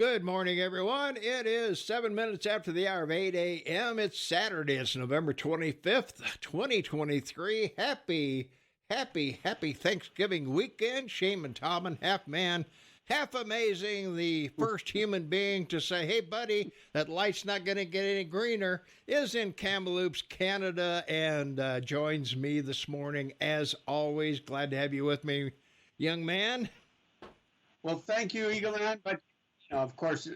Good morning, everyone. It is 7 minutes after the hour of 8 a.m. It's Saturday. It's November 25th, 2023. Happy Thanksgiving weekend. Shane and Tom, half man, half amazing. The first human being to say, hey, buddy, that light's not going to get any greener, is in Kamloops, Canada, and joins me this morning. As always, glad to have you with me, young man. Well, thank you, Eagle Man. But of course,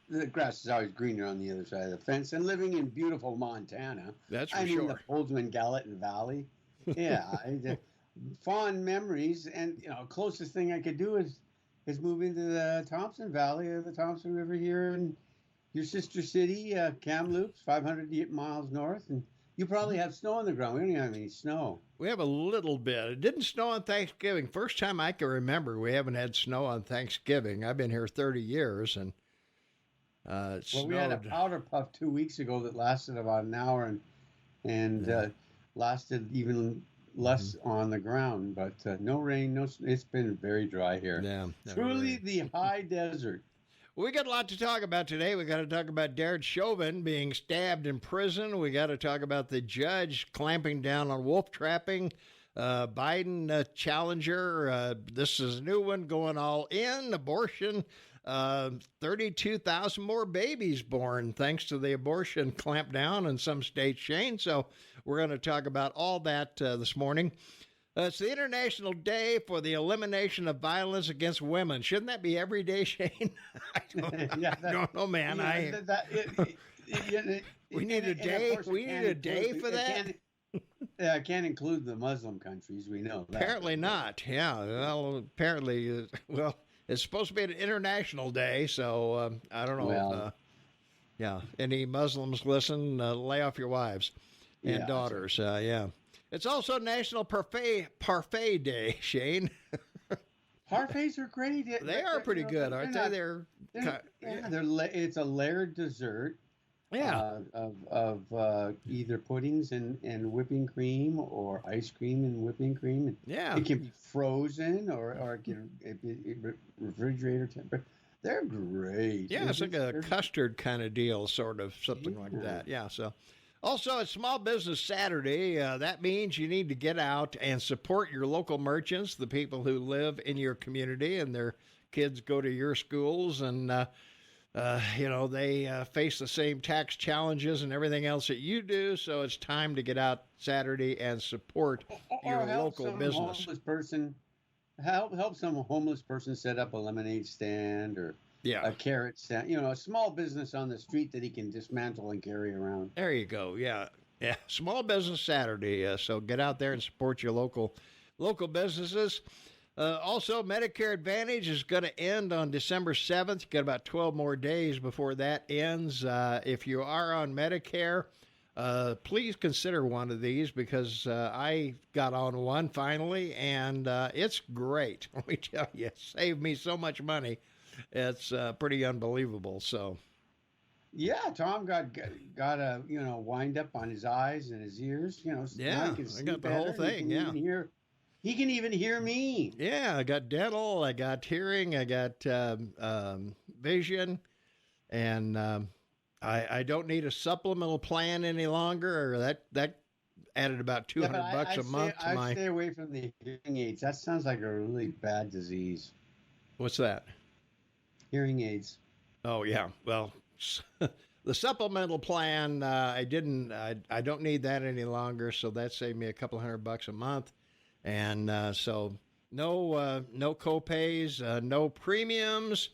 the grass is always greener on the other side of the fence. And living in beautiful Montana, That's for I sure. mean, the Bozeman-Gallatin Valley. Yeah, fond memories. And closest thing I could do is move into the Thompson Valley or the Thompson River here in your sister city, Kamloops, 500 miles north, and you probably have snow on the ground. We don't have any snow. We have a little bit. It didn't snow on Thanksgiving. First time I can remember we haven't had snow on Thanksgiving. I've been here 30 years, and it snowed. We had a powder puff 2 weeks ago that lasted about an hour and lasted even less on the ground. But no rain, no. It's been very dry here. Yeah, truly the high desert. We got a lot to talk about today. We got to talk about Chauvin being stabbed in prison. We got to talk about the judge clamping down on wolf trapping. Biden challenger. This is a new one going all in. Abortion. 32,000 more babies born thanks to the abortion clampdown in some states, Shane. So we're going to talk about all that this morning. It's the International Day for the Elimination of Violence Against Women. Shouldn't that be every day, Shane? I don't know, man. We need a day. We need a day for that. I can't include the Muslim countries. We know that. Apparently not. Yeah. Well, apparently, it's supposed to be an international day, so I don't know. Well, any Muslims listen, lay off your wives and daughters. Yeah. It's also National Parfait Day, Shane. Parfaits are great. They are pretty good, aren't they? It's a layered dessert. Yeah. Of either puddings and whipping cream or ice cream and whipping cream. Yeah. It can be frozen or it can be refrigerator temperature. They're great. Yeah, it's like a custard kind of deal, sort of, something like that. Yeah, so. Also, it's Small Business Saturday. That means you need to get out and support your local merchants, the people who live in your community and their kids go to your schools and, they face the same tax challenges and everything else that you do. So it's time to get out Saturday and support your local business. Help some homeless person set up a lemonade stand or a carrot stand, a small business on the street that he can dismantle and carry around. There you go. Yeah. Small Business Saturday. So get out there and support your local businesses. Also, Medicare Advantage is going to end on December 7th. You got about 12 more days before that ends. If you are on Medicare, please consider one of these because I got on one finally, and it's great. Let me tell you, it saved me so much money. It's pretty unbelievable. So, yeah, Tom got a wind up on his eyes and his ears. I got the whole thing. He can even hear me. Yeah, I got dental, I got hearing, I got vision, and I don't need a supplemental plan any longer. That added about $200 a month to my. I stay away from the hearing aids. That sounds like a really bad disease. What's that? Hearing aids. Oh yeah. Well, the supplemental plan, I don't need that any longer. So that saved me a couple $100 a month. And so no co-pays, no premiums,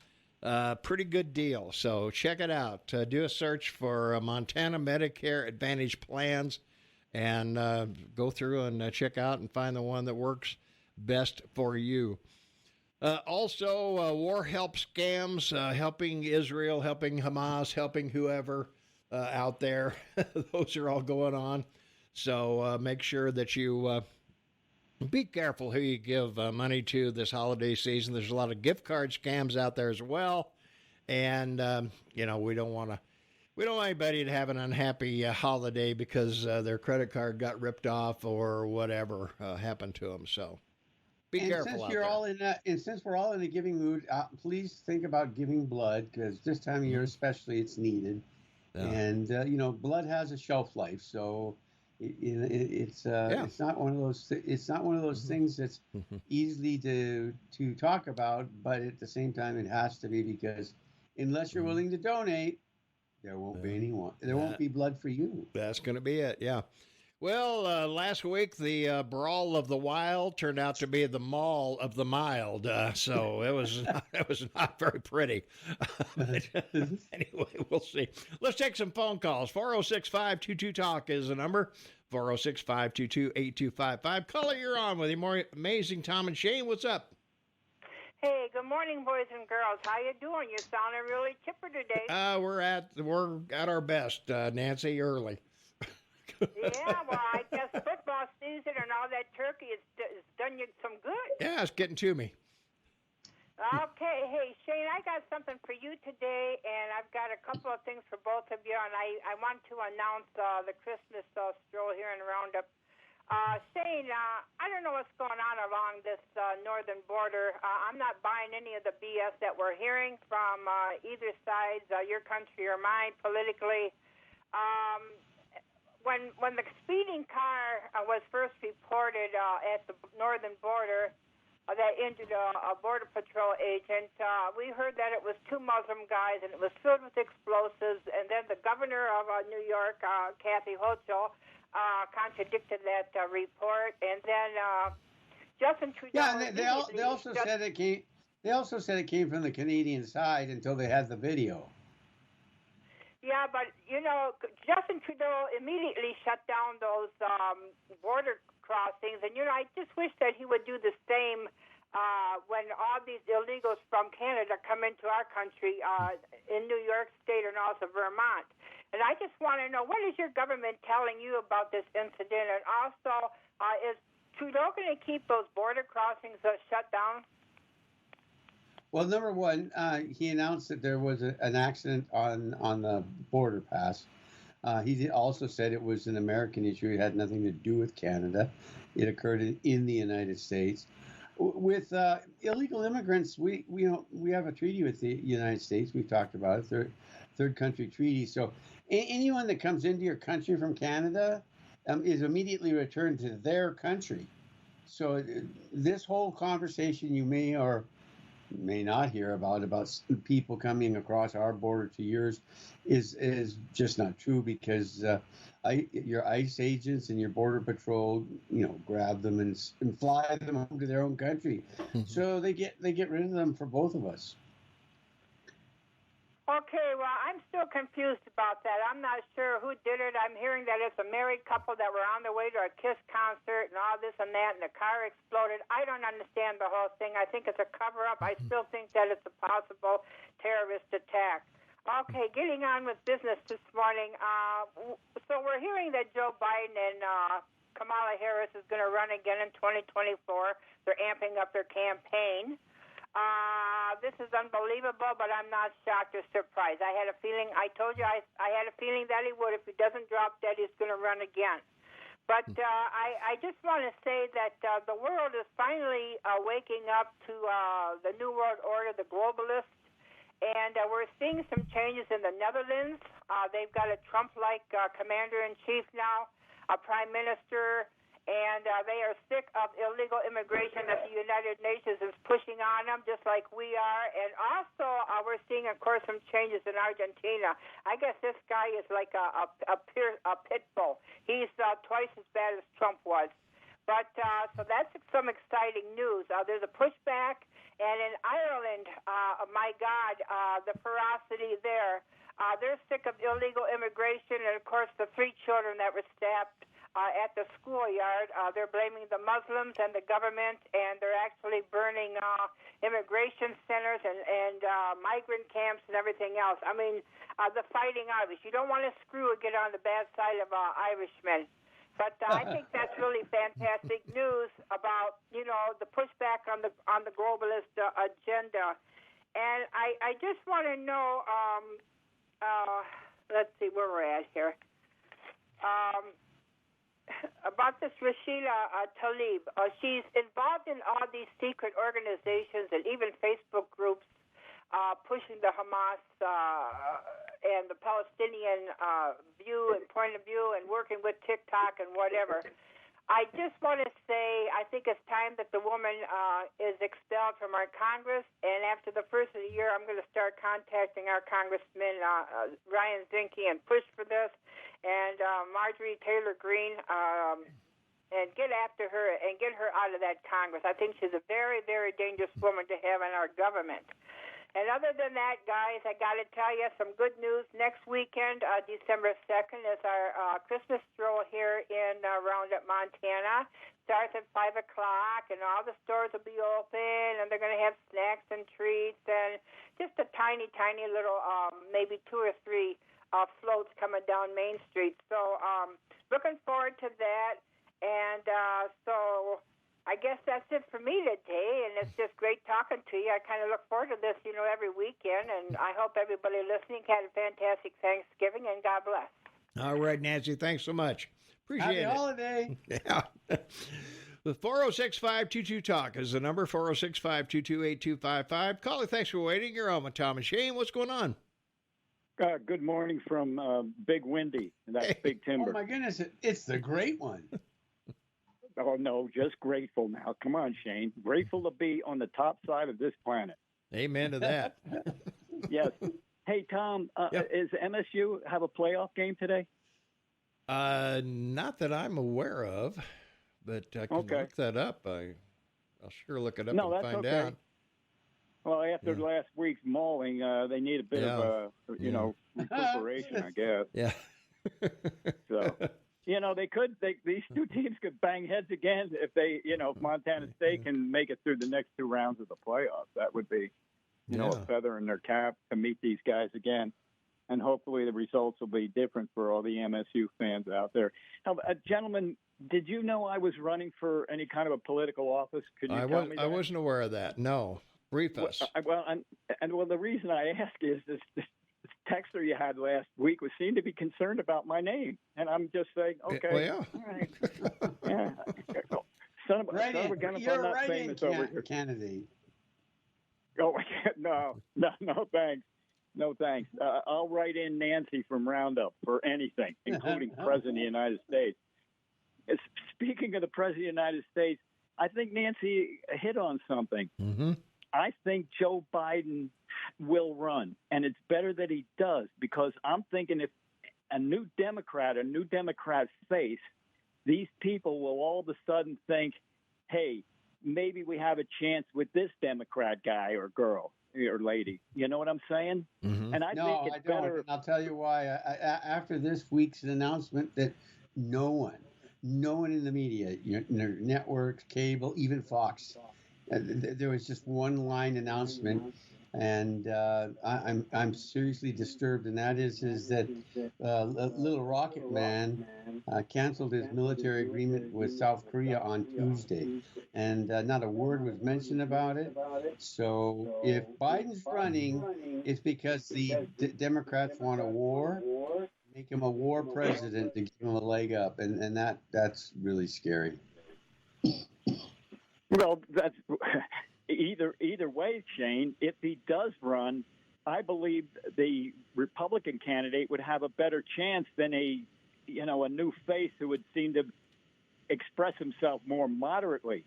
pretty good deal. So check it out. Do a search for Montana Medicare Advantage plans and go through and check out and find the one that works best for you. Also, war help scams, helping Israel, helping Hamas, helping whoever out there. Those are all going on. So make sure that you be careful who you give money to this holiday season. There's a lot of gift card scams out there as well. And, we don't want anybody to have an unhappy holiday because their credit card got ripped off or whatever happened to them. So Be And careful since out you're there. all in that, and since we're all in a giving mood, please think about giving blood because this time of year, especially, it's needed. Yeah. And blood has a shelf life, so Yeah. it's not one of those it's not one of those things that's easily to talk about, but at the same time, it has to be because unless you're willing to donate, there won't be anyone. There won't be blood for you. That's going to be it. Yeah. Well, last week the brawl of the wild turned out to be the maul of the mild, so it was not very pretty. Anyway, we'll see. Let's take some phone calls. 406-522-TALK is the number. 406-522-8255. Caller, you're on with the more amazing Tom and Shane. What's up? Hey, good morning, boys and girls. How you doing? You're sounding really chipper today. We're at our best, Nancy, early. Yeah, well, I guess football season and all that turkey has done you some good. Yeah, it's getting to me. Okay, hey, Shane, I got something for you today, and I've got a couple of things for both of you, and I want to announce the Christmas stroll here in Roundup. Shane, I don't know what's going on along this northern border. I'm not buying any of the BS that we're hearing from either side, your country or mine, politically. When the speeding car was first reported at the northern border that injured a Border Patrol agent, we heard that it was two Muslim guys and it was filled with explosives. And then the governor of New York, Kathy Hochul, contradicted that report. And then Justin Trudeau. Yeah, and they also said it came. They also said it came from the Canadian side until they had the video. Yeah, but, Justin Trudeau immediately shut down those border crossings. And, I just wish that he would do the same when all these illegals from Canada come into our country in New York State and also Vermont. And I just want to know, what is your government telling you about this incident? And also, is Trudeau going to keep those border crossings shut down? Well, number one, he announced that there was an accident on the border pass. He also said it was an American issue. It had nothing to do with Canada. It occurred in the United States. With illegal immigrants, we have a treaty with the United States. We've talked about it, third country treaty. So anyone that comes into your country from Canada is immediately returned to their country. So this whole conversation you may or may not hear about people coming across our border to yours is just not true because your ICE agents and your border patrol grab them and fly them home to their own country. So they get rid of them for both of us. Okay, well, I'm still confused about that. I'm not sure who did it. I'm hearing that it's a married couple that were on their way to a KISS concert and all this and that, and the car exploded. I don't understand the whole thing. I think it's a cover-up. I still think that it's a possible terrorist attack. Okay, getting on with business this morning. So we're hearing that Joe Biden and Kamala Harris is going to run again in 2024. They're amping up their campaign. This is unbelievable, but I'm not shocked or surprised. I had a feeling, I told you, I had a feeling that he would. If he doesn't drop dead, he's going to run again. But I just want to say that the world is finally waking up to the New World Order, the globalists, and we're seeing some changes in the Netherlands. They've got a Trump-like commander-in-chief now, a prime minister, and they are sick of illegal immigration that the United Nations is pushing on them, just like we are. And also, we're seeing, of course, some changes in Argentina. I guess this guy is like a pit bull. He's twice as bad as Trump was. But so that's some exciting news. There's a pushback, and in Ireland, my God, the ferocity there. They're sick of illegal immigration, and of course, the 3 children that were stabbed at the schoolyard. They're blaming the Muslims and the government, and they're actually burning immigration centers and migrant camps and everything else. I mean, the fighting Irish. You don't want to screw or get on the bad side of Irishmen. But I think that's really fantastic news about, the pushback on the globalist agenda. And I just want to know, let's see where we're at here. about this Rashida Tlaib. She's involved in all these secret organizations and even Facebook groups pushing the Hamas and the Palestinian view and point of view and working with TikTok and whatever. I just want to say I think it's time that the woman is expelled from our Congress, and after the first of the year, I'm going to start contacting our Congressman Ryan Zinke and push for this, and Marjorie Taylor Greene, and get after her and get her out of that Congress. I think she's a very, very dangerous woman to have in our government. And other than that, guys, I got to tell you some good news. Next weekend, December 2nd, is our Christmas stroll here in Roundup, Montana. Starts at 5 o'clock, and all the stores will be open, and they're going to have snacks and treats, and just a tiny, tiny little, maybe 2 or 3 floats coming down Main Street. So looking forward to that. And so I guess that's it for me today, and it's just great talking to you. I kind of look forward to this, every weekend, and I hope everybody listening had a fantastic Thanksgiving, and God bless. All right, Nancy, thanks so much. Appreciate it. Happy holiday. Yeah. The 406-522-TALK is the number, 406-522-8255. Caller, thanks for waiting. You're on with Tom and Shane. What's going on? Good morning from Big Windy, and that's Big Timber. Oh, my goodness. It's the great one. Oh, no, just grateful now. Come on, Shane. Grateful to be on the top side of this planet. Amen to that. Yes. Hey, Tom, is MSU have a playoff game today? Not that I'm aware of, but I can look that up. I'll sure look it up and find out. Well, after last week's mauling, they need a bit of, recuperation, I guess. Yeah. So... these two teams could bang heads again if if Montana State can make it through the next 2 rounds of the playoffs. That would be, a feather in their cap to meet these guys again. And hopefully the results will be different for all the MSU fans out there. Now, gentlemen, did you know I was running for any kind of a political office? Could you tell me that? I wasn't aware of that. No. Brief us. Well, the reason I ask is this texter you had last week seemed to be concerned about my name, and I'm just saying, okay, well, all right, yeah. Son of a gun, you're right in candidate. Oh, no, thanks, no thanks. I'll write in Nancy from Roundup for anything, including President of the United States. Speaking of the President of the United States, I think Nancy hit on something. Mm-hmm. I think Joe Biden will run, and it's better that he does, because I'm thinking if a new Democrat face, these people will all of a sudden think, hey, maybe we have a chance with this Democrat guy or girl or lady. You know what I'm saying? Mm-hmm. And I think it's better. And I'll tell you why. After this week's announcement that no one in the media, networks, cable, even Fox, there was just one line announcement, and I'm seriously disturbed, and that is that Little Rocket Man canceled his military agreement with South Korea on Tuesday, and not a word was mentioned about it. So if Biden's running, it's because the Democrats want a war. Make him a war president to give him a leg up, and that's really scary. Well, that's either way, Shane. If he does run, I believe the Republican candidate would have a better chance than a new face who would seem to express himself more moderately.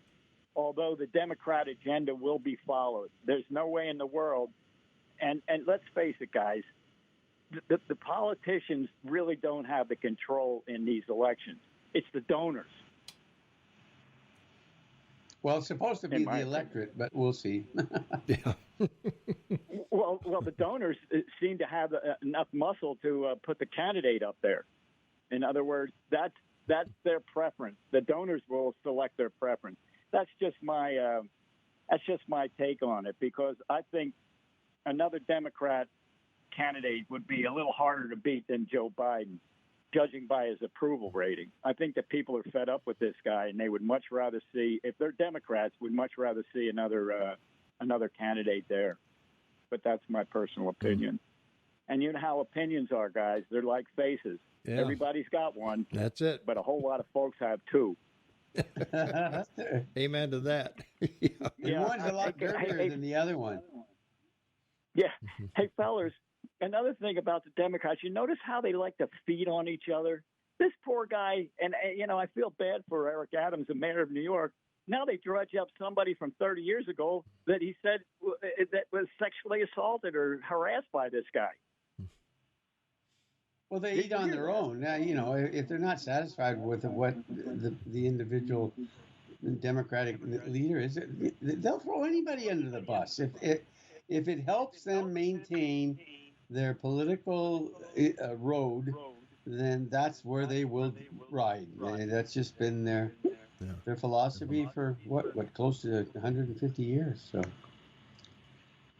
Although the Democrat agenda will be followed, there's no way in the world. And let's face it, guys, the politicians really don't have the control in these elections. It's the donors. Well, it's supposed to be the electorate, but we'll see. Yeah. Well, the donors seem to have enough muscle to put the candidate up there. In other words, that's their preference. The donors will select their preference. That's just my take on it, because I think another Democrat candidate would be a little harder to beat than Joe Biden, judging by his approval rating. I think that people are fed up with this guy, and they would much rather see, if they're Democrats, would much rather see another candidate there. But that's my personal opinion. And you know how opinions are, guys. They're like faces. Yeah. Everybody's got one. That's it. But a whole lot of folks have two. Amen to that. And one's a lot dirtier than the other one. Yeah. Hey, fellas, another thing about the Democrats, you notice how they like to feed on each other? This poor guy, and, I feel bad for Eric Adams, the mayor of New York. Now they drudge up somebody from 30 years ago that he said that was sexually assaulted or harassed by this guy. Well, they eat on their own. Now, if they're not satisfied with what the individual Democratic leader is, they'll throw anybody under the bus. If it helps them maintain their political road, then that's where they will ride. That's just been their philosophy for what close to 150 years. So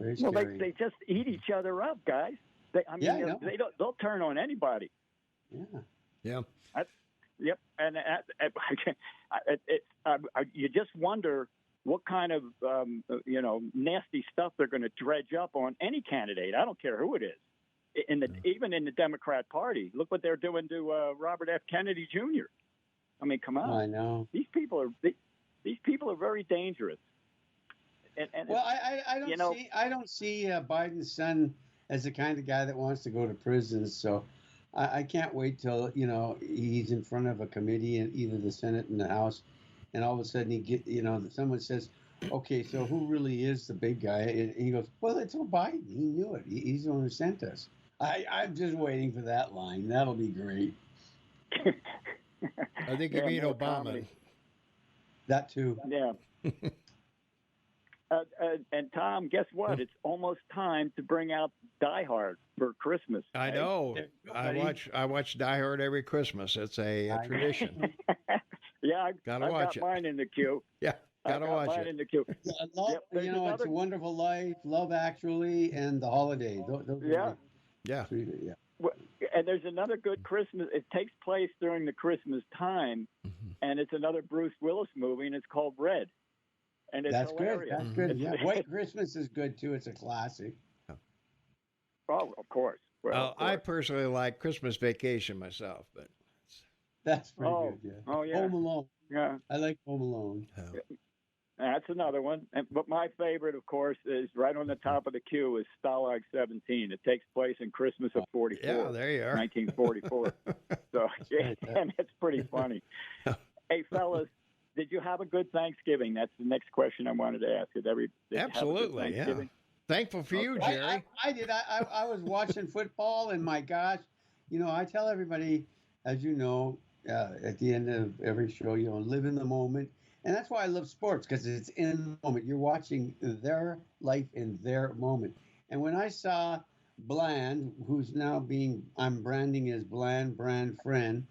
very scary. Well, they just eat each other up, guys. They'll turn on anybody. Yeah. Yep. And you just wonder what kind of nasty stuff they're going to dredge up on any candidate. I don't care who it is. Even in the Democrat Party, look what they're doing to Robert F. Kennedy Jr. I mean, come on. I know these people are very dangerous. And well, I don't see Biden's son as the kind of guy that wants to go to prison. So I can't wait till he's in front of a committee in either the Senate and the House, and all of a sudden someone says, "Okay, so who really is the big guy?" And he goes, "Well, it's Biden. He knew it. He's the one who sent us." I'm just waiting for that line. That'll be great. I think you mean Obama. Comedy. That too. Yeah. And Tom, guess what? It's almost time to bring out Die Hard for Christmas. I know. I watch Die Hard every Christmas. It's a tradition. Yeah, I've got mine in the queue. Yeah, gotta watch mine it. in the queue. It's a Wonderful Life, Love Actually, and The Holiday. Yeah. And there's another good Christmas. It takes place during the Christmas time, and it's another Bruce Willis movie, and it's called Red. And it's hilarious. That's good. Yeah, White Christmas is good too. It's a classic. Oh, of course. Well, I personally like Christmas Vacation myself, but that's pretty good. Yeah. Oh yeah. Home Alone. Yeah. I like Home Alone. Oh. That's another one. But my favorite, of course, is right on the top of the queue is Stalag 17. It takes place in Christmas of 44. Yeah, there you are. 1944. So, and it's pretty funny. Hey, fellas, did you have a good Thanksgiving? That's the next question I wanted to ask. Absolutely, yeah. Thankful for you, Jerry. I did. I was watching football, and my gosh, I tell everybody, as you know, at the end of every show, live in the moment. And that's why I love sports, because it's in the moment. You're watching their life in their moment. And when I saw Bland, who's now I'm branding as Bland Friend,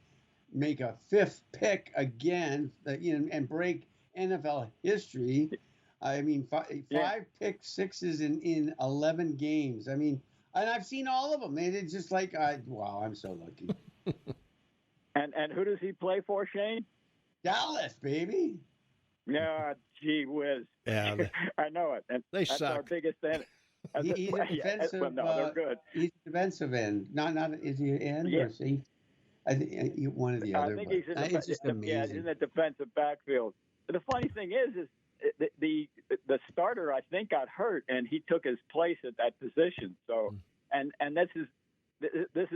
make a fifth pick again, and break NFL history. I mean, five pick sixes in 11 games. I mean, and I've seen all of them. And it's just like, wow, I'm so lucky. And who does he play for, Shane? Dallas, baby. Yeah, gee whiz. Yeah, I know it. And they that's suck. Our biggest end. He's a defensive. They're good. He's a defensive end. Not is he an end or is he? I think one of the other. I think he's in it's just amazing. Yeah, he's in the defensive backfield. But the funny thing is the starter I think got hurt and he took his place at that position. So and this is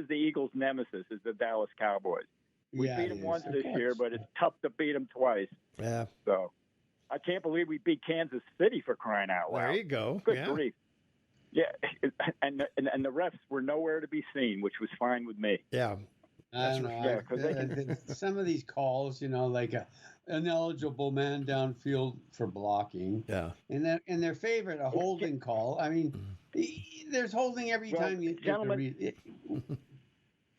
the Eagles' nemesis is the Dallas Cowboys. We beat them once this year, but it's tough to beat them twice. Yeah. So I can't believe we beat Kansas City for crying out loud. There you go. Good grief. Yeah, and the refs were nowhere to be seen, which was fine with me. Yeah. I don't know. Some of these calls, like an ineligible man downfield for blocking. Yeah. And their favorite, a holding call. I mean, there's holding every time you gentlemen,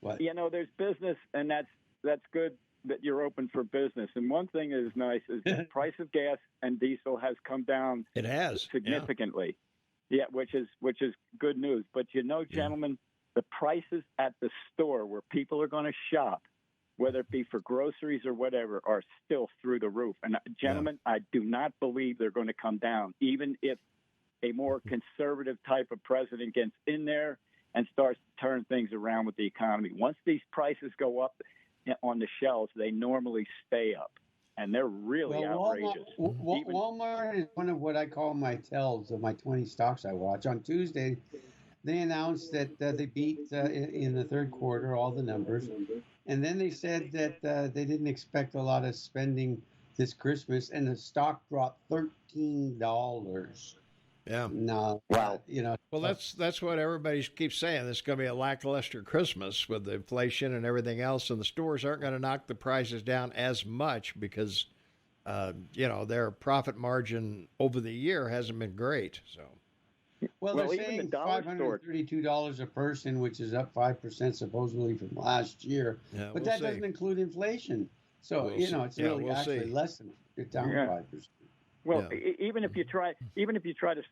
what? There's business, and that's good that you're open for business. And one thing that is nice is the price of gas and diesel has come down. It has significantly. Yeah, which is good news. But gentlemen, the prices at the store where people are going to shop, whether it be for groceries or whatever, are still through the roof. And gentlemen, I do not believe they're going to come down, even if a more conservative type of president gets in there and starts to turn things around with the economy. Once these prices go up on the shelves, they normally stay up, and they're really outrageous. Walmart is one of what I call my tells of my 20 stocks I watch. On Tuesday, they announced that they beat in the third quarter all the numbers, and then they said that they didn't expect a lot of spending this Christmas, and the stock dropped $13. Yeah. No. Wow. Well, that's what everybody keeps saying. It's going to be a lackluster Christmas with the inflation and everything else, and the stores aren't going to knock the prices down as much because, their profit margin over the year hasn't been great. So. Well, they're saying $532 a person, which is up 5% supposedly from last year. Yeah, but that doesn't include inflation. So, it's really actually less than it's down 5%. Well, even if you try to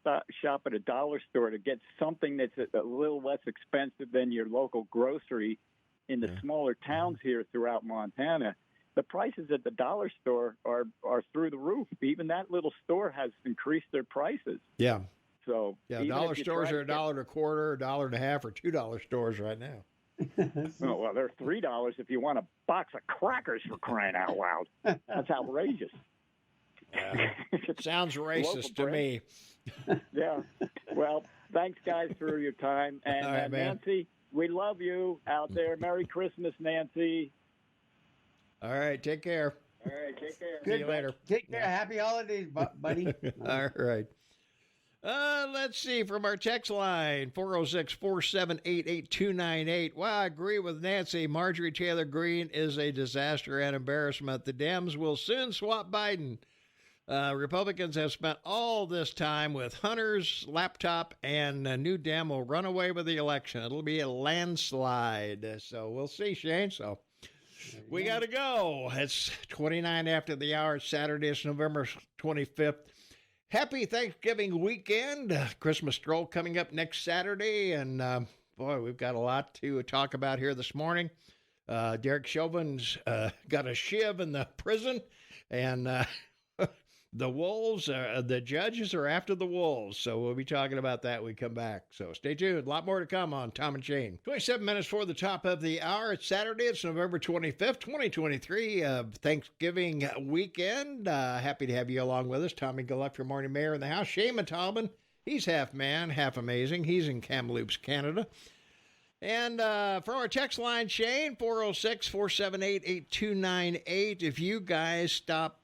shop at a dollar store to get something that's a little less expensive than your local grocery in the smaller towns here throughout Montana, the prices at the dollar store are through the roof. Even that little store has increased their prices. Yeah. So dollar stores are $1.25, $1.50, or $2 stores right now. Well, they're $3 if you want a box of crackers, for crying out loud. That's outrageous. Sounds racist to me. Yeah. Well, thanks, guys, for your time. And all right, Nancy, we love you out there. Merry Christmas, Nancy. All right. Take care. See you later. Take care. Happy holidays, buddy. All right. Let's see, from our text line, 406-478-8298. Well, I agree with Nancy. Marjorie Taylor Greene is a disaster and embarrassment. The Dems will soon swap Biden. Republicans have spent all this time with Hunter's laptop, and a new Dem will run away with the election. It'll be a landslide. So we'll see, Shane. So we got to go. It's 29 after the hour. It's Saturday. It's November 25th. Happy Thanksgiving weekend. Christmas stroll coming up next Saturday. And, boy, we've got a lot to talk about here this morning. Derek Chauvin's got a shiv in the prison. And the Wolves, the judges are after the Wolves. So we'll be talking about that when we come back. So stay tuned. A lot more to come on Tom and Shane. 27 minutes for the top of the hour. It's Saturday. It's November 25th, 2023. Thanksgiving weekend. Happy to have you along with us. Tommy Gillette, your morning mayor in the house. Shane Talman, he's half man, half amazing. He's in Kamloops, Canada. And for our text line, Shane, 406-478-8298. If you guys stop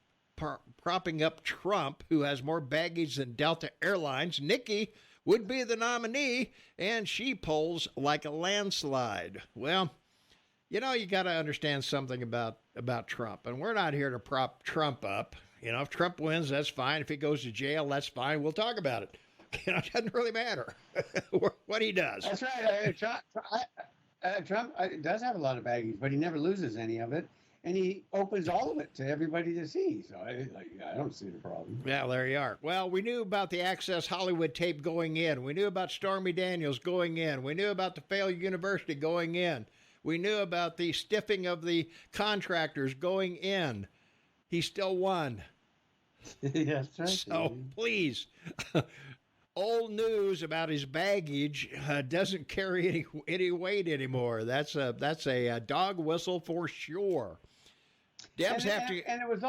propping up Trump, who has more baggage than Delta Airlines, Nikki would be the nominee, and she polls like a landslide. Well, you got to understand something about Trump, and we're not here to prop Trump up. If Trump wins, that's fine. If he goes to jail, that's fine. We'll talk about it. It doesn't really matter what he does. That's right. Trump does have a lot of baggage, but he never loses any of it. And he opens all of it to everybody to see. So I don't see the problem. Yeah, there you are. Well, we knew about the Access Hollywood tape going in. We knew about Stormy Daniels going in. We knew about the failed university going in. We knew about the stiffing of the contractors going in. He still won. Yeah, that's right. So please, old news about his baggage doesn't carry any weight anymore. That's a dog whistle for sure. And it was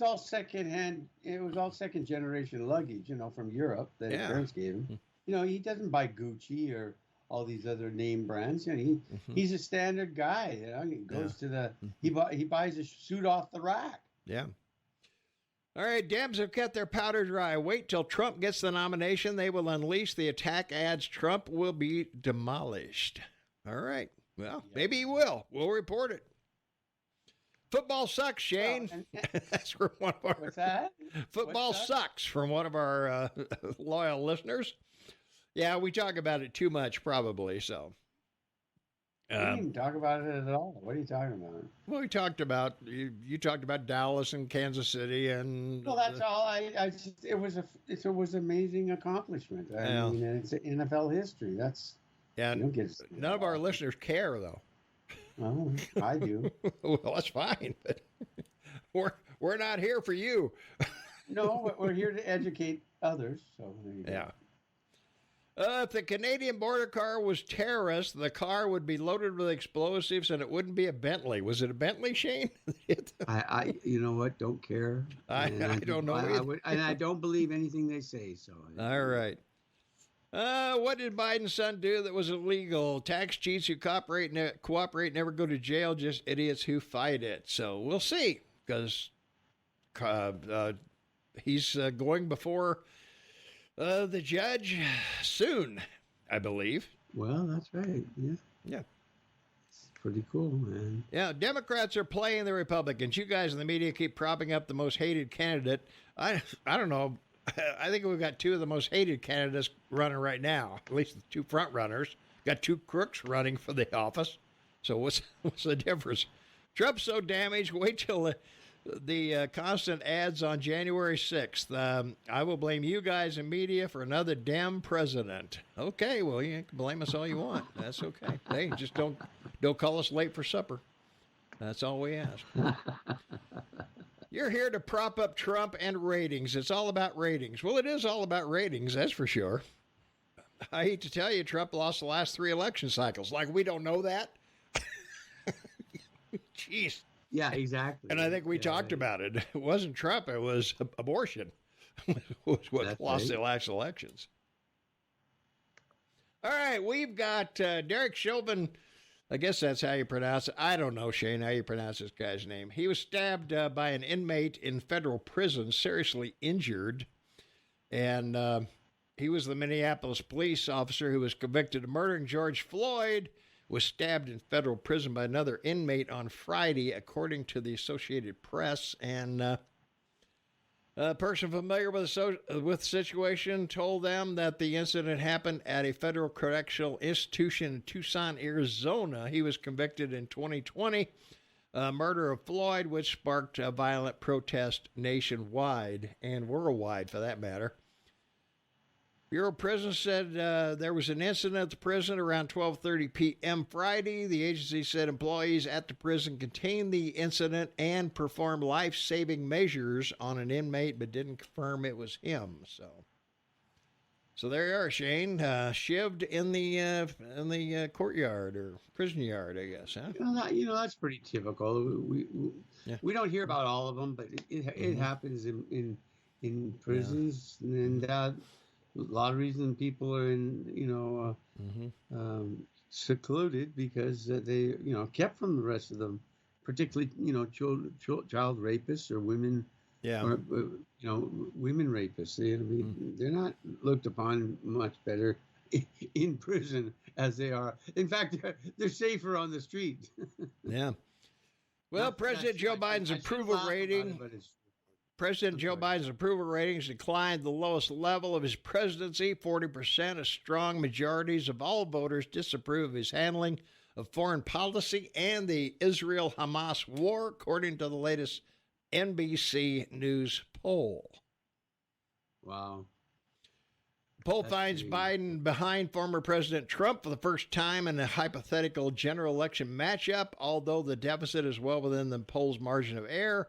all secondhand. It was all second generation luggage, from Europe that his parents gave him. He doesn't buy Gucci or all these other name brands. He's a standard guy. He goes to he buys a suit off the rack. Yeah. All right, Dems have kept their powder dry. Wait till Trump gets the nomination. They will unleash the attack ads. Trump will be demolished. All right. Well, maybe he will. We'll report it. Football sucks, Shane. That's from one of our. What's that? Football sucks from one of our loyal listeners. Yeah, we talk about it too much, probably. So. We didn't even talk about it at all. What are you talking about? Well, we talked about you talked about Dallas and Kansas City and. Well, that's all. It was amazing accomplishment. I mean, it's NFL history. That's. Yeah. None of our listeners care, though. Oh, I do. Well, that's fine, but we're not here for you. No, but we're here to educate others. So there you go. Yeah. If the Canadian border car was terrorist, the car would be loaded with explosives and it wouldn't be a Bentley. Was it a Bentley, Shane? you know what? Don't care. I don't know. And I don't believe anything they say. So. All right. What did Biden's son do that was illegal? Tax cheats who cooperate, never go to jail, just idiots who fight it. So we'll see, because he's going before the judge soon, I believe. Well, that's right. Yeah. Yeah. It's pretty cool, man. Yeah, Democrats are playing the Republicans. You guys in the media keep propping up the most hated candidate. I don't know. I think we've got two of the most hated candidates running right now, at least the two front runners. Got two crooks running for the office. So what's the difference? Trump's so damaged. Wait till the constant ads on January 6th. I will blame you guys in media for another damn president. Okay, well, you can blame us all you want. That's okay. Hey, just don't call us late for supper. That's all we ask. You're here to prop up Trump and ratings. It's all about ratings. Well, it is all about ratings, that's for sure. I hate to tell you, Trump lost the last 3 election cycles. Like, we don't know that? Jeez. Yeah, exactly. And I think we talked about it. It wasn't Trump. It was abortion. was what lost the last elections. All right, we've got Derek Chauvin. I guess that's how you pronounce it. I don't know, Shane, how you pronounce this guy's name. He was stabbed by an inmate in federal prison, seriously injured. And he was the Minneapolis police officer who was convicted of murdering George Floyd, was stabbed in federal prison by another inmate on Friday, according to the Associated Press. And a person familiar with the situation told them that the incident happened at a federal correctional institution in Tucson, Arizona. He was convicted in 2020, murder of Floyd, which sparked a violent protest nationwide and worldwide, for that matter. Bureau of Prisons said there was an incident at the prison around 12:30 p.m. Friday. The agency said employees at the prison contained the incident and performed life-saving measures on an inmate, but didn't confirm it was him. So there you are, Shane, shivved in the courtyard or prison yard, I guess. Huh? That's pretty typical. We don't hear about all of them, but it happens in prisons, and a lot of reason people are secluded because they, kept from the rest of them, particularly, child rapists or women, women rapists. They're not looked upon much better in prison as they are. In fact, they're safer on the street. Yeah. Well, President Joe Biden's approval rating. President Joe Biden's approval ratings declined the lowest level of his presidency. 40%, a strong majorities of all voters disapprove of his handling of foreign policy and the Israel-Hamas war, according to the latest NBC News poll. Wow. The poll finds Biden behind former President Trump for the first time in a hypothetical general election matchup, although the deficit is well within the poll's margin of error.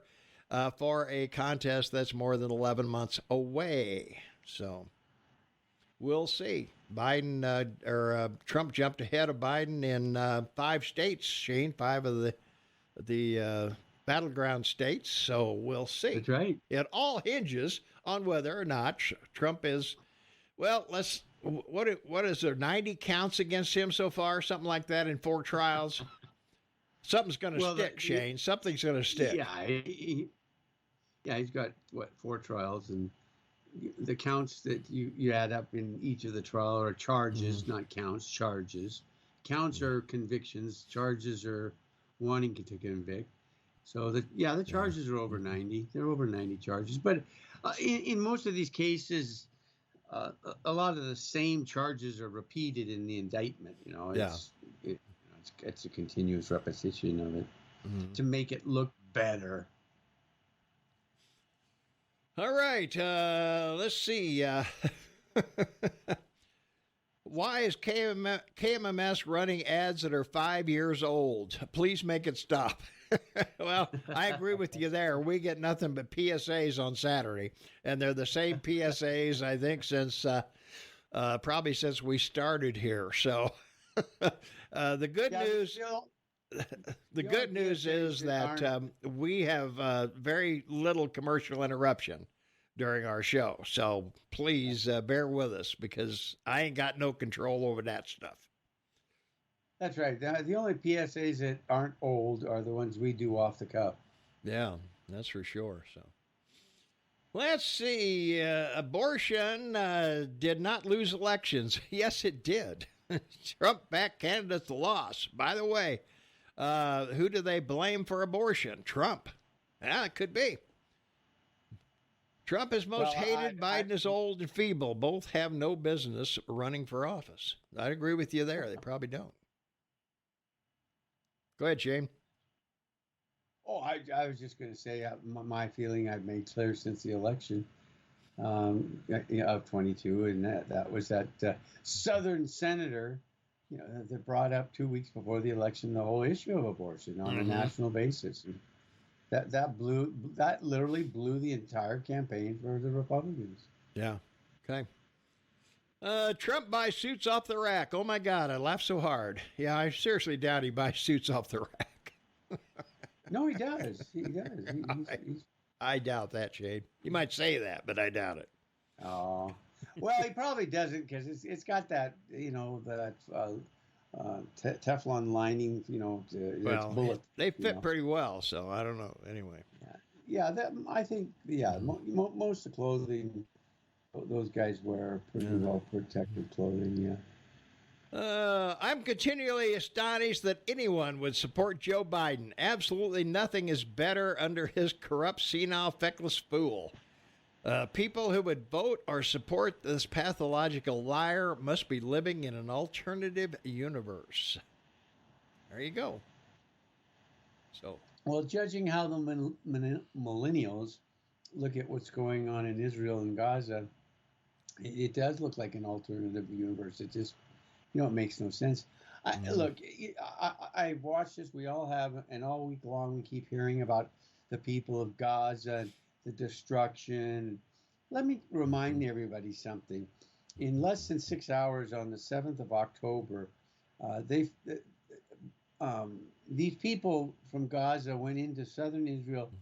For a contest that's more than 11 months away. So we'll see. Trump jumped ahead of Biden in 5 states, Shane, 5 of the battleground states. So we'll see. That's right. It all hinges on whether or not Trump is, what is there, 90 counts against him so far? Something like that in 4 trials? Something's going to stick, Shane. Something's going to stick. Yeah, he's got, 4 trials, and the counts that you add up in each of the trial are charges, not counts, charges. Counts are convictions. Charges are wanting to convict. So, the charges are over 90. They're over 90 charges. But in most of these cases, a lot of the same charges are repeated in the indictment. It's a continuous repetition of it to make it look better. All right, let's see. Why is KMMS running ads that are 5 years old? Please make it stop. Well, I agree with you there. We get nothing but PSAs on Saturday, and they're the same PSAs, I think, since probably since we started here. So the good news. The good news is that we have very little commercial interruption during our show. So please bear with us because I ain't got no control over that stuff. That's right. The only PSAs that aren't old are the ones we do off the cuff. Yeah, that's for sure. So let's see. Abortion did not lose elections. Yes, it did. Trump-backed candidates lost. By the way, who do they blame for abortion? Trump. Yeah, it could be. Trump is most hated. Biden is old and feeble. Both have no business running for office. I agree with you there. They probably don't. Go ahead, Shane. Oh, I was just going to say my feeling I've made clear since the election of 22, and that was that Southern senator, that brought up 2 weeks before the election the whole issue of abortion on a national basis. And that literally blew the entire campaign for the Republicans. Yeah. Okay. Trump buys suits off the rack. Oh my God, I laughed so hard. Yeah, I seriously doubt he buys suits off the rack. No, he does. He does. I doubt that, Shane. You might say that, but I doubt it. Oh, well, he probably doesn't because it's got that that Teflon lining. Well, bullet. They fit pretty well, so I don't know. Anyway. Yeah. I think most of the clothing those guys wear pretty well protected clothing. Yeah. I'm continually astonished that anyone would support Joe Biden. Absolutely nothing is better under his corrupt, senile, feckless fool. People who would vote or support this pathological liar must be living in an alternative universe. There you go. So, well, judging how the millennials look at what's going on in Israel and Gaza, it does look like an alternative universe. It just it makes no sense. Look, I watched this. We all have, and all week long we keep hearing about the people of Gaza, the destruction. Let me remind everybody something. In less than 6 hours on the 7th of October, these people from Gaza went into southern Israel.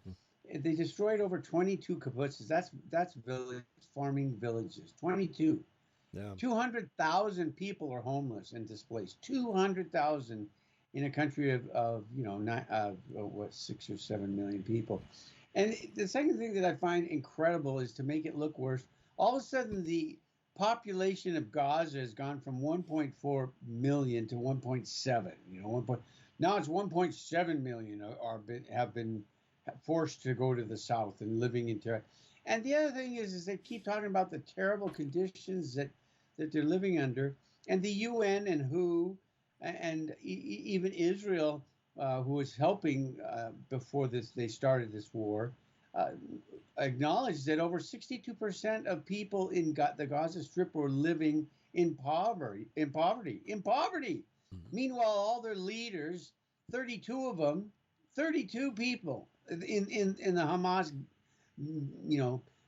They destroyed over 22 kibbutzes. That's farming villages. 22. Yeah. 200,000 people are homeless and displaced. 200,000 in a country of 6 or 7 million people. And the second thing that I find incredible is to make it look worse. All of a sudden, the population of Gaza has gone from 1.4 million to 1.7. Now it's 1.7 million have been forced to go to the south and living in terror. And the other thing is they keep talking about the terrible conditions that they're living under, and the UN and WHO, and even Israel, who was helping before they started this war, acknowledged that over 62% of people in the Gaza Strip were living in poverty. Meanwhile, all their leaders, 32 of them, 32 people in the Hamas,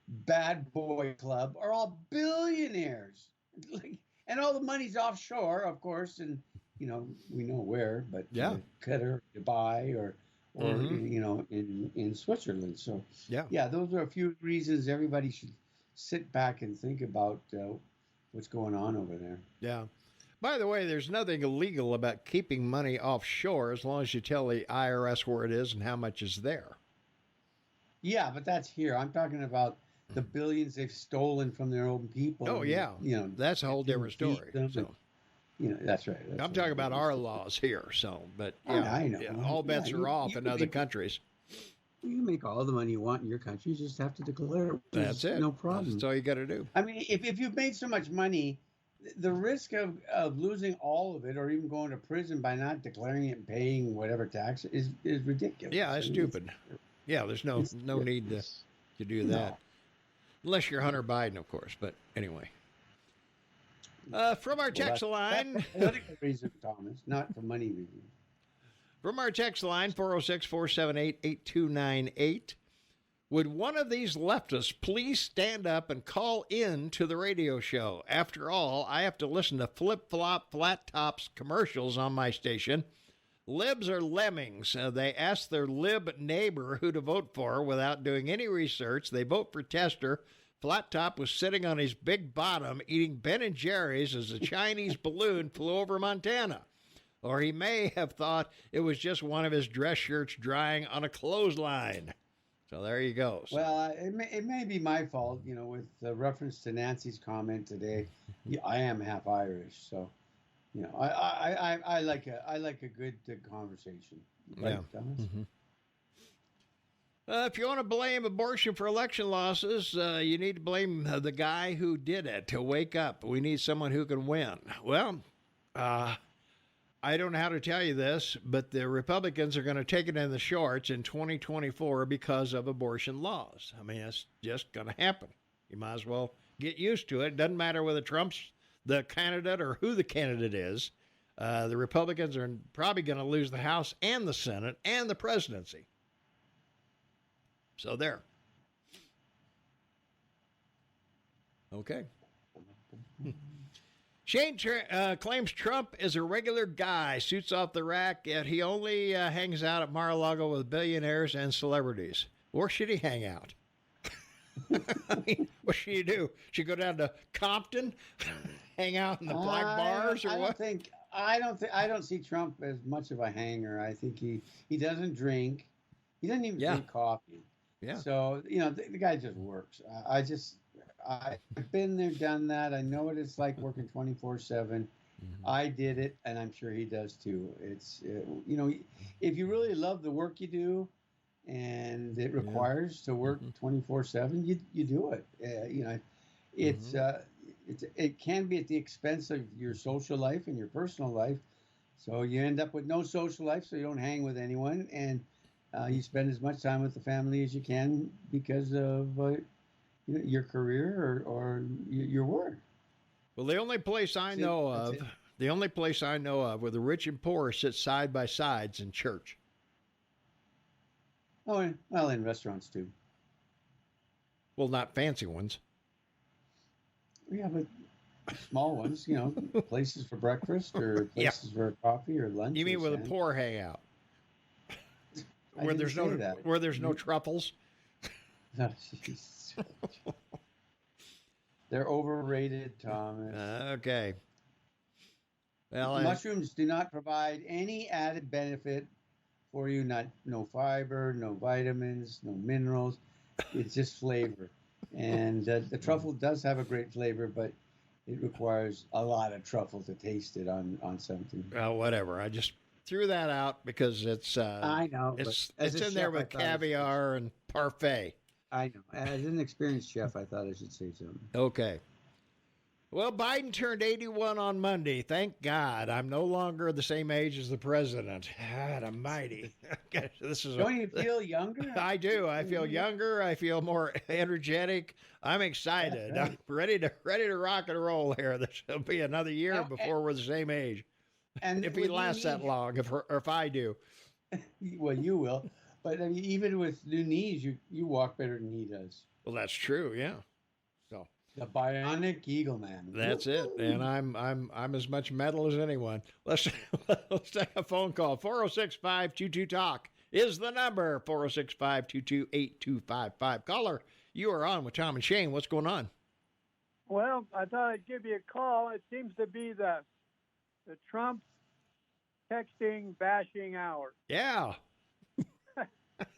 bad boy club, are all billionaires. And all the money's offshore, of course, and we know where, but Qatar, Dubai, or in Switzerland. So those are a few reasons everybody should sit back and think about what's going on over there. Yeah. By the way, there's nothing illegal about keeping money offshore as long as you tell the IRS where it is and how much is there. Yeah, but that's here. I'm talking about the billions they've stolen from their own people. Oh, yeah. That's a whole different story. So. That's right. I'm talking about our laws here. So, but I know. All bets are off in other countries. You make all the money you want in your country. You just have to declare it. That's it. No problem. That's all you got to do. I mean, if you've made so much money, the risk of losing all of it or even going to prison by not declaring it and paying whatever tax is ridiculous. Yeah, it's stupid. There's no need to do that. No. Unless you're Hunter Biden, of course. But anyway. From our text line. That's for political reasons, Thomas, not for money reasons. From our text line, 406-478-8298. Would one of these leftists please stand up and call in to the radio show? After all, I have to listen to flip-flop, flat-tops commercials on my station. Libs are lemmings. They ask their lib neighbor who to vote for without doing any research. They vote for Tester. Flat Top was sitting on his big bottom eating Ben & Jerry's as a Chinese balloon flew over Montana. Or he may have thought it was just one of his dress shirts drying on a clothesline. So there you go. So, Well, it may be my fault, with the reference to Nancy's comment today. I am half Irish, so I like a good conversation. Right, Thomas? Mm-hmm. If you want to blame abortion for election losses, you need to blame the guy who did it. To wake up, we need someone who can win. Well, I don't know how to tell you this, but the Republicans are going to take it in the shorts in 2024 because of abortion laws. I mean, it's just going to happen. You might as well get used to it. It doesn't matter whether Trump's the candidate or who the candidate is. The Republicans are probably going to lose the House and the Senate and the presidency. So there. Okay. Shane claims Trump is a regular guy, suits off the rack, yet he only hangs out at Mar-a-Lago with billionaires and celebrities. Where should he hang out? I mean, what should you do? Should you go down to Compton, hang out in the black bars, or what? I don't see Trump as much of a hanger. I think he doesn't drink. He doesn't even drink coffee. Yeah. So the guy just works. I've been there, done that. I know what it's like working 24/7. Mm-hmm. I did it, and I'm sure he does too. It's if you really love the work you do, and it requires to work 24/7, you do it. It can be at the expense of your social life and your personal life. So you end up with no social life, so you don't hang with anyone, and you spend as much time with the family as you can because of your career or your work. Well, the only place I know of where the rich and poor sit side by sides in church. Oh, well, in restaurants too. Well, not fancy ones. Yeah, but small ones, places for breakfast or places for coffee or lunch. You mean where the poor hang out? Where there's no truffles? No, they're overrated, Thomas. Okay. Well, mushrooms do not provide any added benefit for you. No fiber, no vitamins, no minerals. It's just flavor. And the truffle does have a great flavor, but it requires a lot of truffle to taste it on something. Well, whatever. I just threw that out because it's. I know. It's in there with caviar and parfait. I know. As an experienced chef, I thought I should say something. Okay. Well, Biden turned 81 on Monday. Thank God. I'm no longer the same age as the president. God almighty. Don't you feel younger? I do. I feel younger. I feel more energetic. I'm excited. I'm ready to rock and roll here. This will be another year before we're the same age. And if he lasts that long, or if I do. Well, you will. But I mean, even with new knees, you walk better than he does. Well, that's true. Yeah. So the bionic eagle man. That's it. And I'm as much metal as anyone. Let's take a phone call. 406-522-TALK is the number. 406-522-8255. Caller, you are on with Tom and Shane. What's going on? Well, I thought I'd give you a call. It seems to be the Trump texting bashing hour. Yeah.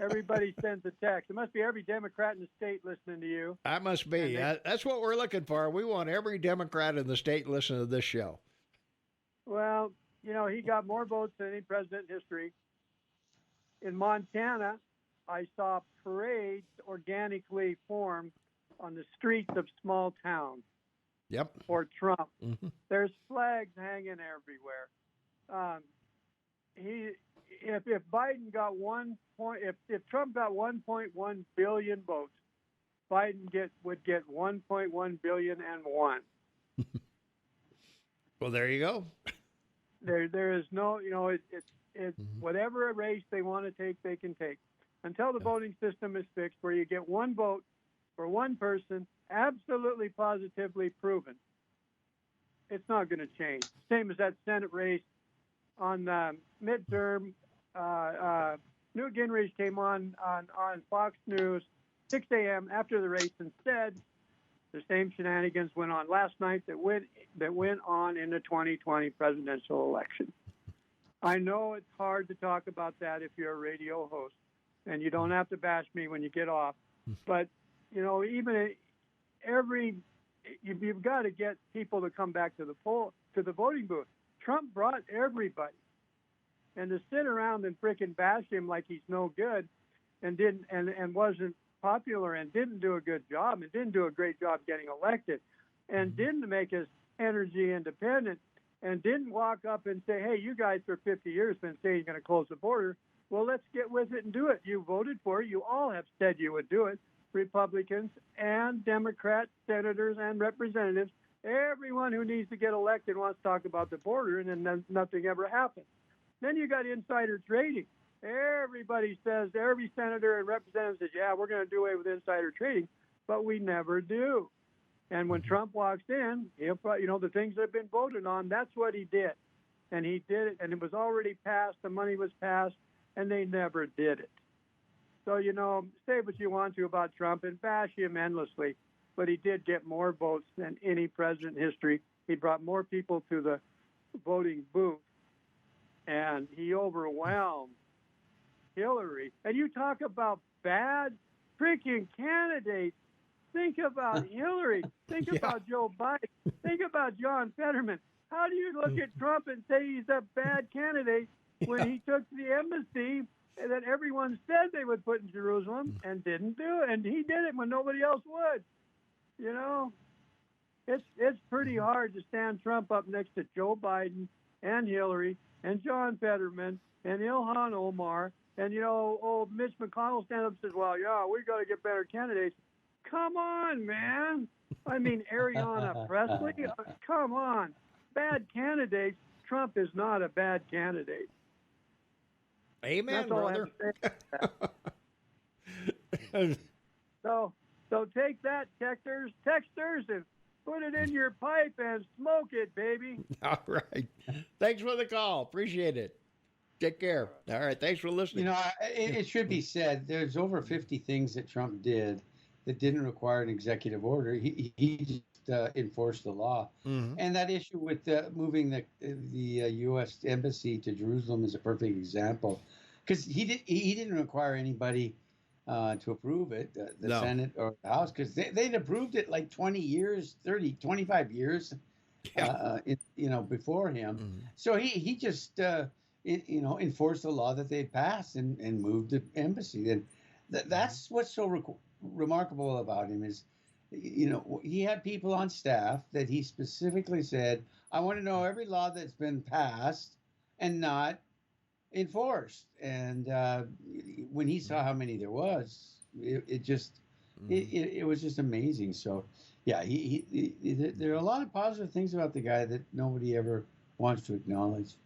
Everybody sends a text. It must be every Democrat in the state listening to you. That must be. That's what we're looking for. We want every Democrat in the state listening to this show. Well, he got more votes than any president in history. In Montana, I saw parades organically form on the streets of small towns. Yep. For Trump. Mm-hmm. There's flags hanging everywhere. If Biden got if Trump got 1.1 billion votes, Biden would get 1.1 billion and one. Well, there you go. There is no, it's mm-hmm. Whatever race they want to take, they can take. until the voting system is fixed where you get one vote for one person, absolutely positively proven, it's not going to change. Same as that Senate race on the midterm. Newt Gingrich came on Fox News 6 a.m. after the race and said the same shenanigans went on last night that went on in the 2020 presidential election. I know it's hard to talk about that if you're a radio host, and you don't have to bash me when you get off. But, you know, you've got to get people to come back to the voting booth. Trump brought everybody. And to sit around and frickin' bash him like he's no good and wasn't popular and didn't do a good job and didn't do a great job getting elected and didn't make us energy independent and didn't walk up and say, hey, you guys for 50 years been saying you're going to close the border. Well, let's get with it and do it. You voted for it. You all have said you would do it. Republicans and Democrats, senators and representatives, everyone who needs to get elected wants to talk about the border, and then nothing ever happens. Then you got insider trading. Everybody says, every senator and representative says, yeah, we're going to do away with insider trading, but we never do. And when Trump walks in, he'll probably, you know, the things that have been voted on, that's what he did. And he did it, and it was already passed, the money was passed, and they never did it. So, you know, say what you want to about Trump and bash him endlessly, but he did get more votes than any president in history. He brought more people to the voting booth, and he overwhelmed Hillary. And you talk about bad freaking candidates. Think about Hillary. Think about Joe Biden. Think about John Fetterman. How do you look at Trump and say he's a bad candidate when he took the embassy that everyone said they would put in Jerusalem and didn't do it? And he did it when nobody else would. You know, it's pretty hard to stand Trump up next to Joe Biden and Hillary and John Fetterman and Ilhan Omar. And, you know, old Mitch McConnell stands up and says, well, yeah, we got to get better candidates. Come on, man. I mean, Ariana Presley, come on. Bad candidates. Trump is not a bad candidate. Amen, That's all brother. I have to say. So take that, texters, and put it in your pipe and smoke it, baby. All right. Thanks for the call. Appreciate it. Take care. All right. Thanks for listening. You know, it should be said, there's over 50 things that Trump did that didn't require an executive order. He just enforced the law. Mm-hmm. And that issue with moving the U.S. embassy to Jerusalem is a perfect example, because he didn't require anybody to approve it, the Senate or the House, because they'd approved it like 20 years, 30, 25 years, before him. Mm-hmm. So he just enforced the law that they'd passed and moved the embassy. And that's what's so remarkable about him is, he had people on staff that he specifically said, I want to know every law that's been passed and not enforced. And when he saw how many there was, it was just amazing. So, yeah, there are a lot of positive things about the guy that nobody ever wants to acknowledge.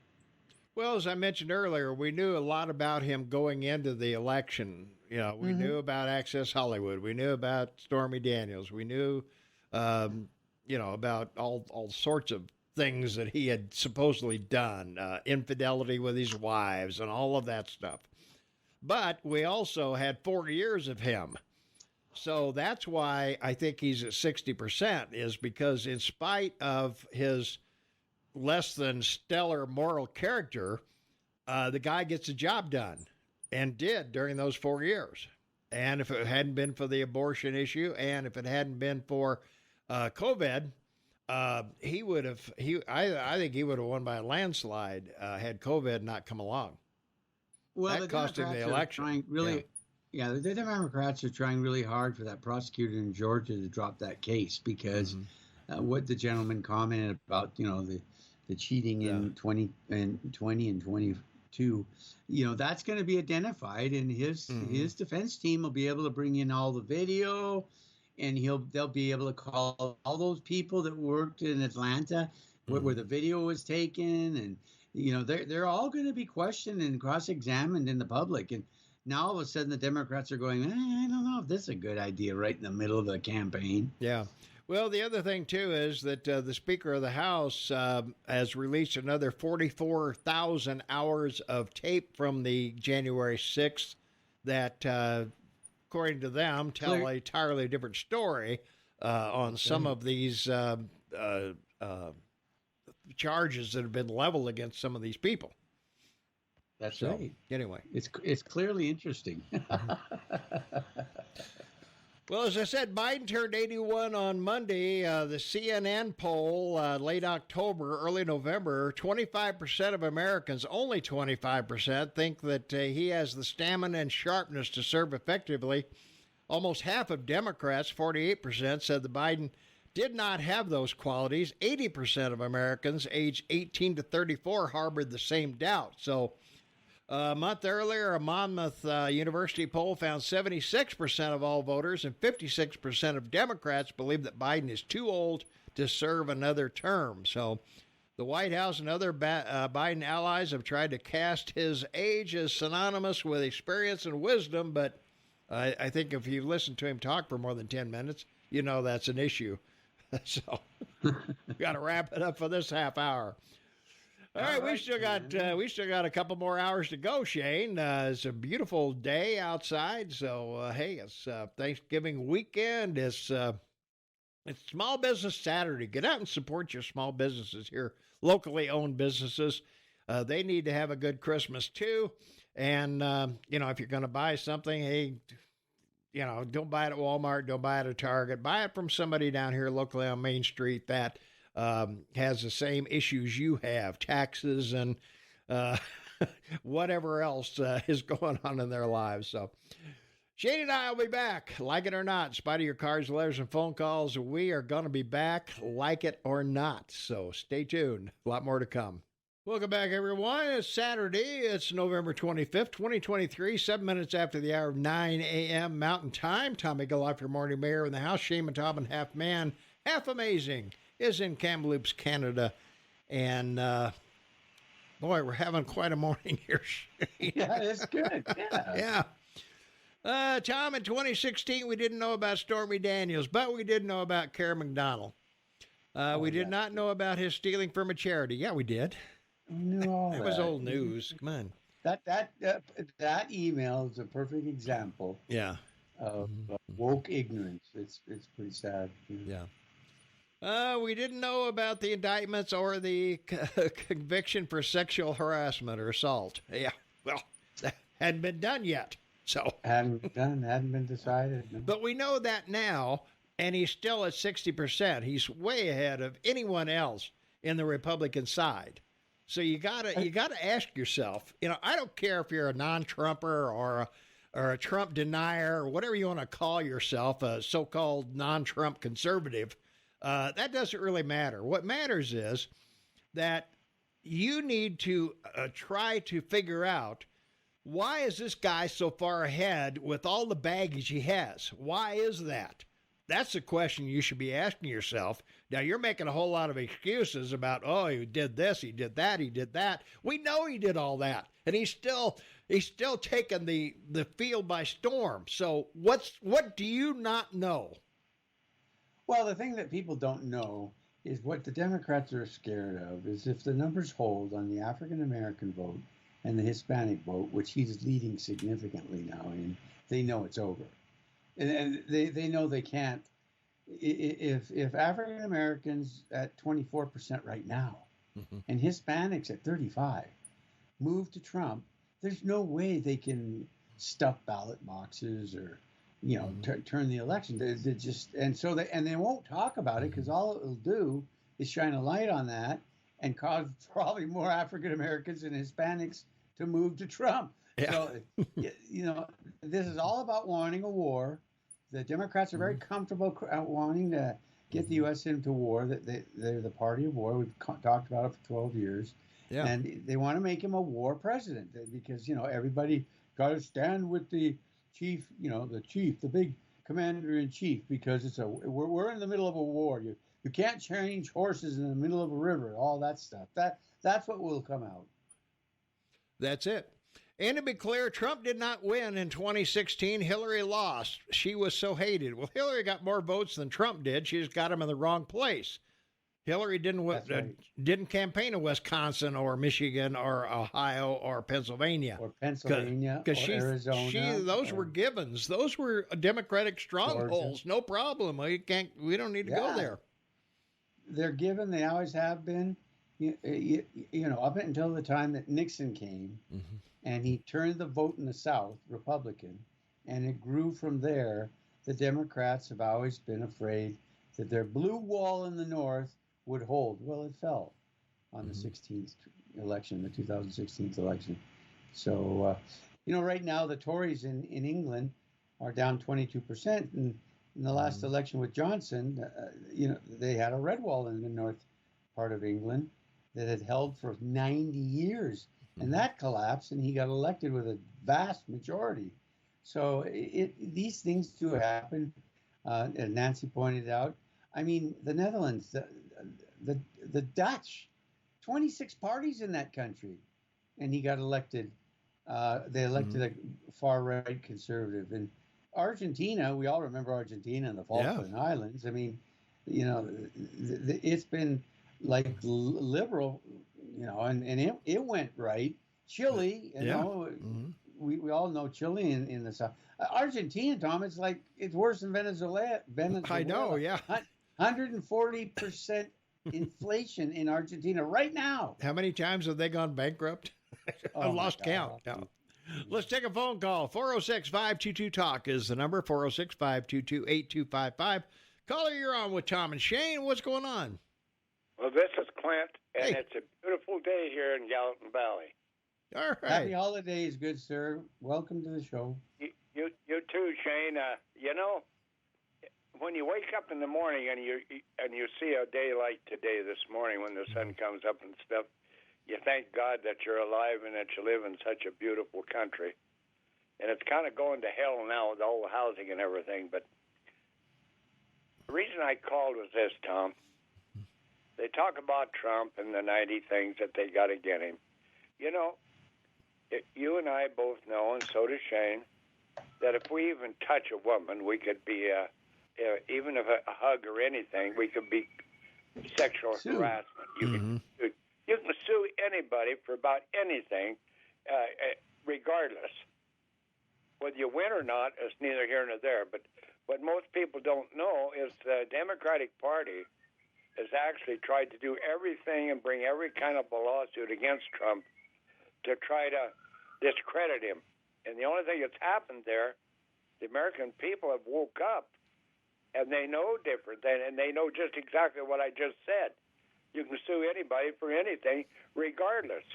Well, as I mentioned earlier, we knew a lot about him going into the election. We knew about Access Hollywood. We knew about Stormy Daniels. We knew, about all sorts of things that he had supposedly done, infidelity with his wives and all of that stuff. But we also had 4 years of him. So that's why I think he's at 60%, is because in spite of his less than stellar moral character, the guy gets the job done and did during those 4 years. And if it hadn't been for the abortion issue, and if it hadn't been for COVID, he would have. I think he would have won by a landslide had COVID not come along. Well, that cost him the election. The Democrats are trying really hard for that prosecutor in Georgia to drop that case, because what the gentleman commented about, the cheating in 2020 and 22, that's going to be identified, and his defense team will be able to bring in all the video, and they'll be able to call all those people that worked in Atlanta where the video was taken, and they're all going to be questioned and cross-examined in the public, and now all of a sudden the Democrats are going, I don't know if this is a good idea right in the middle of the campaign. Yeah. Well, the other thing, too, is that the Speaker of the House has released another 44,000 hours of tape from the January 6th that, according to them, tell an entirely different story on some of these charges that have been leveled against some of these people. That's right. Anyway. It's clearly interesting. Well, as I said, Biden turned 81 on Monday. The CNN poll, late October, early November, 25% of Americans, only 25%, think that he has the stamina and sharpness to serve effectively. Almost half of Democrats, 48%, said that Biden did not have those qualities. 80% of Americans aged 18 to 34 harbored the same doubt. So a month earlier, a Monmouth University poll found 76% of all voters and 56% of Democrats believe that Biden is too old to serve another term. So the White House and other Biden allies have tried to cast his age as synonymous with experience and wisdom, but I think if you listen to him talk for more than 10 minutes, you know that's an issue. So we got to wrap it up for this half hour. All right, we still got a couple more hours to go, Shane. It's a beautiful day outside, so hey, it's Thanksgiving weekend. It's Small Business Saturday. Get out and support your small businesses here, locally owned businesses. They need to have a good Christmas too. And if you're going to buy something, hey, don't buy it at Walmart, don't buy it at Target. Buy it from somebody down here locally on Main Street that has the same issues you have, taxes and whatever else is going on in their lives. So Shane and I will be back, like it or not. In spite of your cards, letters, and phone calls, we are going to be back, like it or not. So stay tuned. A lot more to come. Welcome back, everyone. It's Saturday. It's November 25th, 2023, 7 minutes after the hour of 9 a.m. Mountain Time. Tommy Galoff, your morning mayor in the house. Shane Matobin, half man, half amazing, is in Kamloops, Canada. And, boy, we're having quite a morning here, Shane. Yeah, that's good. Yeah. Yeah. Tom, in 2016, we didn't know about Stormy Daniels, but we did know about Karen McDonald. We did not know about his stealing from a charity. Yeah, we did. No, that was old news. Come on. That email is a perfect example. Yeah. Of woke ignorance. It's pretty sad. Yeah. We didn't know about the indictments or the conviction for sexual harassment or assault. Yeah. Well, that hadn't been done yet. So hadn't been decided. No. But we know that now, and he's still at 60%. He's way ahead of anyone else in the Republican side. So you gotta ask yourself, I don't care if you're a non-Trumper or a Trump denier or whatever you want to call yourself, a so-called non-Trump conservative. That doesn't really matter. What matters is that you need to try to figure out, why is this guy so far ahead with all the baggage he has? Why is that? That's the question you should be asking yourself. Now, you're making a whole lot of excuses about, he did this, he did that, he did that. We know he did all that, and he's still taking the field by storm. So what do you not know? Well, the thing that people don't know is what the Democrats are scared of is if the numbers hold on the African-American vote and the Hispanic vote, which he's leading significantly now, and they know it's over. And they know they can't. If African Americans at 24% right now, and Hispanics at 35, move to Trump, there's no way they can stuff ballot boxes or, turn the election. They just and they won't talk about it because all it will do is shine a light on that and cause probably more African Americans and Hispanics to move to Trump. Yeah. So, this is all about wanting a war. The Democrats are very comfortable wanting to get the U.S. into war. They're the party of war. We've talked about it for 12 years. Yeah. And they want to make him a war president because, everybody got to stand with the chief, the big commander-in-chief, because we're in the middle of a war. You can't change horses in the middle of a river, all that stuff. That's what will come out. That's it. And to be clear, Trump did not win in 2016. Hillary lost. She was so hated. Well, Hillary got more votes than Trump did. She just got them in the wrong place. Hillary didn't campaign in Wisconsin or Michigan or Ohio or Pennsylvania. Or Pennsylvania or Arizona. Those were givens. Those were Democratic strongholds. Georgia. No problem. We don't need to go there. They're given. They always have been. You know, up until the time that Nixon came, and he turned the vote in the South Republican, and it grew from there. The Democrats have always been afraid that their blue wall in the North would hold. Well, it fell on the 16th election, the 2016 election. So, you know, right now the Tories in England are down 22%. And in the last election with Johnson, you know, they had a red wall in the north part of England that had held for 90 years. And that collapsed, and he got elected with a vast majority. So these things do happen. As Nancy pointed out, I mean, the Netherlands, the Dutch, 26 parties in that country, and he got elected. They elected a far-right conservative. And Argentina, we all remember Argentina and the Falkland Islands. I mean, you know, it's been like liberal, you know, and it went right. Chile, you know, we all know Chile in the South. Argentina, Tom, it's like it's worse than Venezuela. I know, yeah. 140% inflation in Argentina right now. How many times have they gone bankrupt? I lost count. No. Let's take a phone call. 406-522-TALK is the number. 406-522-8255. Caller, you're on with Tom and Shane. What's going on? Well, this is Clint, and it's a beautiful day here in Gallatin Valley. All right. Happy holidays, good sir. Welcome to the show. You too, Shane. You know, when you wake up in the morning and you see a day like today, this morning, when the sun comes up and stuff, you thank God that you're alive and that you live in such a beautiful country. And it's kind of going to hell now with all the housing and everything. But the reason I called was this, Tom. They talk about Trump and the 90 things that they got to get him. You know, you and I both know, and so does Shane, that if we even touch a woman, we could be, even if a hug or anything, we could be sexual harassment. You can sue anybody for about anything, regardless. Whether you win or not is neither here nor there. But what most people don't know is the Democratic Party has actually tried to do everything and bring every kind of a lawsuit against Trump to try to discredit him. And the only thing that's happened there, the American people have woke up, and they know different, and they know just exactly what I just said. You can sue anybody for anything, regardless.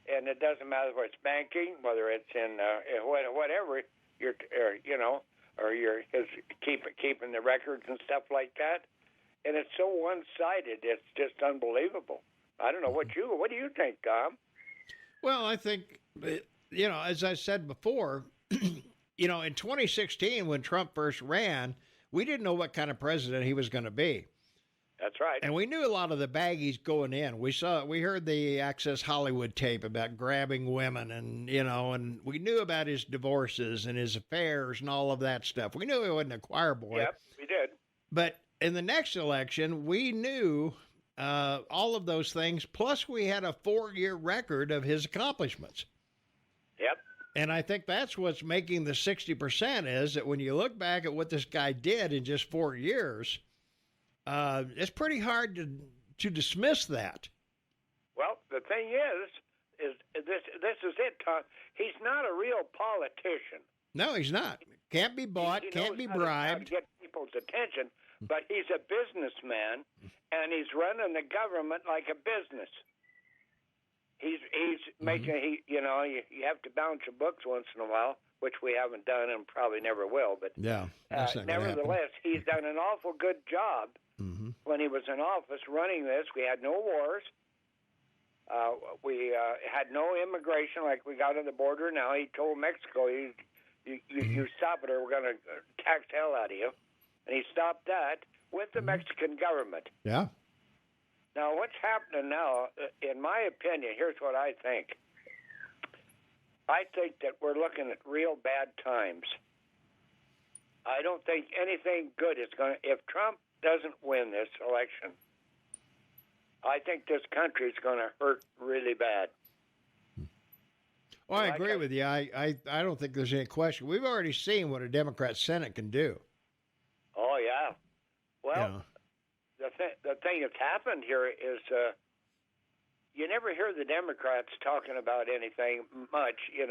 And it doesn't matter whether it's banking, whether it's in whatever, you're keeping the records and stuff like that. And it's so one-sided, it's just unbelievable. I don't know what do you think, Tom? Well, I think, you know, as I said before, you know, in 2016 when Trump first ran, we didn't know what kind of president he was going to be. That's right. And we knew a lot of the baggies going in. We heard the Access Hollywood tape about grabbing women and we knew about his divorces and his affairs and all of that stuff. We knew he wasn't a choir boy. Yep, we did. But in the next election, we knew all of those things. Plus, we had a 4-year record of his accomplishments. Yep. And I think that's what's making the 60% is that when you look back at what this guy did in just 4 years, it's pretty hard to dismiss that. Well, the thing is this is it, Tom. He's not a real politician. No, he's not. Can't be bought, can't be bribed. To get people's attention, but he's a businessman, and he's running the government like a business. He's making you have to bounce your books once in a while, which we haven't done and probably never will. But yeah, nevertheless, he's done an awful good job when he was in office running this. We had no wars. We had no immigration like we got on the border now. He told Mexico, you stop it or we're going to tax the hell out of you. And he stopped that with the Mexican government. Yeah. Now, what's happening now, in my opinion, here's what I think. I think that we're looking at real bad times. I don't think anything good is going to, if Trump doesn't win this election, I think this country is going to hurt really bad. Well, I agree with you. I don't think there's any question. We've already seen what a Democrat Senate can do. Oh, yeah. Well, the thing that's happened here is you never hear the Democrats talking about anything much, and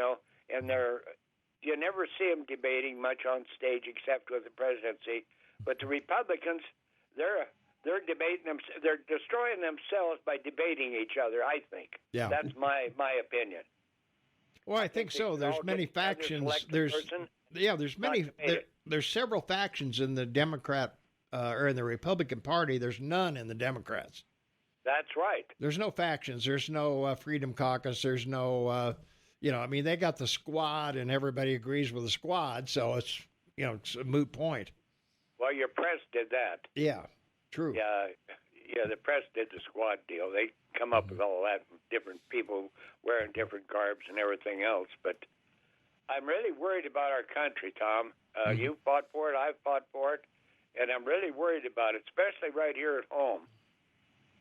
you never see them debating much on stage except with the presidency. But the Republicans, they're debating them. They're destroying themselves by debating each other. I think. Yeah, that's my opinion. Well, I think so. There's many factions. There's several factions in the Democrat or in the Republican Party. There's none in the Democrats. That's right. There's no factions. There's no Freedom Caucus. There's no, they got the squad, and everybody agrees with the squad. So it's a moot point. Well, your press did that. Yeah, true. Yeah, the press did the squad deal. They come up with all that, different people wearing different garbs and everything else. But I'm really worried about our country, Tom. You fought for it, I've fought for it, and I'm really worried about it, especially right here at home.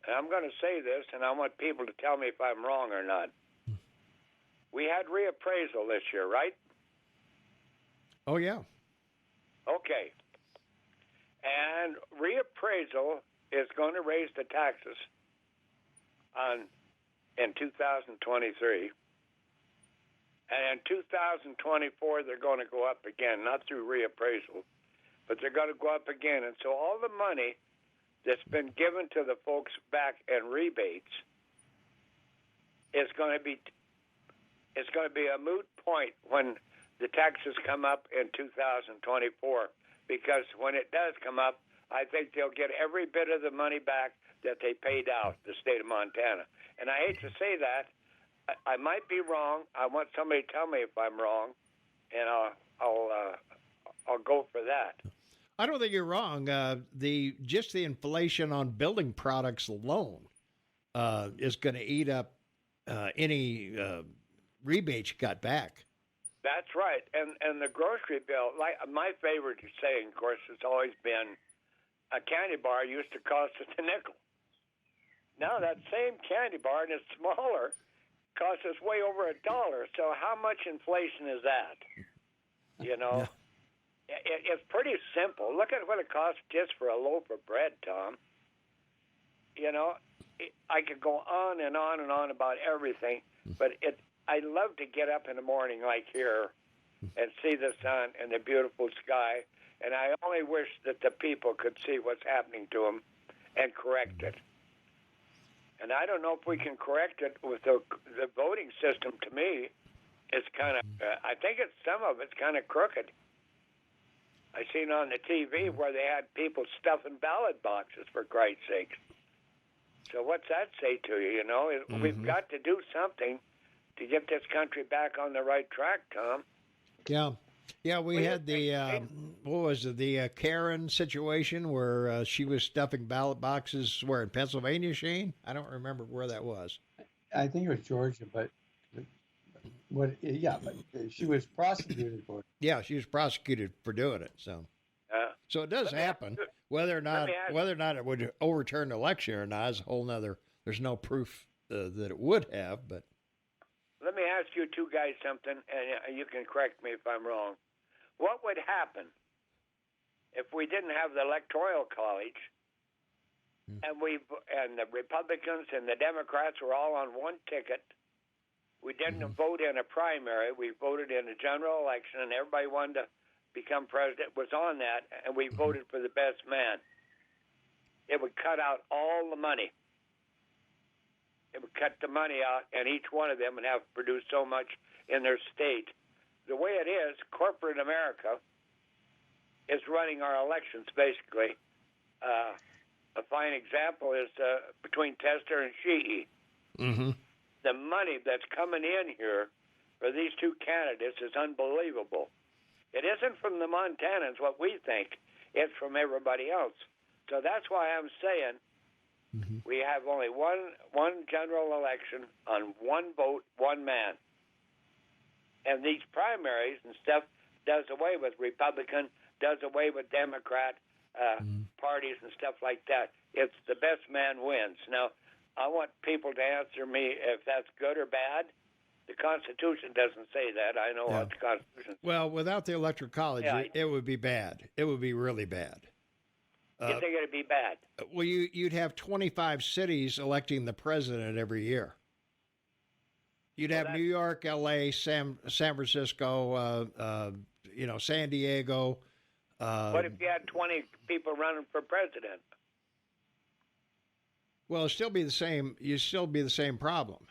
And I'm going to say this, and I want people to tell me if I'm wrong or not. We had reappraisal this year, right? Oh, yeah. Okay. And reappraisal is going to raise the taxes in 2023. And in 2024, they're going to go up again, not through reappraisal, but they're going to go up again. And so all the money that's been given to the folks back in rebates is going to be a moot point when the taxes come up in 2024, because when it does come up, I think they'll get every bit of the money back that they paid out, the state of Montana. And I hate to say that. I might be wrong. I want somebody to tell me if I'm wrong, and I'll go for that. I don't think you're wrong. The inflation on building products alone is going to eat up any rebates you got back. That's right. And the grocery bill, like my favorite saying, of course, has always been a candy bar used to cost us a nickel. Now that same candy bar, and it's smaller, costs us way over $1. So how much inflation is that? Yeah. It's pretty simple. Look at what it costs just for a loaf of bread, Tom. I could go on and on and on about everything, but I love to get up in the morning like here and see the sun and the beautiful sky, and I only wish that the people could see what's happening to them and correct it. And I don't know if we can correct it with the voting system. To me, it's kind of, I think some of it's kind of crooked. I seen on the TV where they had people stuffing ballot boxes, for Christ's sake. So what's that say to you? We've got to do something to get this country back on the right track, Tom. Yeah. We had the the Karen situation where she was stuffing ballot boxes. Where in Pennsylvania, Shane? I don't remember where that was. I think it was Georgia, but she was prosecuted for it. Yeah, she was prosecuted for doing it. So it does happen. Whether or not it would overturn the election or not is a whole nother. There's no proof that it would have, but. Let me ask you two guys something, and you can correct me if I'm wrong. What would happen if we didn't have the Electoral College and the Republicans and the Democrats were all on one ticket? We didn't vote in a primary. We voted in a general election, and everybody wanted to become president was on that, and we voted for the best man. It would cut out all the money. It would cut the money out, and each one of them would have to produce so much in their state. The way it is, corporate America is running our elections, basically. A fine example is between Tester and Sheehy. Mm-hmm. The money that's coming in here for these two candidates is unbelievable. It isn't from the Montanans, what we think. It's from everybody else. So that's why I'm saying we have only one general election on one vote, one man. and these primaries and stuff does away with Republican, does away with Democrat parties and stuff like that. It's the best man wins. Now, I want people to answer me if that's good or bad. The Constitution doesn't say that. I know what the Constitution says. Well, without the Electoral College, it would be bad. It would be really bad. You think it'd be bad? Well, you'd have 25 cities electing the president every year. You'd have New York, L.A., San Francisco, San Diego. What if you had 20 people running for president? Well, it'd still be the same. You'd still be the same problem.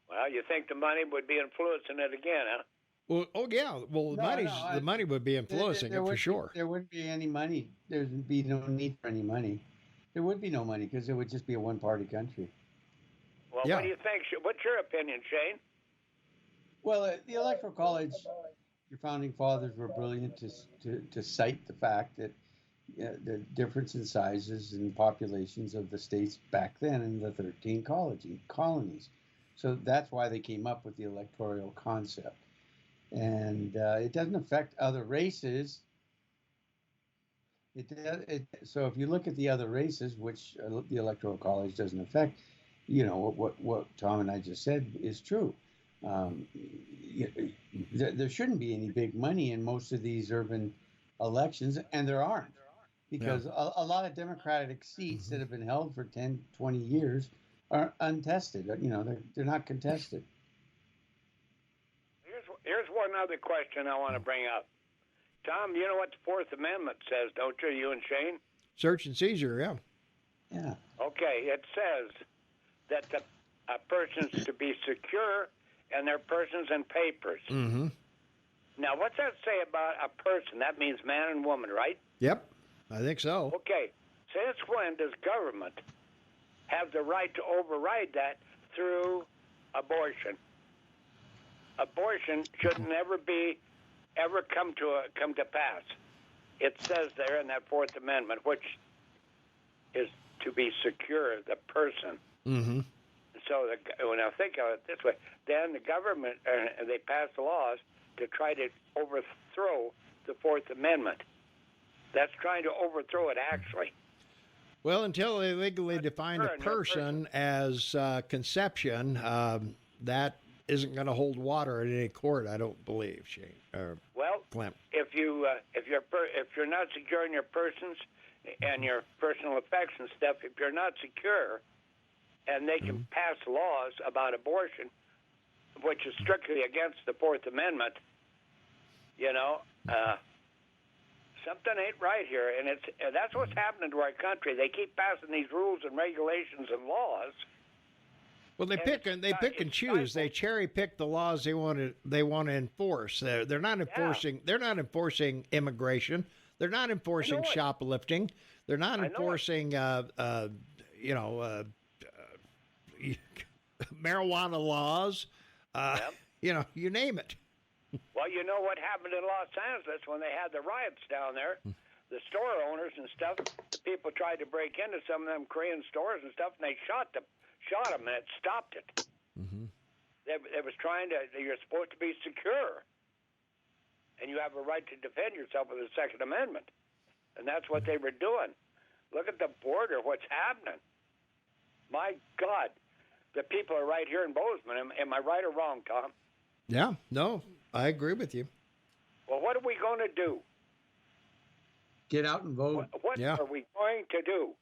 Well, you think the money would be influencing it again, huh? Well, the money would be influencing it for sure. There wouldn't be any money. There would be no need for any money. There would be no money because it would just be a one-party country. Well, what do you think? What's your opinion, Shane? Well, the Electoral College, your founding fathers were brilliant to cite the fact that the difference in sizes and populations of the states back then in the 13 colonies. So that's why they came up with the electoral concept. And it doesn't affect other races. So if you look at the other races, which the Electoral College doesn't affect, what Tom and I just said is true. There shouldn't be any big money in most of these urban elections, and there aren't, because a lot of Democratic seats that have been held for 10, 20 years are untested. They're not contested. Here's one other question I want to bring up. Tom, you know what the Fourth Amendment says, don't you and Shane? Search and seizure, yeah. Yeah. Okay, it says that a person's to be secure and their persons and papers. Mm-hmm. Now, what's that say about a person? That means man and woman, right? Yep, I think so. Okay, since when does government have the right to override that through abortion? Abortion should never come to pass. It says there in that Fourth Amendment, which is to be secure, the person. Mm-hmm. So when I think of it this way, then the government, they pass laws to try to overthrow the Fourth Amendment. That's trying to overthrow it, actually. Well, until they legally define a person as conception, that isn't going to hold water in any court, I don't believe, Shane. Well, Clint. if you're not secure in your persons and your personal effects and stuff, if you're not secure, and they can pass laws about abortion, which is strictly against the Fourth Amendment, something ain't right here, and that's what's happening to our country. They keep passing these rules and regulations and laws. Well, they pick and choose. They cherry pick the laws they want to enforce. They're not enforcing. They're not enforcing immigration. They're not enforcing shoplifting. They're not enforcing marijuana laws. You name it. Well, you know what happened in Los Angeles when they had the riots down there? The store owners and stuff, the people tried to break into some of them Korean stores and stuff, and they shot them, and it stopped it. Mm-hmm. They was trying to. You're supposed to be secure, and you have a right to defend yourself with the Second Amendment, and that's what they were doing. Look at the border. What's happening? My God, the people are right here in Bozeman. Am I right or wrong, Tom? Yeah, no, I agree with you. Well, what are we going to do? Get out and vote. What are we going to do?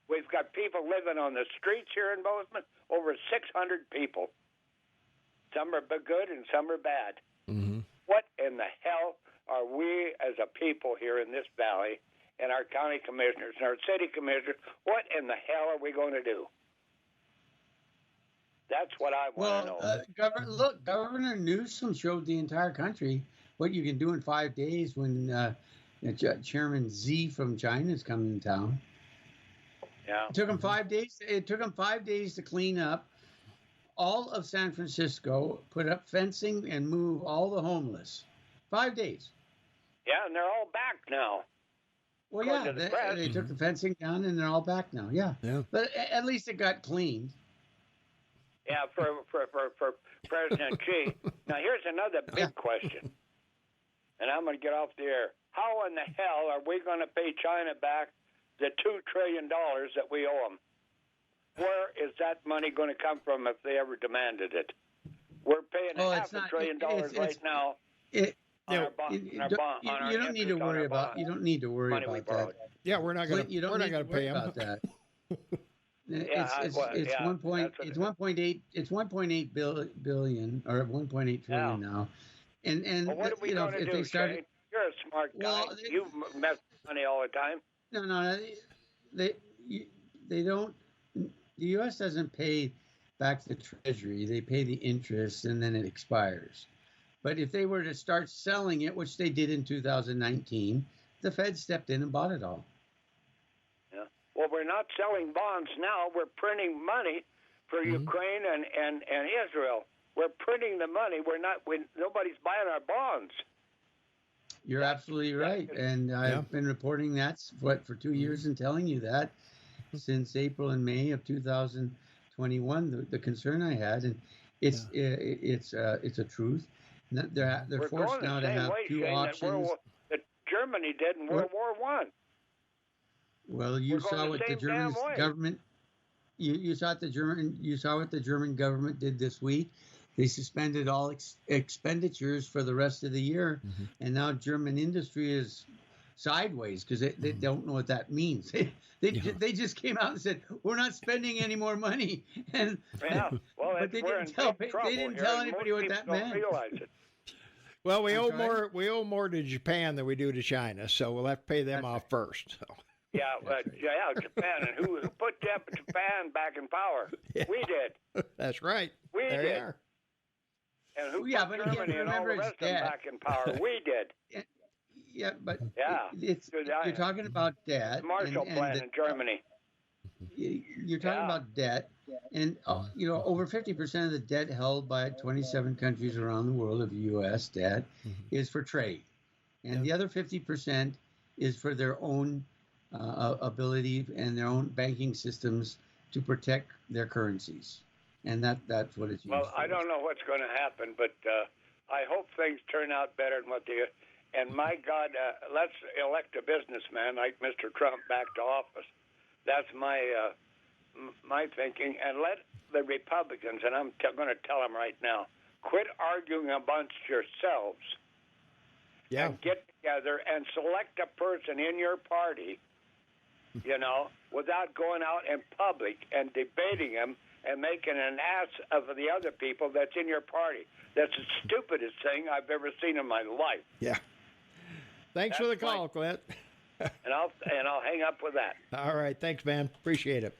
We've got people living on the streets here in Bozeman, over 600 people. Some are good and some are bad. Mm-hmm. What in the hell are we as a people here in this valley and our county commissioners and our city commissioners, what in the hell are we going to do? That's what I want to know. Governor Newsom showed the entire country what you can do in 5 days when Chairman Z from China is coming to town. Yeah. It took him 5 days. It took him 5 days to clean up all of San Francisco, put up fencing, and move all the homeless. 5 days. Yeah, and they're all back now. Well, yeah, they took the fencing down, and they're all back now. Yeah. But at least it got cleaned. Yeah, for President Xi. Now, here's another big question, and I'm going to get off the air. How in the hell are we going to pay China back the $2 trillion that we owe them? Where is that money going to come from if they ever demanded it? We're paying $500 billion right now. You don't need to worry about that. Yeah, we're not going to pay them about that. It's 1.8 billion or 1.8 trillion now. And well, what are we going to do, Shane? You're a smart guy. You mess with money all the time. No. They don't. The U.S. doesn't pay back the Treasury. They pay the interest, and then it expires. But if they were to start selling it, which they did in 2019, the Fed stepped in and bought it all. Yeah. Well, we're not selling bonds now. We're printing money for Ukraine and Israel. We're printing the money. Nobody's buying our bonds. You're absolutely right. And I've been reporting that for 2 years and telling you that since April and May of 2021, the concern I had, and it's a truth. They're forced now to have two options. That Germany did in World War I. Well, you saw what the German government. You saw what the German government did this week. They suspended all expenditures for the rest of the year, and now German industry is sideways because they don't know what that means. They just came out and said we're not spending any more money, but they didn't tell anybody what that meant. Well, we owe more to Japan than we do to China, so we'll have to pay them off first. So. Japan, and who put Japan back in power? Yeah. We did. That's right. We there did. You are. And who put Germany and all the rest of them back in power? We did. You're talking about debt. The Marshall Plan in Germany. You're talking about debt, and over 50% of the debt held by 27 countries around the world of U.S. debt is for trade, and the other 50% is for their own ability and their own banking systems to protect their currencies, and that's what it's used for. I don't know what's going to happen, but I hope things turn out better than what they. And my God, let's elect a businessman like Mr. Trump back to office. That's my thinking. And let the Republicans, and I'm going to tell them right now, quit arguing amongst yourselves. Yeah. And get together and select a person in your party, without going out in public and debating him and making an ass of the other people that's in your party. That's the stupidest thing I've ever seen in my life. Yeah. Thanks for the call, Clint. And I'll hang up with that. All right. Thanks, man. Appreciate it.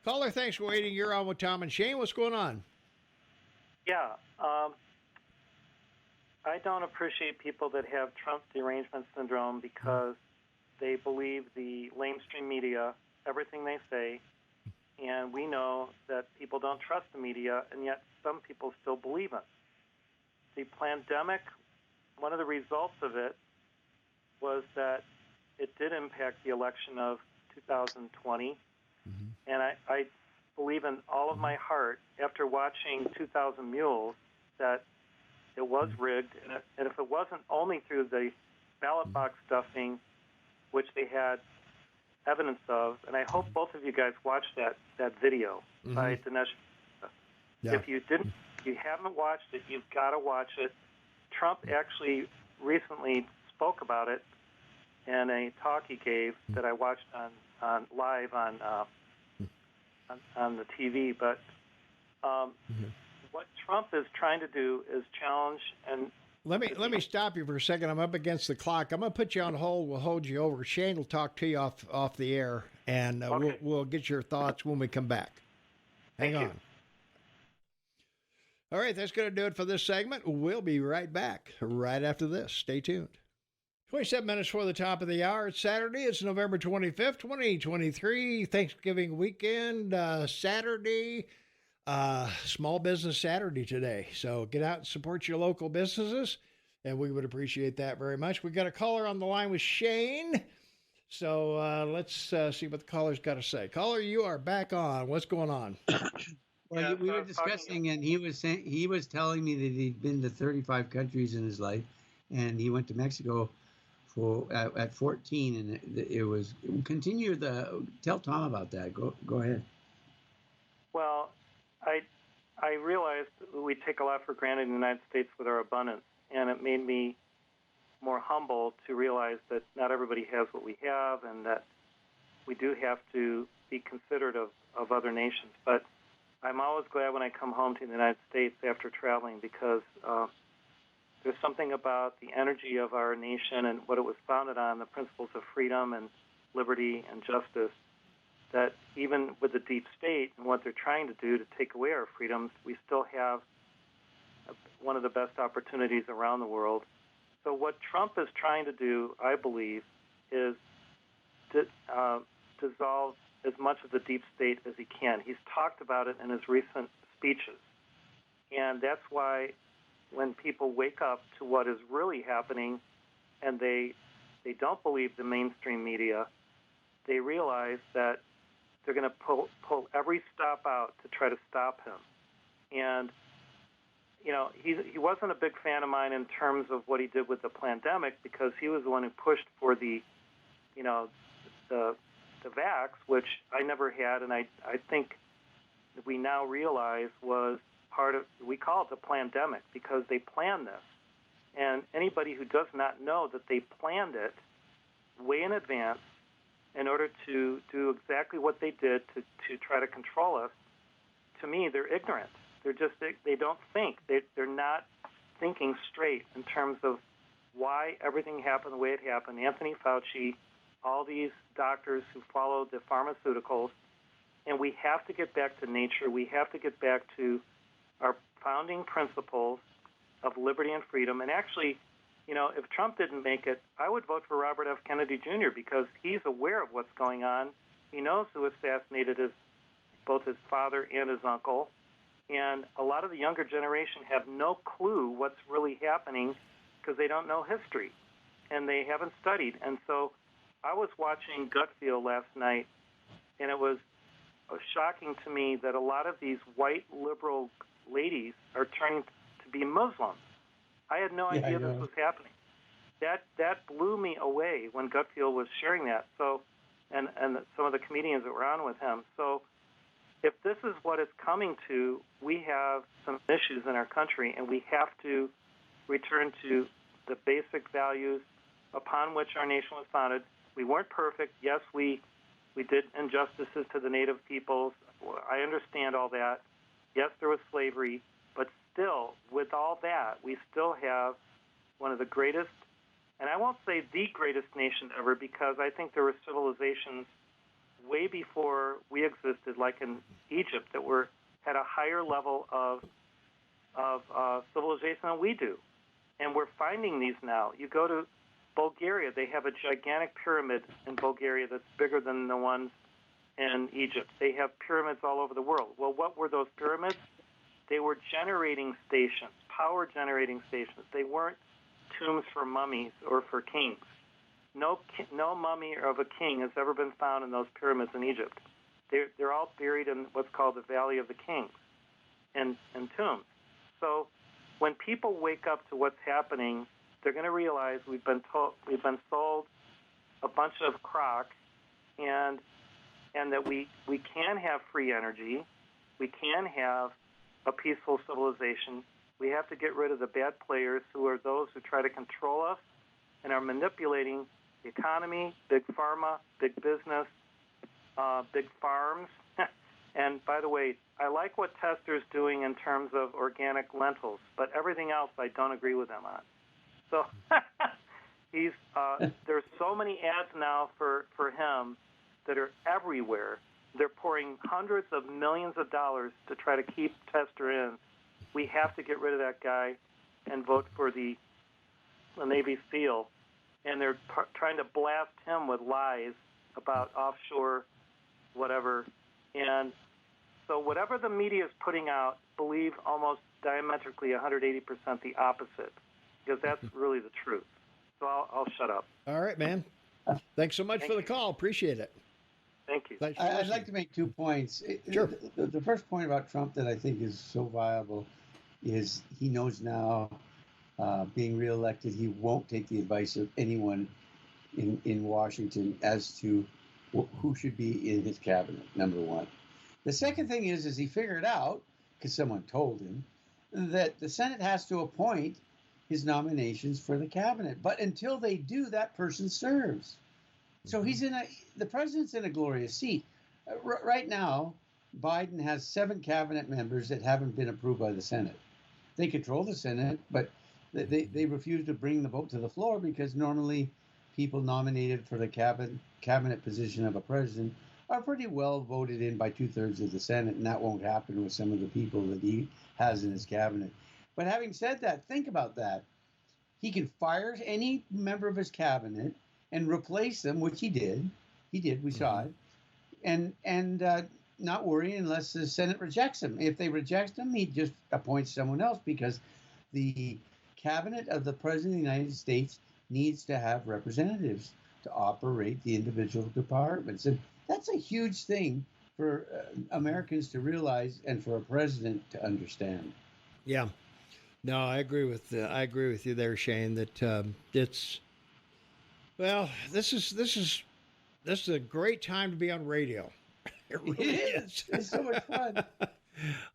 Caller, thanks for waiting. You're on with Tom and Shane. What's going on? Yeah. I don't appreciate people that have Trump derangement syndrome because they believe the lamestream media, everything they say, and we know that people don't trust the media, and yet some people still believe it. The pandemic, one of the results of it was that it did impact the election of 2020, and I believe in all of my heart, after watching 2,000 Mules, that it was rigged, and if it wasn't only through the ballot box stuffing, which they had evidence of, and I hope both of you guys watched that video by Dinesh. Yeah. If you haven't watched it, you've got to watch it. Trump actually recently spoke about it in a talk he gave that I watched on live on the TV. But what Trump is trying to do is challenge and. Let me stop you for a second. I'm up against the clock. I'm going to put you on hold. We'll hold you over. Shane will talk to you off the air, and okay. we'll get your thoughts when we come back. Hang on. All right, that's going to do it for this segment. We'll be right back right after this. Stay tuned. 27 minutes before the top of the hour. It's Saturday. It's November 25th, 2023. Thanksgiving weekend, Saturday. Small Business Saturday today. So get out and support your local businesses, and we would appreciate that very much. We got a caller on the line with Shane. So let's see what the caller's got to say. Caller, you are back on. What's going on? Well, Yeah, we so I were was talking- discussing, and he was telling me that he'd been to 35 countries in his life, and he went to Mexico at 14, and it was continue tell Tom about that. Go ahead. Well, I realized we take a lot for granted in the United States with our abundance, and it made me more humble to realize that not everybody has what we have, and that we do have to be considerate of other nations. But I'm always glad when I come home to the United States after traveling, because there's something about the energy of our nation and what it was founded on, the principles of freedom and liberty and justice, that even with the deep state and what they're trying to do to take away our freedoms, we still have one of the best opportunities around the world. So what Trump is trying to do, I believe, is to dissolve as much of the deep state as he can. He's talked about it in his recent speeches. And that's why when people wake up to what is really happening and they don't believe the mainstream media, they realize that they're going to pull every stop out to try to stop him. And, you know, he wasn't a big fan of mine in terms of what he did with the pandemic, because he was the one who pushed for the vax, which I never had, and I think that we now realize was part of, we call it the pandemic because they planned this. And anybody who does not know that they planned it way in advance in order to do exactly what they did to try to control us, to me, they're ignorant. They don't think. They're not thinking straight in terms of why everything happened the way it happened. Anthony Fauci, all these doctors who followed the pharmaceuticals, and we have to get back to nature. We have to get back to our founding principles of liberty and freedom. And actually, you know, if Trump didn't make it, I would vote for Robert F. Kennedy Jr. because he's aware of what's going on. He knows who assassinated both his father and his uncle. And a lot of the younger generation have no clue what's really happening because they don't know history and they haven't studied. And so I was watching Gut Feel last night, and it was shocking to me that a lot of these white liberal ladies are turning to be Muslims. I had no idea this was happening. That blew me away when Gut Feel was sharing that. So, and some of the comedians that were on with him. So, if this is what it's coming to, we have some issues in our country, and we have to return to the basic values upon which our nation was founded. We weren't perfect. Yes, we did injustices to the native peoples. I understand all that. Yes, there was slavery, but still, with all that, we still have one of the greatest, and I won't say the greatest nation ever, because I think there were civilizations way before we existed, like in Egypt, that had a higher level of civilization than we do. And we're finding these now. You go to Bulgaria, they have a gigantic pyramid in Bulgaria that's bigger than the ones in Egypt. They have pyramids all over the world. Well, what were those pyramids? They were generating stations, power generating stations. They weren't tombs for mummies or for kings. No mummy of a king has ever been found in those pyramids in Egypt. They're all buried in what's called the Valley of the Kings and tombs. So when people wake up to what's happening, they're going to realize we've been sold a bunch of crock, and that we can have free energy, we can have a peaceful civilization. We have to get rid of the bad players who are those who try to control us and are manipulating the economy, big pharma, big business, big farms. And by the way, I like what Tester's doing in terms of organic lentils, but everything else I don't agree with him on. So there's so many ads now for him that are everywhere. They're pouring hundreds of millions of dollars to try to keep Tester in. We have to get rid of that guy and vote for the Navy SEAL. And they're trying to blast him with lies about offshore whatever. And so whatever the media is putting out, believe almost diametrically 180% the opposite, because that's really the truth. So I'll shut up. All right, man. Thanks so much for the call. Appreciate it. Thank you. Thanks for I'd listening. like to make 2 points. Sure. The first point about Trump that I think is so viable is he knows now, being reelected, he won't take the advice of anyone in Washington as to who should be in his cabinet, number one. The second thing is he figured out, because someone told him, that the Senate has to appoint his nominations for the cabinet. But until they do, that person serves. So the president's in a glorious seat. Right now, Biden has 7 cabinet members that haven't been approved by the Senate. They control the Senate, but they refuse to bring the vote to the floor because normally people nominated for the cabinet position of a president are pretty well voted in by 2/3 of the Senate, and that won't happen with some of the people that he has in his cabinet. But having said that, think about that. He can fire any member of his cabinet and replace them, which he did. We saw it. And not worry unless the Senate rejects him. If they reject him, he just appoints someone else because the cabinet of the President of the United States needs to have representatives to operate the individual departments. And that's a huge thing for Americans to realize and for a president to understand. Yeah. No, I agree with you there, Shane. That it's this is a great time to be on radio. It really is. It's so much fun.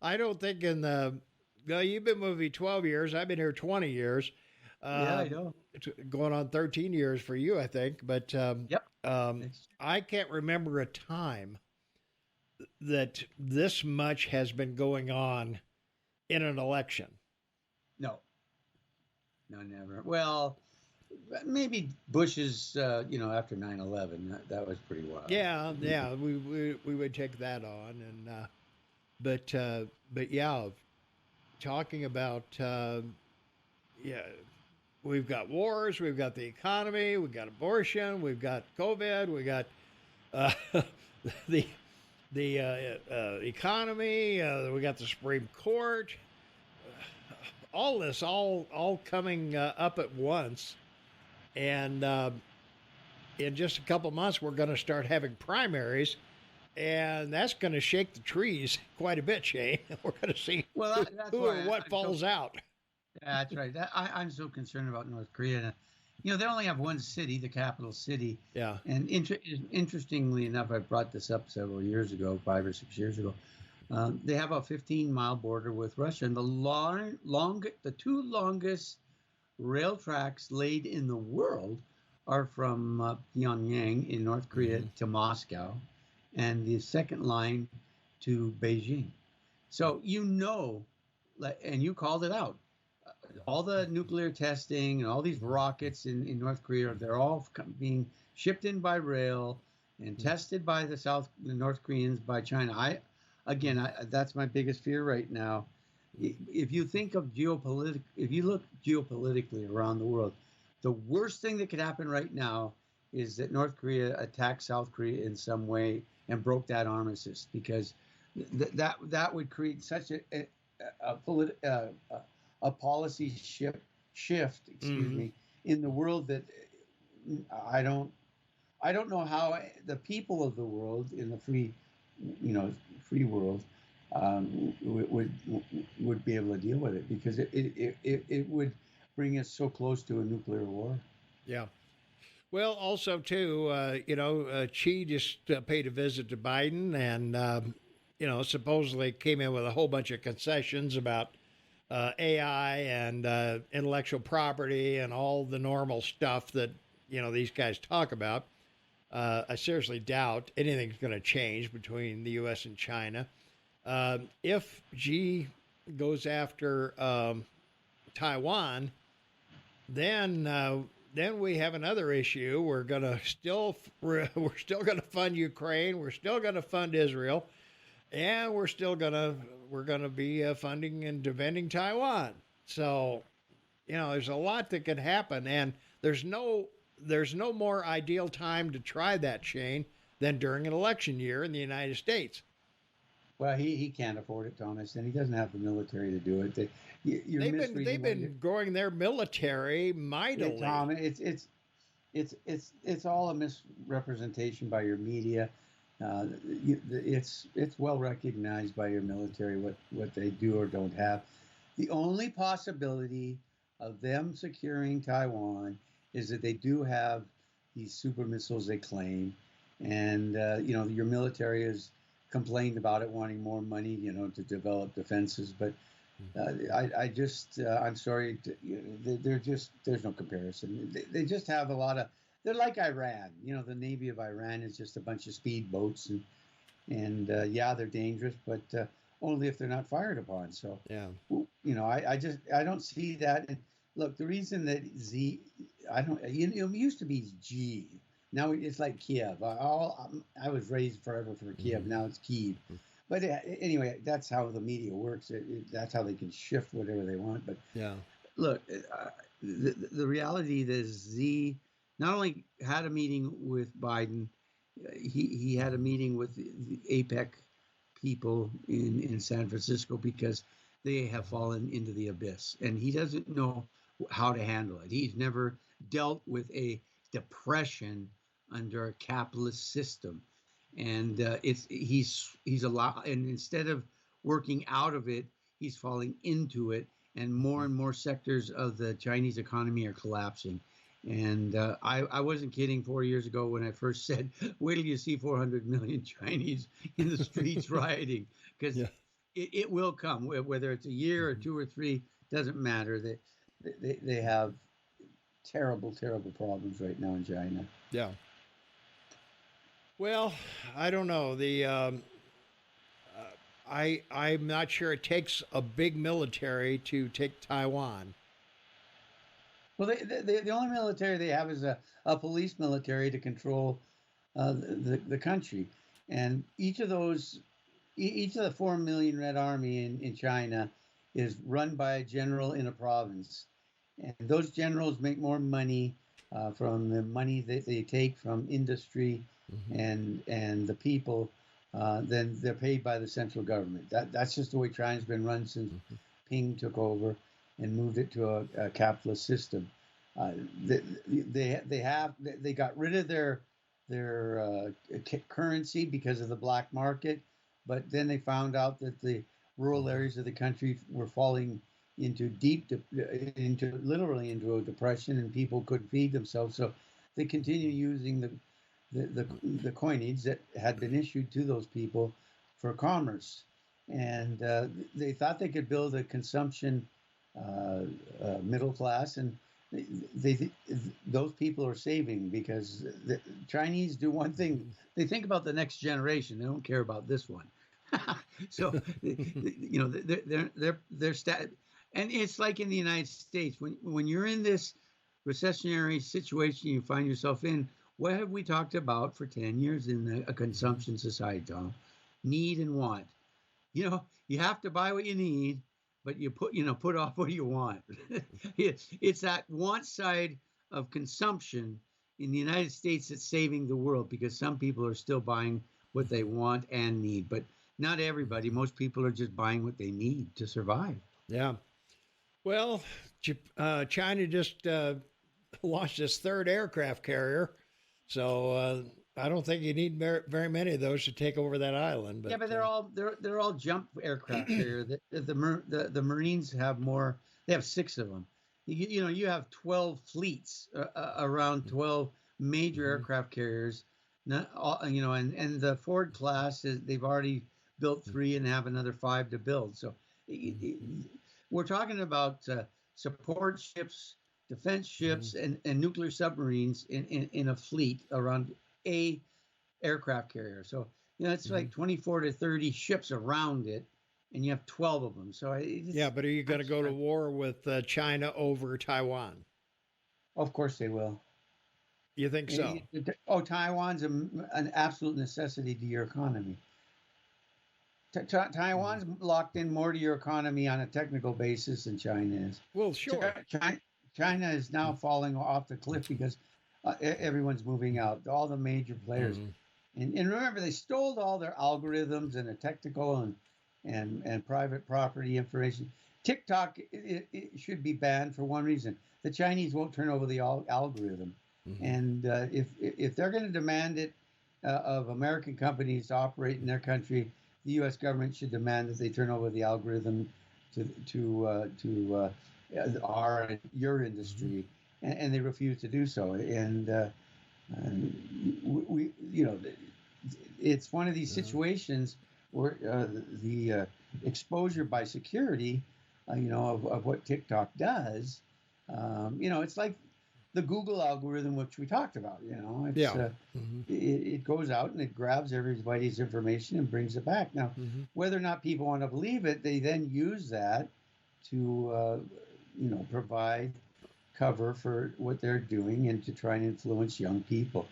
I don't think you've been with me 12 years. I've been here 20 years. Yeah, I know. Going on 13 years for you, I think. But Yep. I can't remember a time that this much has been going on in an election. No, never. Well, maybe Bush's, after 9/11, that was pretty wild. Yeah, we would take that on, and but yeah, talking about we've got wars, we've got the economy, we've got abortion, we've got COVID, we got the economy, we got the Supreme Court. All this, all coming up at once, and in just a couple months, we're going to start having primaries, and that's going to shake the trees quite a bit, Shane. We're going to see who and what falls out. Yeah, that's right. I'm so concerned about North Korea. They only have one city, the capital city. Yeah. And interestingly enough, I brought this up several years ago, 5 or 6 years ago. They have a 15-mile border with Russia, and the 2 longest rail tracks laid in the world are from Pyongyang in North Korea to Moscow, and the second line to Beijing. So and you called it out, all the nuclear testing and all these rockets in North Korea, they're all being shipped in by rail and tested by the North Koreans, by China. That's my biggest fear right now. If you think of if you look geopolitically around the world, the worst thing that could happen right now is that North Korea attacked South Korea in some way and broke that armistice, because that would create such a policy shift, in the world that I don't know how the people of the world in the free world would be able to deal with it, because it would bring us so close to a nuclear war. Yeah. Well, also too, Xi just paid a visit to Biden, and supposedly came in with a whole bunch of concessions about AI and intellectual property and all the normal stuff that these guys talk about. I seriously doubt anything's going to change between the U.S. and China. If Xi goes after Taiwan, then we have another issue. We're still going to fund Ukraine. We're still going to fund Israel, and we're going to be funding and defending Taiwan. So, there's a lot that could happen, and there's no more ideal time to try that, Shane, than during an election year in the United States. Well, he can't afford it, Thomas, and he doesn't have the military to do it. They've been growing their military mightily. Tom, it's all a misrepresentation by your media. It's well recognized by your military what they do or don't have. The only possibility of them securing Taiwan is that they do have these super missiles they claim, and your military has complained about it, wanting more money, to develop defenses. But I'm sorry, there's no comparison. They just have a lot of. They're like Iran. The Navy of Iran is just a bunch of speedboats, and they're dangerous, but only if they're not fired upon. So yeah, I don't see that. And look, the reason that it used to be G. Now it's like Kiev. I was raised forever for Kiev. Now it's Kyiv. But anyway, that's how the media works. That's how they can shift whatever they want. But yeah, look, the reality is Z not only had a meeting with Biden, he had a meeting with the APEC people in San Francisco because they have fallen into the abyss, and he doesn't know how to handle it. He's never dealt with a depression under a capitalist system, and he's a lot. And instead of working out of it, he's falling into it, and more sectors of the Chinese economy are collapsing. And I wasn't kidding 4 years ago when I first said, wait till you see 400 million Chinese in the streets rioting, because it will come, whether it's a year or 2 or 3, doesn't matter. They have terrible problems right now in China. Yeah. Well, I don't know. I'm not sure it takes a big military to take Taiwan. Well, the only military they have is a police military to control the country, and each of the 4 million Red Army in China is run by a general in a province, and those generals make more money from the money that they take from industry and the people than they're paid by the central government. That's just the way China's been run since Ping took over and moved it to a capitalist system. They got rid of their currency because of the black market, but then they found out that the rural areas of the country were falling into literally into a depression, and people couldn't feed themselves. So they continue using the coinage that had been issued to those people for commerce, and they thought they could build a consumption middle class, and those people are saving because the Chinese do one thing: they think about the next generation. They don't care about this one. So they're and it's like in the United States when you're in this recessionary situation you find yourself in. What have we talked about for 10 years in a consumption society, Tom? Need and want. You have to buy what you need, but you put off what you want. It's that want side of consumption in the United States that's saving the world, because some people are still buying what they want and need, but not everybody. Most people are just buying what they need to survive. Yeah. Well, China just launched its 3rd aircraft carrier, so I don't think you need very many of those to take over that island. But, yeah, but they're all jump aircraft carrier. The Marines have more. They have 6 of them. You have 12 fleets, around 12 major aircraft carriers. Not all, and the Ford class they've already built 3 and have another 5 to build. So we're talking about support ships, defense ships, and nuclear submarines in a fleet around a aircraft carrier. So it's like 24 to 30 ships around it, and you have 12 of them. So but are you going to go to war with China over Taiwan? Of course they will. You think so? Taiwan's an absolute necessity to your economy. Taiwan's locked in more to your economy on a technical basis than China is. Well, sure. China is now falling off the cliff because everyone's moving out, all the major players. And remember, they stole all their algorithms and the technical and private property information. TikTok it should be banned for one reason: the Chinese won't turn over the algorithm. And if they're going to demand it of American companies to operate in their country, the U.S. government should demand that they turn over the algorithm to your industry, and they refuse to do so. And we, it's one of these situations where the exposure by security, of what TikTok does, it's like the Google algorithm, which we talked about. It goes out and it grabs everybody's information and brings it back. Now, whether or not people want to believe it, they then use that to, provide cover for what they're doing and to try and influence young people.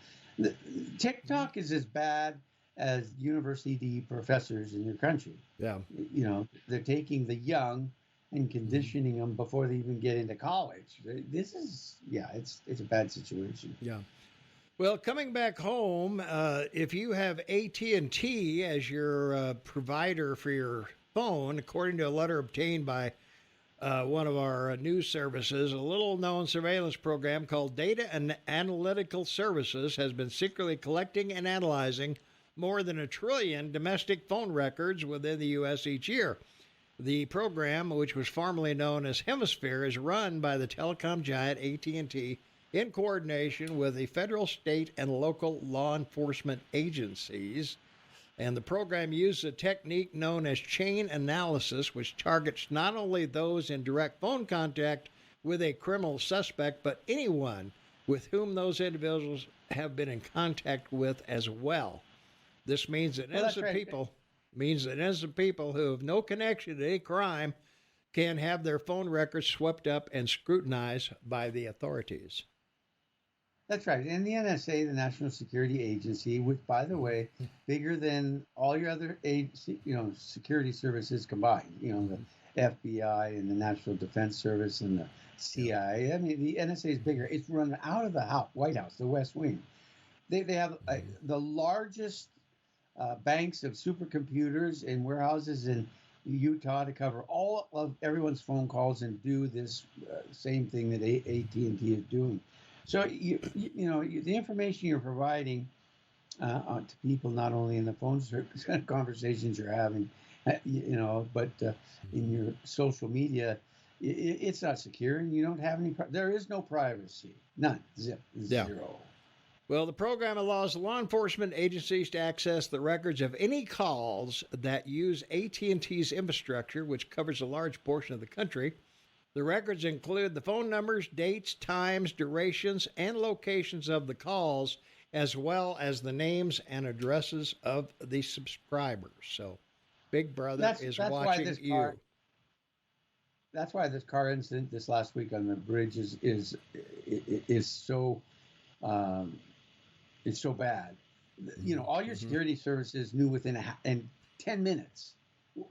TikTok is as bad as university professors in your country. Yeah. They're taking the young and conditioning them before they even get into college. This is, it's a bad situation. Yeah. Well, coming back home, if you have AT&T as your provider for your phone, according to a letter obtained by one of our news services, a little-known surveillance program called Data and Analytical Services has been secretly collecting and analyzing more than 1 trillion domestic phone records within the U.S. each year. The program, which was formerly known as Hemisphere, is run by the telecom giant AT&T in coordination with the federal, state, and local law enforcement agencies. And the program uses a technique known as chain analysis, which targets not only those in direct phone contact with a criminal suspect, but anyone with whom those individuals have been in contact with as well. This means that innocent people who have no connection to any crime can have their phone records swept up and scrutinized by the authorities. That's right. And the NSA, the National Security Agency, which, by the way, bigger than all your other security services combined, the FBI and the National Defense Service and the CIA. I mean, the NSA is bigger. It's run out of the White House, the West Wing. They have the largest banks of supercomputers and warehouses in Utah to cover all of everyone's phone calls and do this same thing that AT&T is doing. So the information you're providing to people, not only in the phone conversations you're having, but in your social media, it's not secure, and you don't have any. There is no privacy, none, zero. Yeah. Well, the program allows law enforcement agencies to access the records of any calls that use AT&T's infrastructure, which covers a large portion of the country. The records include the phone numbers, dates, times, durations, and locations of the calls, as well as the names and addresses of the subscribers. So Big Brother is watching you. That's why this car incident this last week on the bridge is so it's so bad. All your security services knew within 10 minutes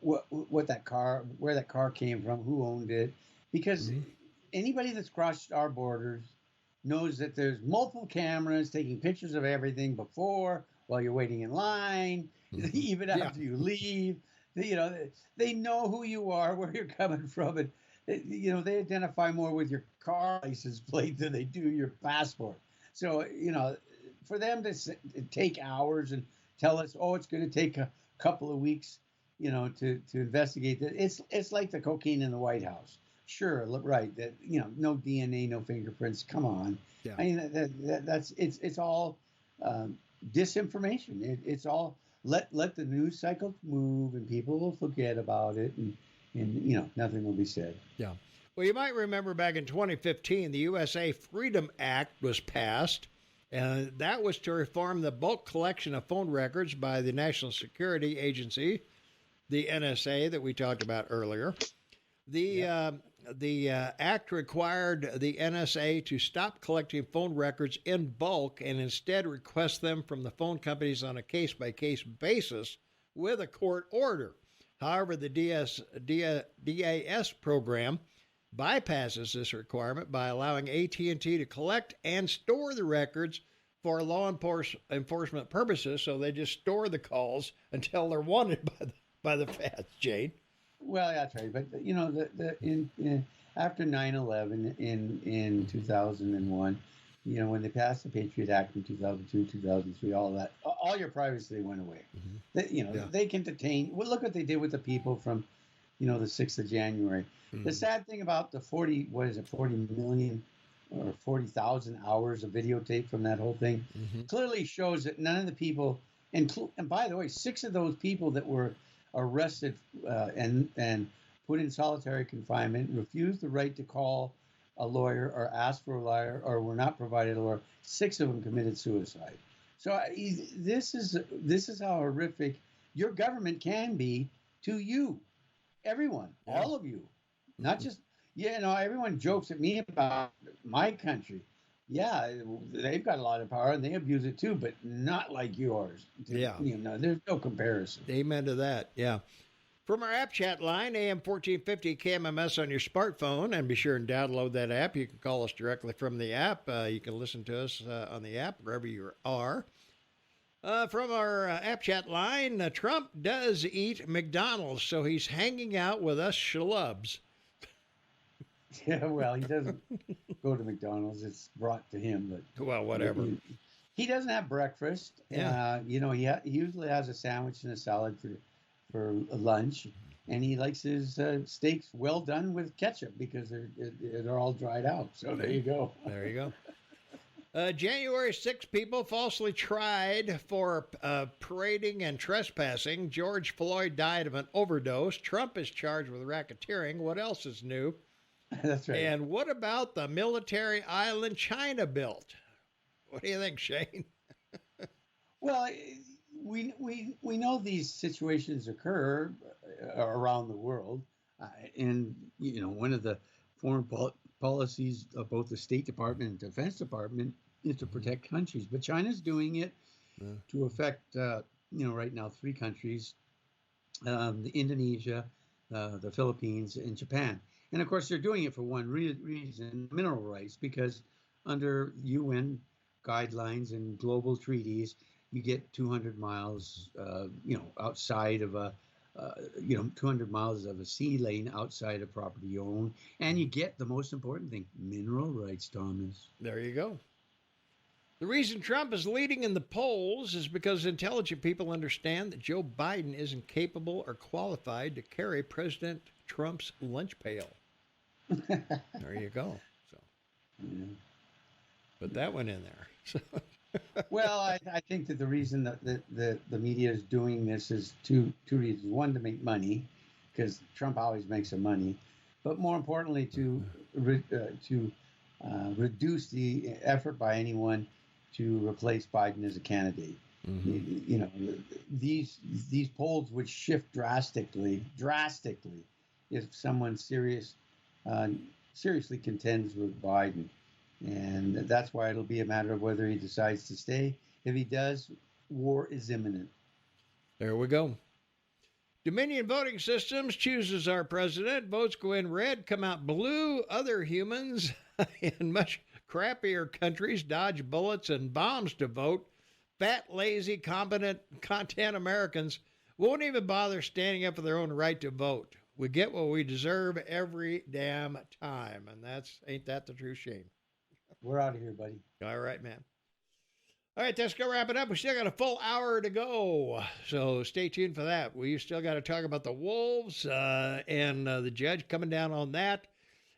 where that car came from, who owned it, because anybody that's crossed our borders knows that there's multiple cameras taking pictures of everything before, while you're waiting in line, even after you leave. They know who you are, where you're coming from, and they identify more with your car license plate than they do your passport. So for them to take hours and tell us, it's going to take a couple of weeks, to investigate that. It's like the cocaine in the White House. Sure, right. That no DNA, no fingerprints. Come on. Yeah. I mean, it's all disinformation. It's all let the news cycle move, and people will forget about it, and nothing will be said. Yeah. Well, you might remember back in 2015, the USA Freedom Act was passed, and that was to reform the bulk collection of phone records by the National Security Agency, the NSA, that we talked about earlier. The act required the NSA to stop collecting phone records in bulk and instead request them from the phone companies on a case-by-case basis with a court order. However, the DAS program bypasses this requirement by allowing AT&T to collect and store the records for law enforcement purposes, so they just store the calls until they're wanted by the feds, Jane. Well, that's right. But, after 9/11 in 2001, when they passed the Patriot Act in 2002, 2003, all your privacy went away. They can detain. Well, look what they did with the people from, the 6th of January. The sad thing about the 40 million or 40,000 hours of videotape from that whole thing clearly shows that none of the people, and by the way, 6 of those people that were arrested and put in solitary confinement refused the right to call a lawyer or ask for a lawyer or were not provided a lawyer. 6 of them committed suicide. So this is how horrific your government can be to you, everyone, all of you, not just everyone jokes at me about my country. Yeah, they've got a lot of power and they abuse it too, but not like yours. Yeah, there's no comparison. Amen to that. Yeah. From our app chat line, AM 1450 KMMS on your smartphone, and be sure and download that app. You can call us directly from the app. You can listen to us on the app wherever you are. From our app chat line, Trump does eat McDonald's, so he's hanging out with us schlubs. Yeah, well, he doesn't go to McDonald's. It's brought to him. But well, whatever. He doesn't have breakfast. Yeah. He usually has a sandwich and a salad for lunch, and he likes his steaks well done with ketchup because they're all dried out. So there you go. There you go. January 6 people falsely tried for parading and trespassing. George Floyd died of an overdose. Trump is charged with racketeering. What else is new? That's right. And what about the military island China built? What do you think, Shane? Well, we know these situations occur around the world, and one of the foreign policies of both the State Department and Defense Department is to protect countries. But China's doing it to affect right now 3 countries: Indonesia, the Philippines, and Japan. And of course, they're doing it for one reason: mineral rights, because under UN guidelines and global treaties, you get 200 miles, outside of 200 miles of a sea lane outside of property you own. And you get the most important thing: mineral rights, Thomas. There you go. The reason Trump is leading in the polls is because intelligent people understand that Joe Biden isn't capable or qualified to carry President Trump's lunch pail. There you go. So, put that one in there. Well, I think that the reason that the media is doing this is two reasons. One, to make money, because Trump always makes some money, but more importantly, to reduce the effort by anyone to replace Biden as a candidate. These polls would shift drastically if someone seriously contends with Biden. And that's why it'll be a matter of whether he decides to stay. If he does, war is imminent. There we go. Dominion Voting Systems chooses our president. Votes go in red, come out blue. Other humans in much crappier countries dodge bullets and bombs to vote. Fat, lazy, content Americans won't even bother standing up for their own right to vote. We get what we deserve every damn time. And ain't that the true shame? We're out of here, buddy. All right, man. All right, let's go wrap it up. We still got a full hour to go, so stay tuned for that. We still got to talk about the Wolves and the judge coming down on that.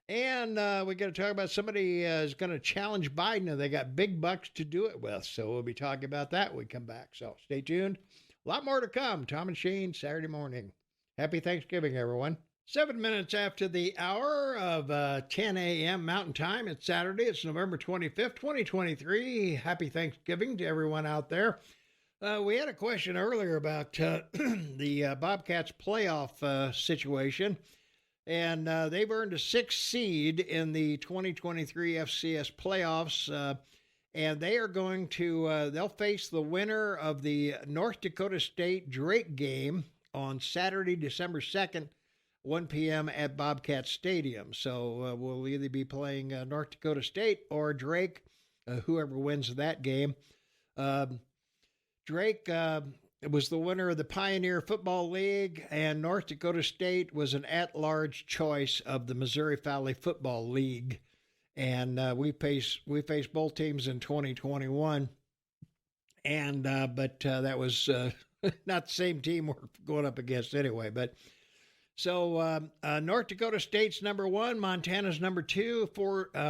And we got to talk about somebody is going to challenge Biden, and they got big bucks to do it with. So we'll be talking about that when we come back. So stay tuned. A lot more to come. Tom and Shane, Saturday morning. Happy Thanksgiving, everyone. 7 minutes after the hour of 10 a.m. Mountain Time. It's Saturday. It's November 25th, 2023. Happy Thanksgiving to everyone out there. We had a question earlier about the Bobcats playoff situation, and they've earned a 6th seed in the 2023 FCS playoffs, and they are going to they'll face the winner of the North Dakota State Drake game on Saturday, December 2nd, 1 p.m. at Bobcat Stadium. So we'll either be playing North Dakota State or Drake, whoever wins that game. Drake was the winner of the Pioneer Football League, and North Dakota State was an at-large choice of the Missouri Valley Football League. and we faced both teams in 2021, and but that was not the same team we're going up against anyway. But so North Dakota State's number 1, Montana's number 2,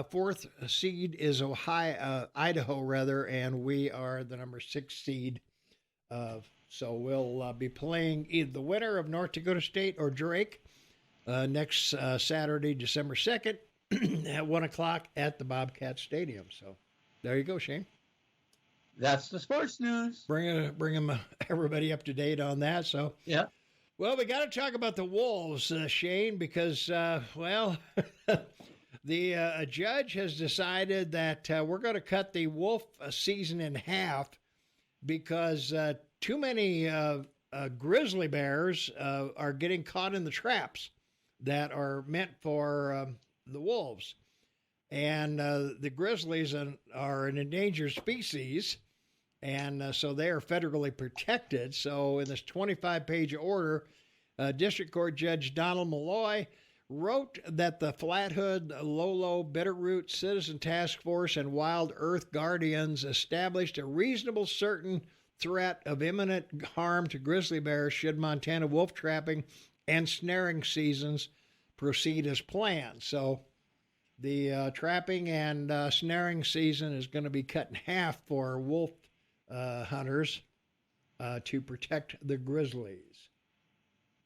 fourth seed is Idaho rather, and we are the number 6 seed. So we'll be playing either the winner of North Dakota State or Drake next Saturday, December 2nd at 1 o'clock at the Bobcat Stadium. So there you go, Shane. That's the sports news. Bring everybody up to date on that. So yeah. Well, we got to talk about the Wolves, Shane, because well, the judge has decided that we're going to cut the Wolf season in half because too many grizzly bears are getting caught in the traps that are meant for the wolves. And the grizzlies are an endangered species, and so they are federally protected. So in this 25-page order, District Court Judge Donald Malloy wrote that the Flathead, Lolo, Bitterroot Citizen Task Force, and Wild Earth Guardians established a reasonable certain threat of imminent harm to grizzly bears should Montana wolf trapping and snaring seasons proceed as planned. So the trapping and snaring season is going to be cut in half for wolf hunters to protect the grizzlies.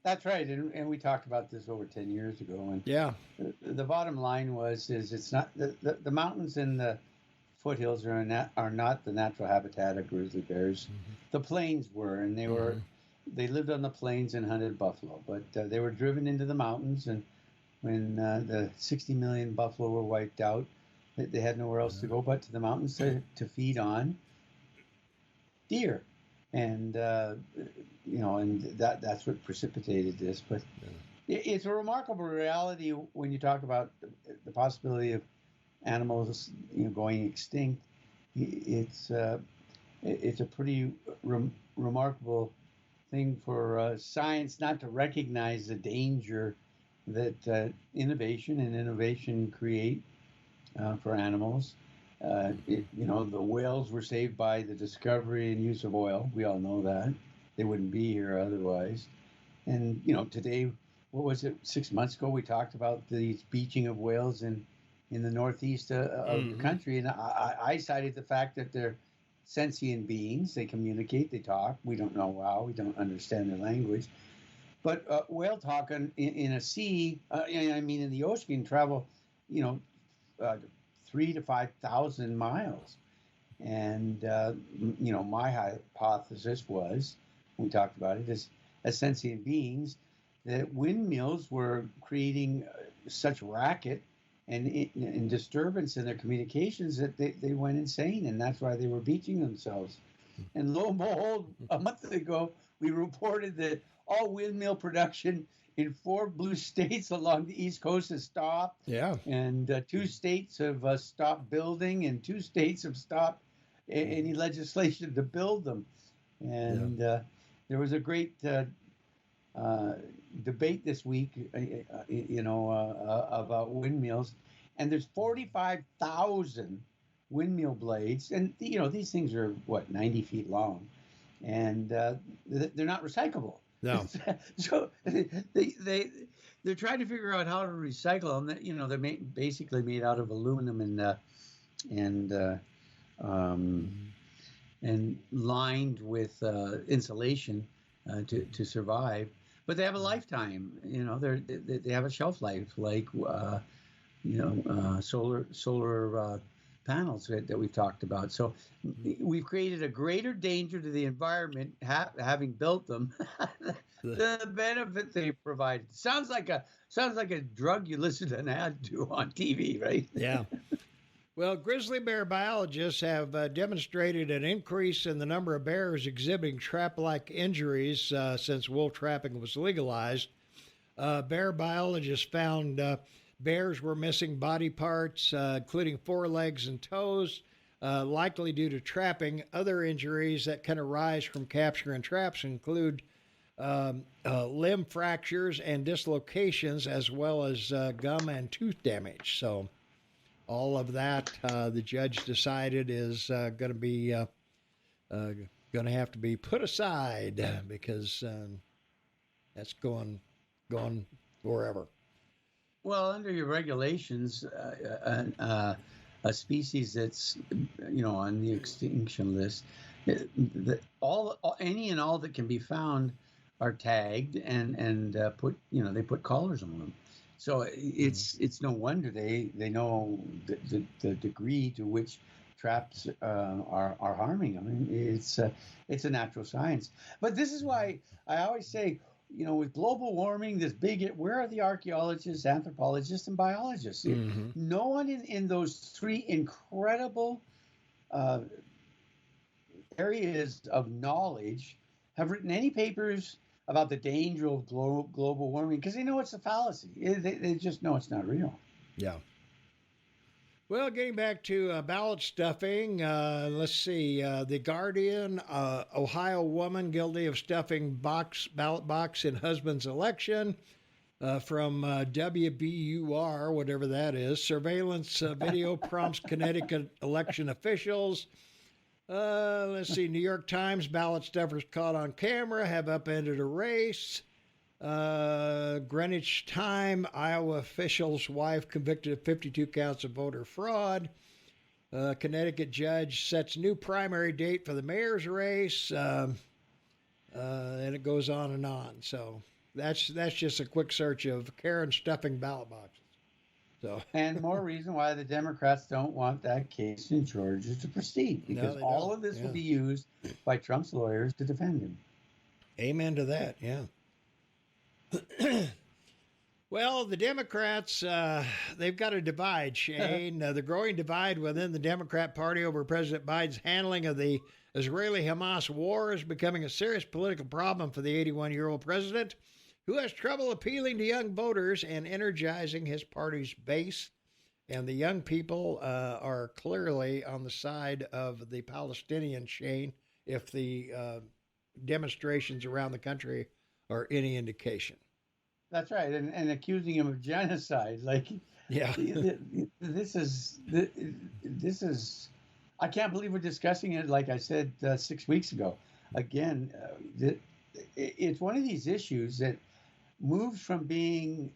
That's right, and we talked about this over 10 years ago. And yeah, the bottom line is it's not the mountains and the foothills are not the natural habitat of grizzly bears. Mm-hmm. The plains were, and they lived on the plains and hunted buffalo, but they were driven into the mountains, and when the 60 million buffalo were wiped out, they had nowhere else to go but to the mountains to feed on deer, and and that's what precipitated this. But it's a remarkable reality when you talk about the possibility of animals going extinct. It's a pretty remarkable thing for science not to recognize the danger that innovation create for animals. The whales were saved by the discovery and use of oil. We all know that. They wouldn't be here otherwise. And, today, what was it, 6 months ago, we talked about the beaching of whales in the northeast of the country. And I cited the fact that they're sentient beings. They communicate, they talk. We don't know how. We don't understand their language. But whale talk in a sea, in the ocean, can travel, 3,000 to 5,000 miles. And, my hypothesis was, we talked about it, as sentient beings, that windmills were creating such racket and disturbance in their communications that they went insane, and that's why they were beaching themselves. And lo and behold, a month ago, we reported that all windmill production in 4 blue states along the East Coast has stopped. Yeah. And 2 states have stopped building, and 2 states have stopped any legislation to build them. And there was a great debate this week, about windmills. And there's 45,000 windmill blades. And, these things are, 90 feet long. And they're not recyclable. No. So they're trying to figure out how to recycle them. They're basically made out of aluminum and lined with insulation to survive. But they have a lifetime. They have a shelf life, like solar panels that we've talked about. So we've created a greater danger to the environment having built them. The benefit they provide sounds like a drug you listen to an ad to on TV, right? Yeah. Well, grizzly bear biologists have demonstrated an increase in the number of bears exhibiting trap-like injuries since wolf trapping was legalized. Bear biologists found bears were missing body parts, including forelegs and toes, likely due to trapping. Other injuries that can arise from capture and traps include limb fractures and dislocations, as well as gum and tooth damage. So all of that, the judge decided is going to be going to have to be put aside because that's going forever. Well, under your regulations, a species that's on the extinction list, any and all that can be found are tagged and put they put collars on them. So it's no wonder they know the degree to which traps are harming them. I mean, it's a natural science. But this is why I always say, with global warming, where are the archaeologists, anthropologists, and biologists? Mm-hmm. No one in those three incredible areas of knowledge have written any papers about the danger of global warming because they know it's a fallacy. They just know it's not real. Yeah. Well, getting back to ballot stuffing, let's see. The Guardian, Ohio woman guilty of stuffing ballot box in husband's election. From WBUR, whatever that is. Surveillance video prompts Connecticut election officials. Let's see. New York Times, ballot stuffers caught on camera have upended a race. Greenwich Time, Iowa official's wife convicted of 52 counts of voter fraud. Connecticut judge sets new primary date for the mayor's race. And it goes on and on. So that's just a quick search of Karen stuffing ballot boxes. So and more reason why the Democrats don't want that case in Georgia to proceed, because all of this will be used by Trump's lawyers to defend him. Amen to that. Yeah. Well, the Democrats, they've got a divide, Shane. The growing divide within the Democrat Party over President Biden's handling of the Israeli-Hamas war is becoming a serious political problem for the 81-year-old president, who has trouble appealing to young voters and energizing his party's base. And the young people are clearly on the side of the Palestinians, Shane, if the demonstrations around the country are any indication. That's right, and accusing him of genocide, this is. I can't believe we're discussing it. Like I said 6 weeks ago, again, it's one of these issues that moves from being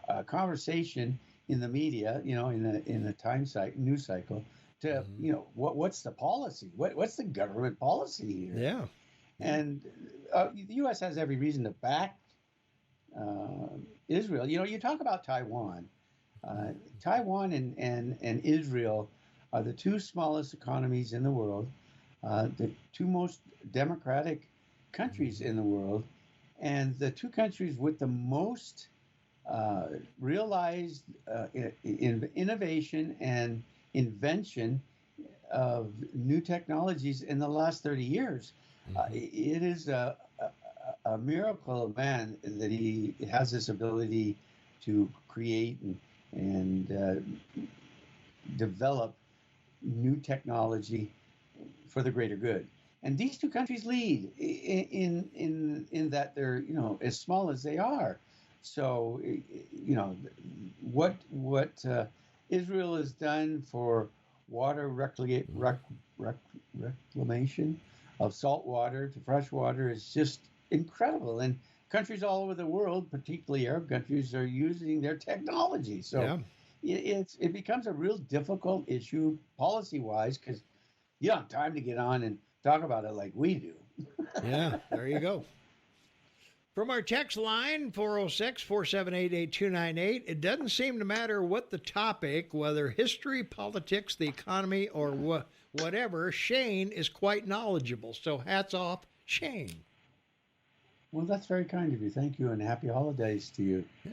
a conversation in the media, in the news cycle, to what's the policy? What's the government policy here? Yeah. And the U.S. has every reason to back Israel. You talk about Taiwan. Taiwan and Israel are the two smallest economies in the world, the two most democratic countries in the world, and the two countries with the most realized innovation and invention of new technologies in the last 30 years. It is a miracle of man that he has this ability to create and develop new technology for the greater good. And these two countries lead in that they're as small as they are. So what Israel has done for water reclamation of salt water to fresh water is just incredible. And countries all over the world, particularly Arab countries, are using their technology. So it becomes a real difficult issue policy-wise, because you don't have time to get on and talk about it like we do. Yeah, there you go. From our text line, 406-478-8298, it doesn't seem to matter what the topic, whether history, politics, the economy, or whatever, Shane is quite knowledgeable. So hats off, Shane. Well, that's very kind of you. Thank you, and happy holidays to you. Yeah.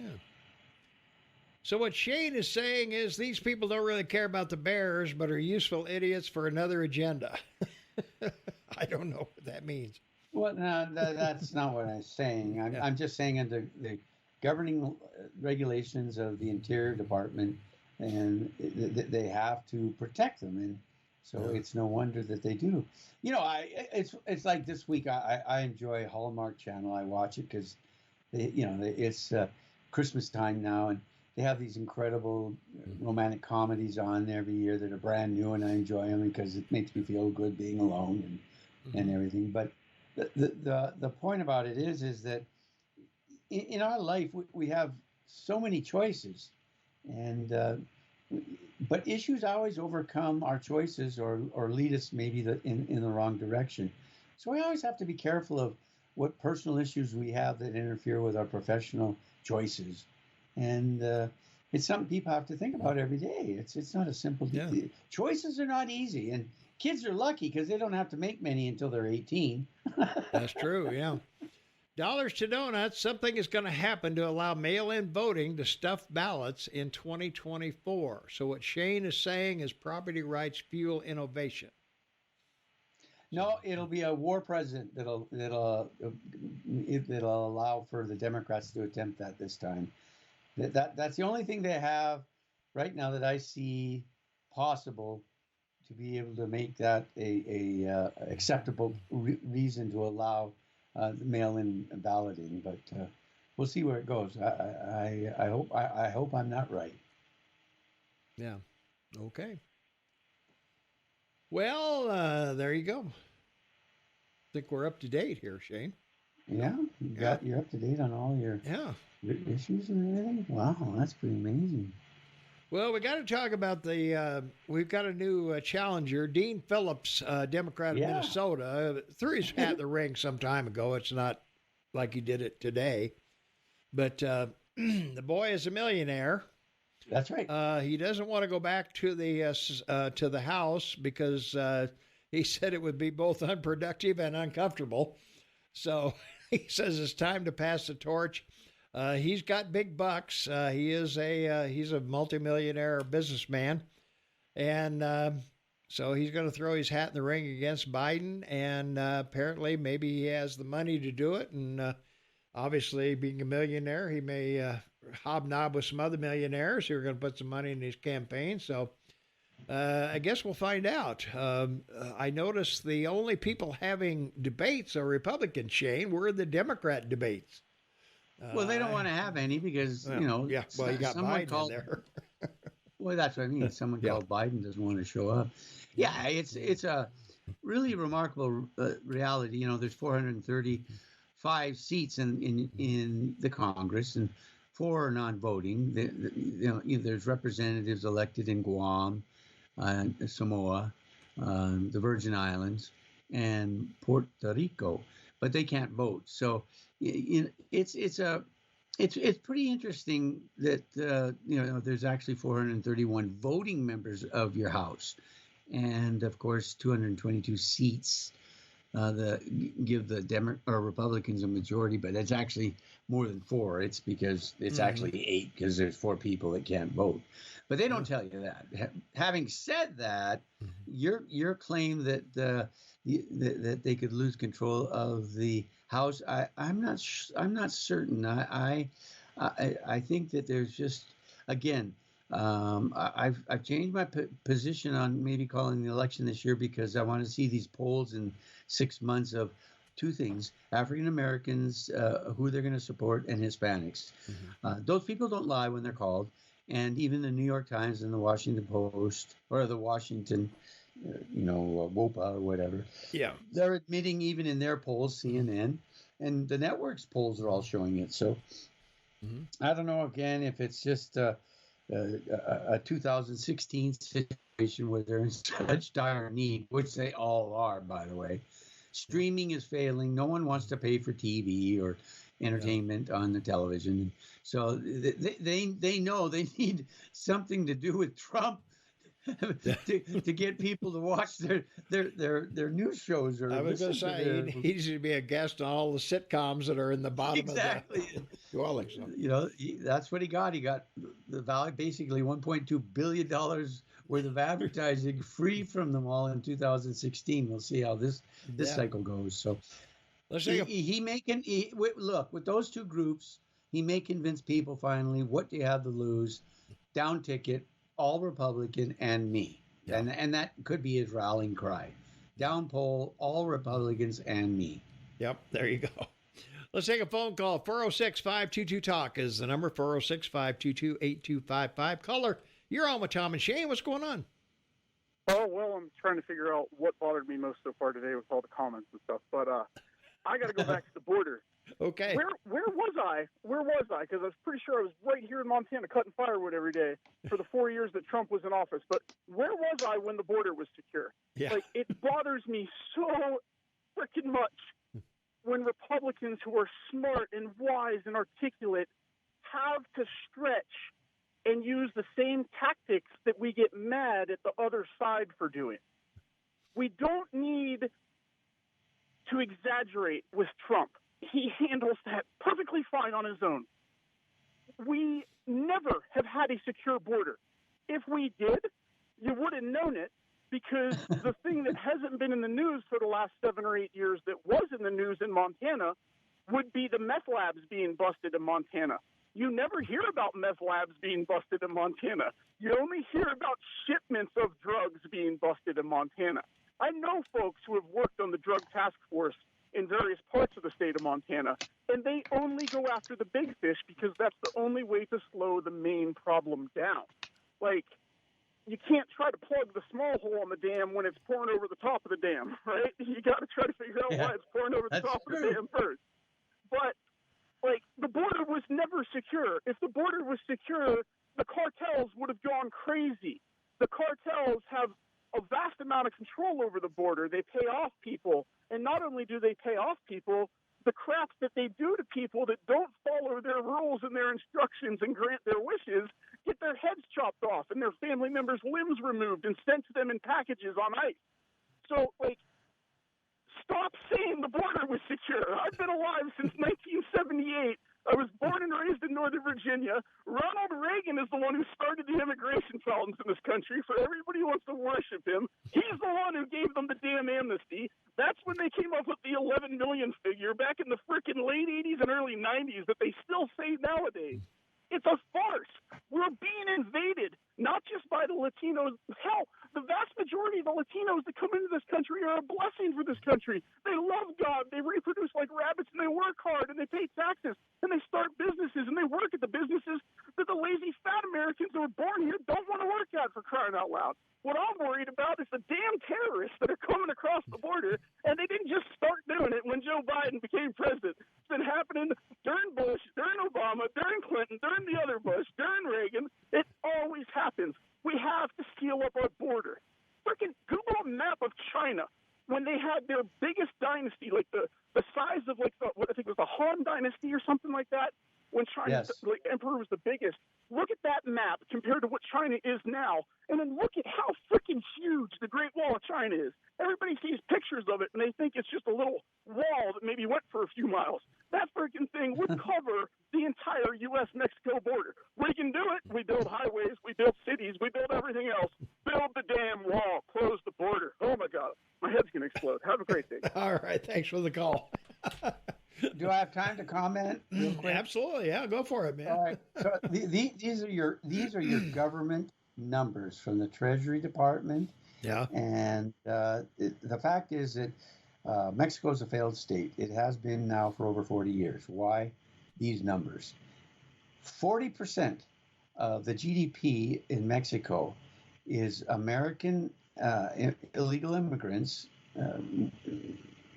So what Shane is saying is these people don't really care about the bears, but are useful idiots for another agenda. I don't know what that means. Well, no, that's not what I'm saying. I'm just saying under the governing regulations of the Interior Department, and they have to protect them, and so it's no wonder that they do. It's like this week. I enjoy Hallmark Channel. I watch it because, it's Christmas time now, and they have these incredible romantic comedies on every year that are brand new, and I enjoy them because it makes me feel good being alone and everything. But the point about it is that in our life we have so many choices, and but issues always overcome our choices or lead us maybe in the wrong direction. So we always have to be careful of what personal issues we have that interfere with our professional choices. And it's something people have to think about every day. It's not a simple deal. Choices are not easy. And kids are lucky because they don't have to make many until they're 18. That's true, yeah. Dollars to donuts, something is going to happen to allow mail-in voting to stuff ballots in 2024. So what Shane is saying is property rights fuel innovation. No, it'll be a war president that'll allow for the Democrats to attempt that this time. That's the only thing they have right now that I see possible to be able to make that a acceptable reason to allow mail-in balloting. But we'll see where it goes. I hope I'm not right. Yeah. Okay. Well, there you go. I think we're up to date here, Shane. Yeah, you're up to date on all your issues and everything. Wow, that's pretty amazing. Well, we got to talk about we've got a new challenger, Dean Phillips, Democrat of Minnesota, threw his hat in the ring some time ago. It's not like he did it today, but the boy is a millionaire. That's right. He doesn't want to go back to the House because he said it would be both unproductive and uncomfortable. So he says it's time to pass the torch. He's got big bucks. He's a multimillionaire businessman, and so he's going to throw his hat in the ring against Biden. And apparently, maybe he has the money to do it. And obviously, being a millionaire, he may hobnob with some other millionaires who are going to put some money in his campaign. So I guess we'll find out. I noticed the only people having debates are Republicans, Shane. We're in the Democrat debates. Well, they don't want to have any because, you got Biden in there. Well, that's what I mean. Someone called Biden doesn't want to show up. Yeah, it's a really remarkable reality. There's 435 seats in the Congress, and 4 are non-voting. There's representatives elected in Guam, Samoa, the Virgin Islands, and Puerto Rico, but they can't vote. So it's pretty interesting that there's actually 431 voting members of your House, and of course 222 seats give the Republicans a majority, but it's actually more than 4. It's because it's actually 8 because there's 4 people that can't vote. But they don't tell you that. Having said that, your claim that that they could lose control of the House, I'm not certain. I think that there's just, again, I've changed my position on maybe calling the election this year because I want to see these polls in 6 months of 2 things: African Americans, who they're going to support, and Hispanics. Those people don't lie when they're called, and even the New York Times and the Washington Post or the Washington, WOPA or whatever. Yeah, they're admitting even in their polls, CNN, and the network's polls are all showing it. So I don't know again if it's just a 2016 situation where they're in such dire need, which they all are, by the way. Streaming is failing. No one wants to pay for TV or entertainment on the television. So they know they need something to do with Trump to get people to watch their news shows. Or I was going to say he needs to be a guest on all the sitcoms that are in the bottom of the dwelling. So. That's what he got. He got the value, basically $1.2 billion worth of advertising free from them all in 2016. We'll see how this cycle goes. So look, with those 2 groups, he may convince people finally, what do you have to lose? Down ticket, all Republican and me. Yeah. And that could be his rallying cry. Down poll, all Republicans and me. Yep, there you go. Let's take a phone call. 406-522-TALK is the number. 406-522-8255. Caller, you're on with Tom and Shane. What's going on? Oh, well, I'm trying to figure out what bothered me most so far today with all the comments and stuff. But I got to go back to the border. Okay. Where was I? Where was I? Because I was pretty sure I was right here in Montana cutting firewood every day for the 4 years that Trump was in office. But where was I when the border was secure? Yeah. Like, it bothers me so freaking much when Republicans who are smart and wise and articulate have to stretch and use the same tactics that we get mad at the other side for doing. We don't need to exaggerate with Trump. He handles that perfectly fine on his own. We never have had a secure border. If we did, you would have known it, because the thing that hasn't been in the news for the last 7 or 8 years that was in the news in Montana would be the meth labs being busted in Montana. You never hear about meth labs being busted in Montana. You only hear about shipments of drugs being busted in Montana. I know folks who have worked on the drug task force in various parts of the state of Montana, and they only go after the big fish because that's the only way to slow the main problem down. Like, you can't try to plug the small hole on the dam when it's pouring over the top of the dam, right? You got to try to figure out why it's pouring over the top of the dam first. But, like, the border was never secure. If the border was secure, the cartels would have gone crazy. The cartels have a vast amount of control over the border. They pay off people. And not only do they pay off people, the crap that they do to people that don't follow their rules and their instructions and grant their wishes get their heads chopped off and their family members' limbs removed and sent to them in packages on ice. So, like, stop saying the border was secure. I've been alive since 1978. I was born and raised in Northern Virginia. Ronald Reagan is the one who started the immigration problems in this country. For everybody who wants to worship him, he's the one who gave them the damn amnesty. That's when they came up with the 11 million figure back in the frickin' late 80s and early 90s that they still say nowadays. It's a farce. We're being invaded, not just by the Latinos. Hell, the vast majority of the Latinos that come into this country are a blessing for this country. They love God. They reproduce like rabbits, and they work hard, and they pay taxes, and they start businesses, and they work at the businesses that the lazy fat Americans who are born here don't want to work at, for crying out loud. What I'm worried about is the damn terrorists that are coming across the border, and they didn't just start doing it when Joe Biden became president. It's been happening during Bush, during Obama, during Clinton, during the other Bush, during Reagan. It always happens. We have to seal up our border. Freaking Google a map of China when they had their biggest dynasty, like the size of like what I think was the Han Dynasty or something like that. When China's like emperor was the biggest. Look at that map compared to what China is now, and then look at how freaking huge the Great Wall of China is. Everybody sees pictures of it, and they think it's just a little wall that maybe went for a few miles. That freaking thing would cover the entire U.S.-Mexico border. We can do it. We build highways. We build cities. We build everything else. Build the damn wall. Close the border. Oh, my God. My head's going to explode. Have a great day. All right. Thanks for the call. Do I have time to comment real quick? Absolutely. Yeah, go for it, man. All right. So these are your government numbers from the Treasury Department. Yeah. And the fact is that Mexico is a failed state. It has been now for over 40 years. Why these numbers? 40% of the GDP in Mexico is American illegal immigrants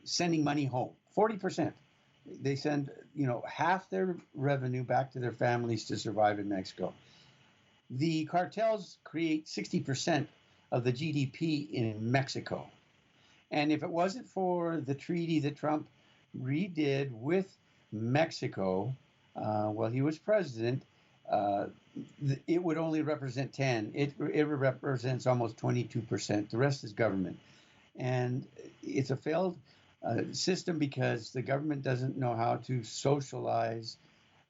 sending money home. 40%. They send, half their revenue back to their families to survive in Mexico. The cartels create 60% of the GDP in Mexico. And if it wasn't for the treaty that Trump redid with Mexico while he was president, it would only represent 10. It represents almost 22%. The rest is government. And it's a failed system because the government doesn't know how to socialize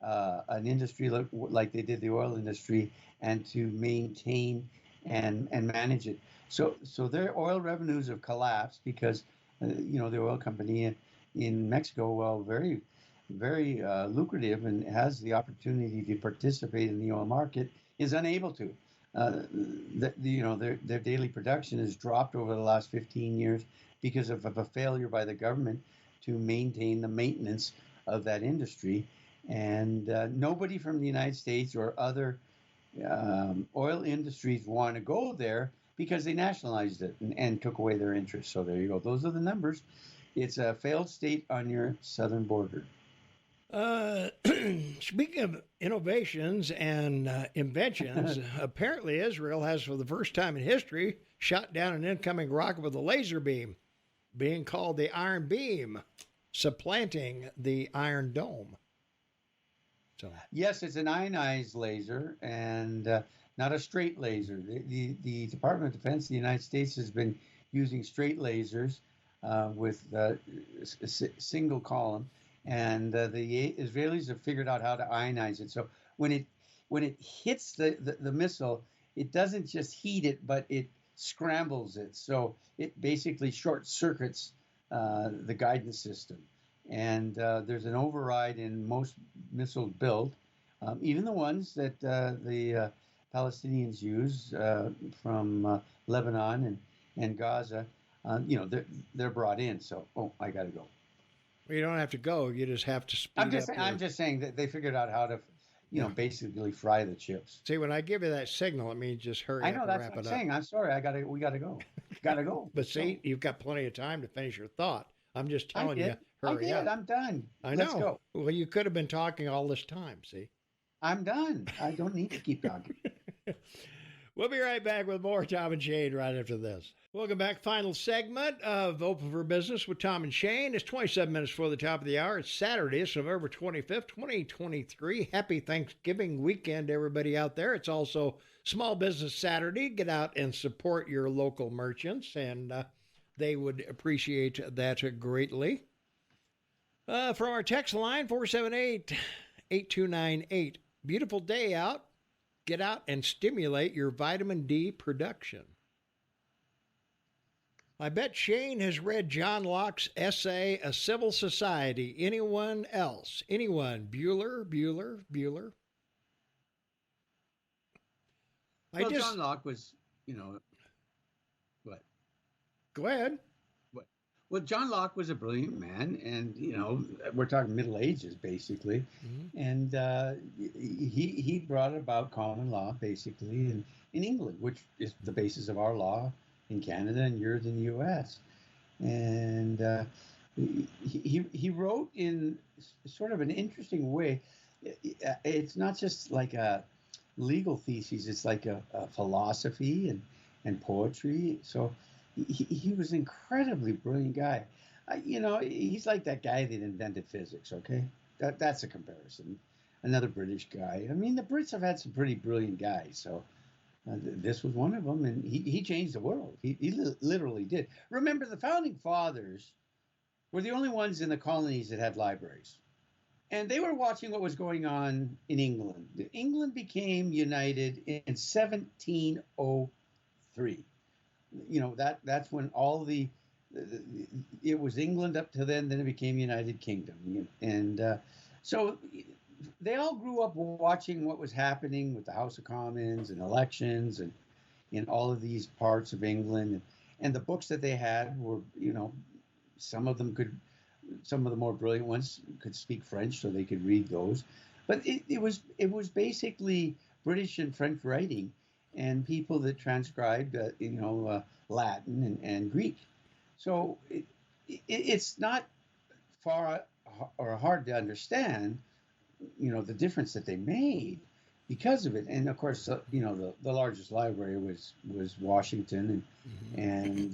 an industry like they did the oil industry and to maintain and manage it. So their oil revenues have collapsed because, the oil company in Mexico, well, very, very lucrative and has the opportunity to participate in the oil market, is unable to. Their daily production has dropped over the last 15 years because of a failure by the government to maintain the maintenance of that industry. And nobody from the United States or other oil industries want to go there because they nationalized it and took away their interest. So there you go. Those are the numbers. It's a failed state on your southern border. Speaking of innovations and inventions, apparently Israel has, for the first time in history, shot down an incoming rocket with a laser beam, being called the Iron Beam, supplanting the Iron Dome. So Yes, it's an ionized laser and not a straight laser. The Department of Defense of the United States has been using straight lasers with single column, and the Israelis have figured out how to ionize it. So when it hits the missile, it doesn't just heat it, but it scrambles it. So it basically short circuits the guidance system. And there's an override in most missiles built, even the ones that the Palestinians use from Lebanon and Gaza. They're brought in. So, I got to go. well, you don't have to go. You just have to speed up. I'm just saying that they figured out how to, basically fry the chips. See, when I give you that signal, it means just hurry I up know and that's wrap what I'm it up. saying. I'm sorry. We got to go. Got to go. But see, you've got plenty of time to finish your thought. I'm just I telling you, did. hurry up. I'm done. I Let's know. go. Well, you could have been talking all this time, see? I'm done. I don't need to keep talking. We'll be right back with more Tom and Shane right after this. Welcome back. Final segment of Open for Business with Tom and Shane. It's 27 minutes before the top of the hour. It's Saturday. It's November 25th, 2023. Happy Thanksgiving weekend, everybody out there. It's also Small Business Saturday. Get out and support your local merchants, and they would appreciate that greatly. From our text line, 478-8298. Beautiful day out. Get out and stimulate your vitamin D production. I bet Shane has read John Locke's essay, A Civil Society. Anyone else? Anyone? Bueller? Well, John Locke was, what? Go ahead. Well, John Locke was a brilliant man, and we're talking Middle Ages basically, and he brought about common law basically in England, which is the basis of our law in Canada and yours in the U.S. And he wrote in sort of an interesting way. It's not just like a legal thesis; it's like a philosophy and poetry. So. He was an incredibly brilliant guy. He's like that guy that invented physics, okay? That's a comparison. Another British guy. I mean, the Brits have had some pretty brilliant guys, so this was one of them, and he changed the world. He literally did. Remember, the Founding Fathers were the only ones in the colonies that had libraries. And they were watching what was going on in England. England became united in 1703. That's when all it was England up to then it became United Kingdom. And so they all grew up watching what was happening with the House of Commons and elections and in all of these parts of England. And the books that they had were, some of the more brilliant ones could speak French, so they could read those. But it was basically British and French writing, and people that transcribed, Latin and Greek. So it's not far or hard to understand, the difference that they made because of it. And of course, the largest library was Washington, and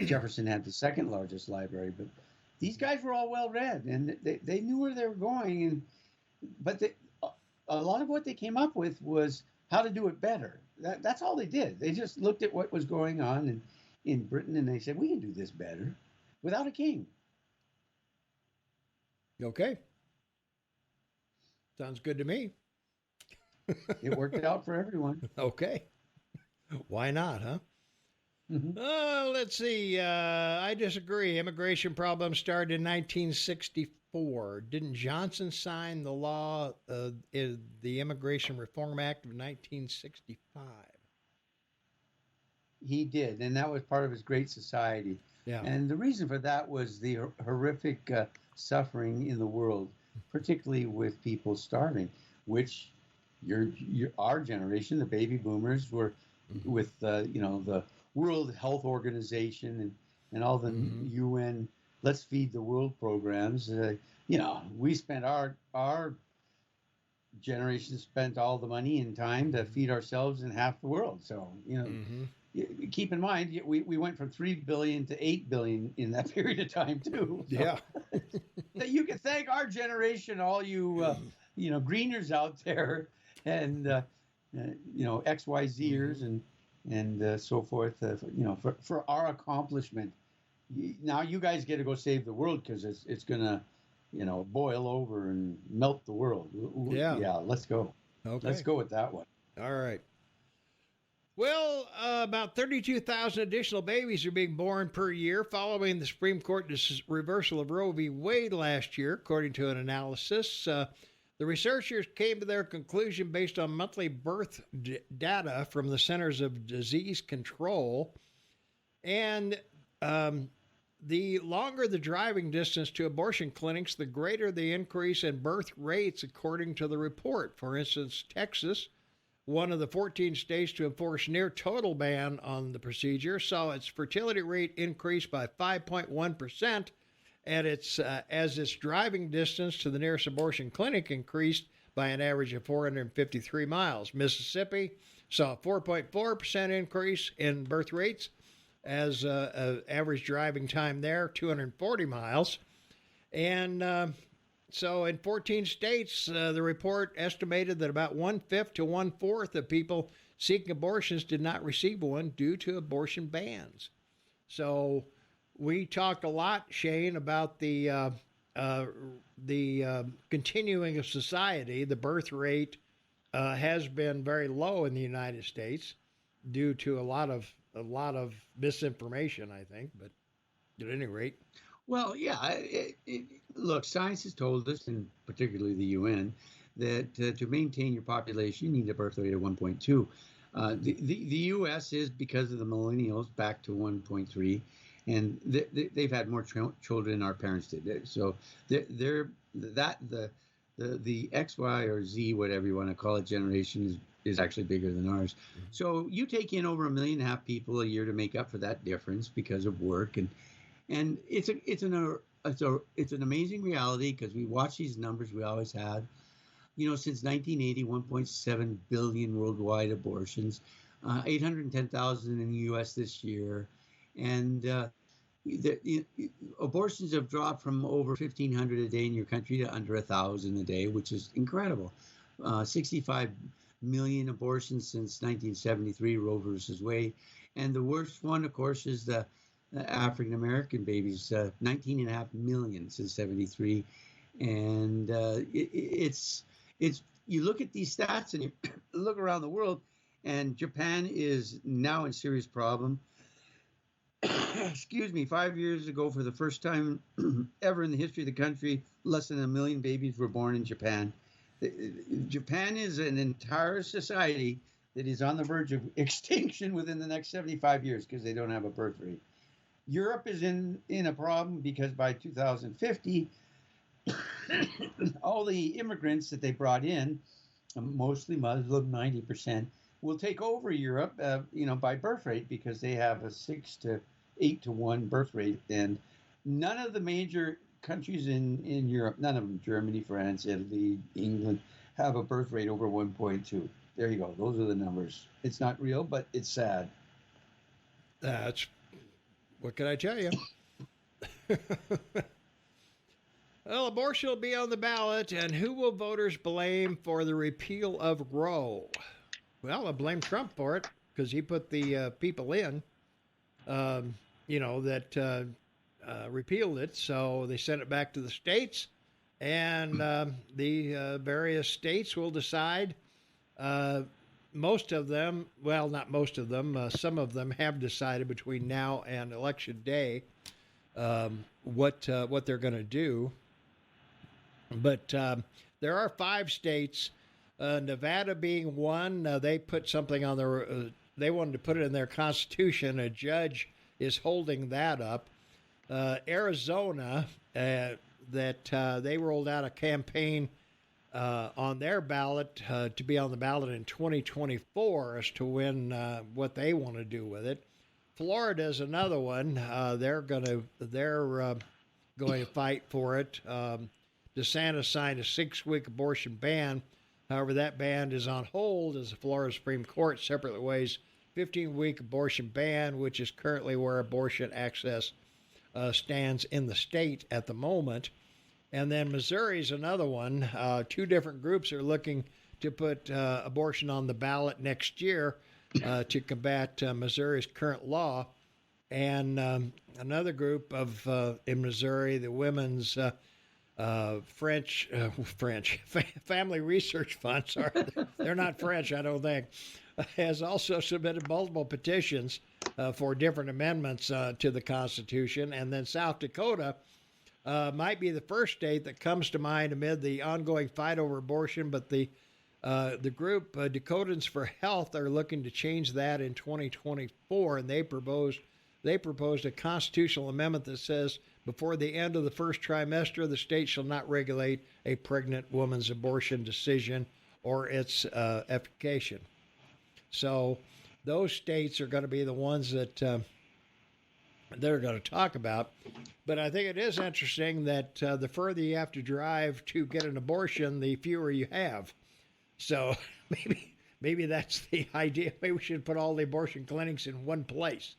Jefferson had the second largest library. But these guys were all well read, and they knew where they were going. But a lot of what they came up with was how to do it better. That's all they did. They just looked at what was going on in Britain, and they said, we can do this better without a king. Okay. Sounds good to me. It worked out for everyone. Okay. Why not, huh? Let's see. I disagree. Immigration problems started in 1964. Didn't Johnson sign the law, the Immigration Reform Act of 1965? He did, and that was part of his Great Society. Yeah. And the reason for that was the horrific suffering in the world. particularly with people starving, which our generation, the baby boomers, were with the World Health Organization and all the UN Let's Feed the World programs. We spent our generation spent all the money and time to feed ourselves and half the world. So keep in mind we went from 3 billion to 8 billion in that period of time too. So, Yeah. you can thank our generation, all you greeners out there, and XYZers and so forth. For our accomplishment. Now you guys get to go save the world because it's gonna, boil over and melt the world. Yeah. Let's go. Okay. Let's go with that one. All right. Well, about 32,000 additional babies are being born per year following the Supreme Court reversal of Roe v. Wade last year, according to an analysis. The researchers came to their conclusion based on monthly birth data from the Centers of Disease Control. And the longer the driving distance to abortion clinics, the greater the increase in birth rates, according to the report. For instance, Texas, one of the 14 states to enforce near total ban on the procedure, saw its fertility rate increase by 5.1%, and as its driving distance to the nearest abortion clinic increased by an average of 453 miles. Mississippi saw a 4.4% increase in birth rates, as average driving time there, 240 miles. And so in 14 states, the report estimated that about 1/5 to 1/4 of people seeking abortions did not receive one due to abortion bans. So we talked a lot, Shane, about the continuing of society. The birth rate has been very low in the United States due to a lot of misinformation, I think, but at any rate. Well, yeah, look, science has told us, and particularly the UN, that to maintain your population, you need a birth rate of 1.2. The U.S. is, because of the millennials, back to 1.3, and they've had more children than our parents did. So the X, Y, or Z, whatever you want to call it, generation is actually bigger than ours. So you take in over 1.5 million people a year to make up for that difference because of work, and it's an amazing reality because we watch these numbers. We always have, since 1980, 1.7 billion worldwide abortions, 810,000 in the U.S. this year, and abortions have dropped from over 1,500 a day in your country to under 1,000 a day, which is incredible. 65 million abortions since 1973, Roe versus Wade. And the worst one, of course, is the African-American babies, 19.5 million since 73. And it's you look at these stats and you look around the world, and Japan is now in serious problem. Excuse me, 5 years ago, for the first time ever in the history of the country, less than 1 million babies were born in Japan. Japan is an entire society that is on the verge of extinction within the next 75 years because they don't have a birth rate. Europe is in a problem because by 2050, all the immigrants that they brought in, mostly Muslim, 90%, will take over Europe, by birth rate because they have a 6 to 8 to 1 birth rate. And none of the major countries in Europe, none of them, Germany, France, Italy, England, have a birth rate over 1.2. There you go. Those are the numbers. It's not real, but it's sad. What can I tell you? Well, abortion will be on the ballot, and who will voters blame for the repeal of Roe? Well, I blame Trump for it because he put the people in, that repealed it. So they sent it back to the states, and the various states will decide. Most of them, well, not most of them, some of them have decided between now and Election Day what they're going to do. But there are 5 states, Nevada being one. They put something on their, they wanted to put it in their constitution. A judge is holding that up. Arizona, that they rolled out a campaign on their ballot to be on the ballot in 2024 as to what they want to do with it. Florida is another one. They're going to fight for it. DeSantis signed a 6-week abortion ban. However, that ban is on hold as the Florida Supreme Court separately weighs 15-week abortion ban, which is currently where abortion access stands in the state at the moment. And then Missouri is another one. 2 different groups are looking to put abortion on the ballot next year to combat Missouri's current law. And another group in Missouri, the Women's Family Research Fund, sorry, they're not French, I don't think, has also submitted multiple petitions for different amendments to the Constitution. And then South Dakota might be the first state that comes to mind amid the ongoing fight over abortion, but the group Dakotans for Health are looking to change that in 2024, and they proposed a constitutional amendment that says before the end of the first trimester, the state shall not regulate a pregnant woman's abortion decision or its efficacy. So those states are going to be the ones that they're going to talk about. But I think it is interesting that the further you have to drive to get an abortion, the fewer you have. So maybe that's the idea. Maybe we should put all the abortion clinics in one place.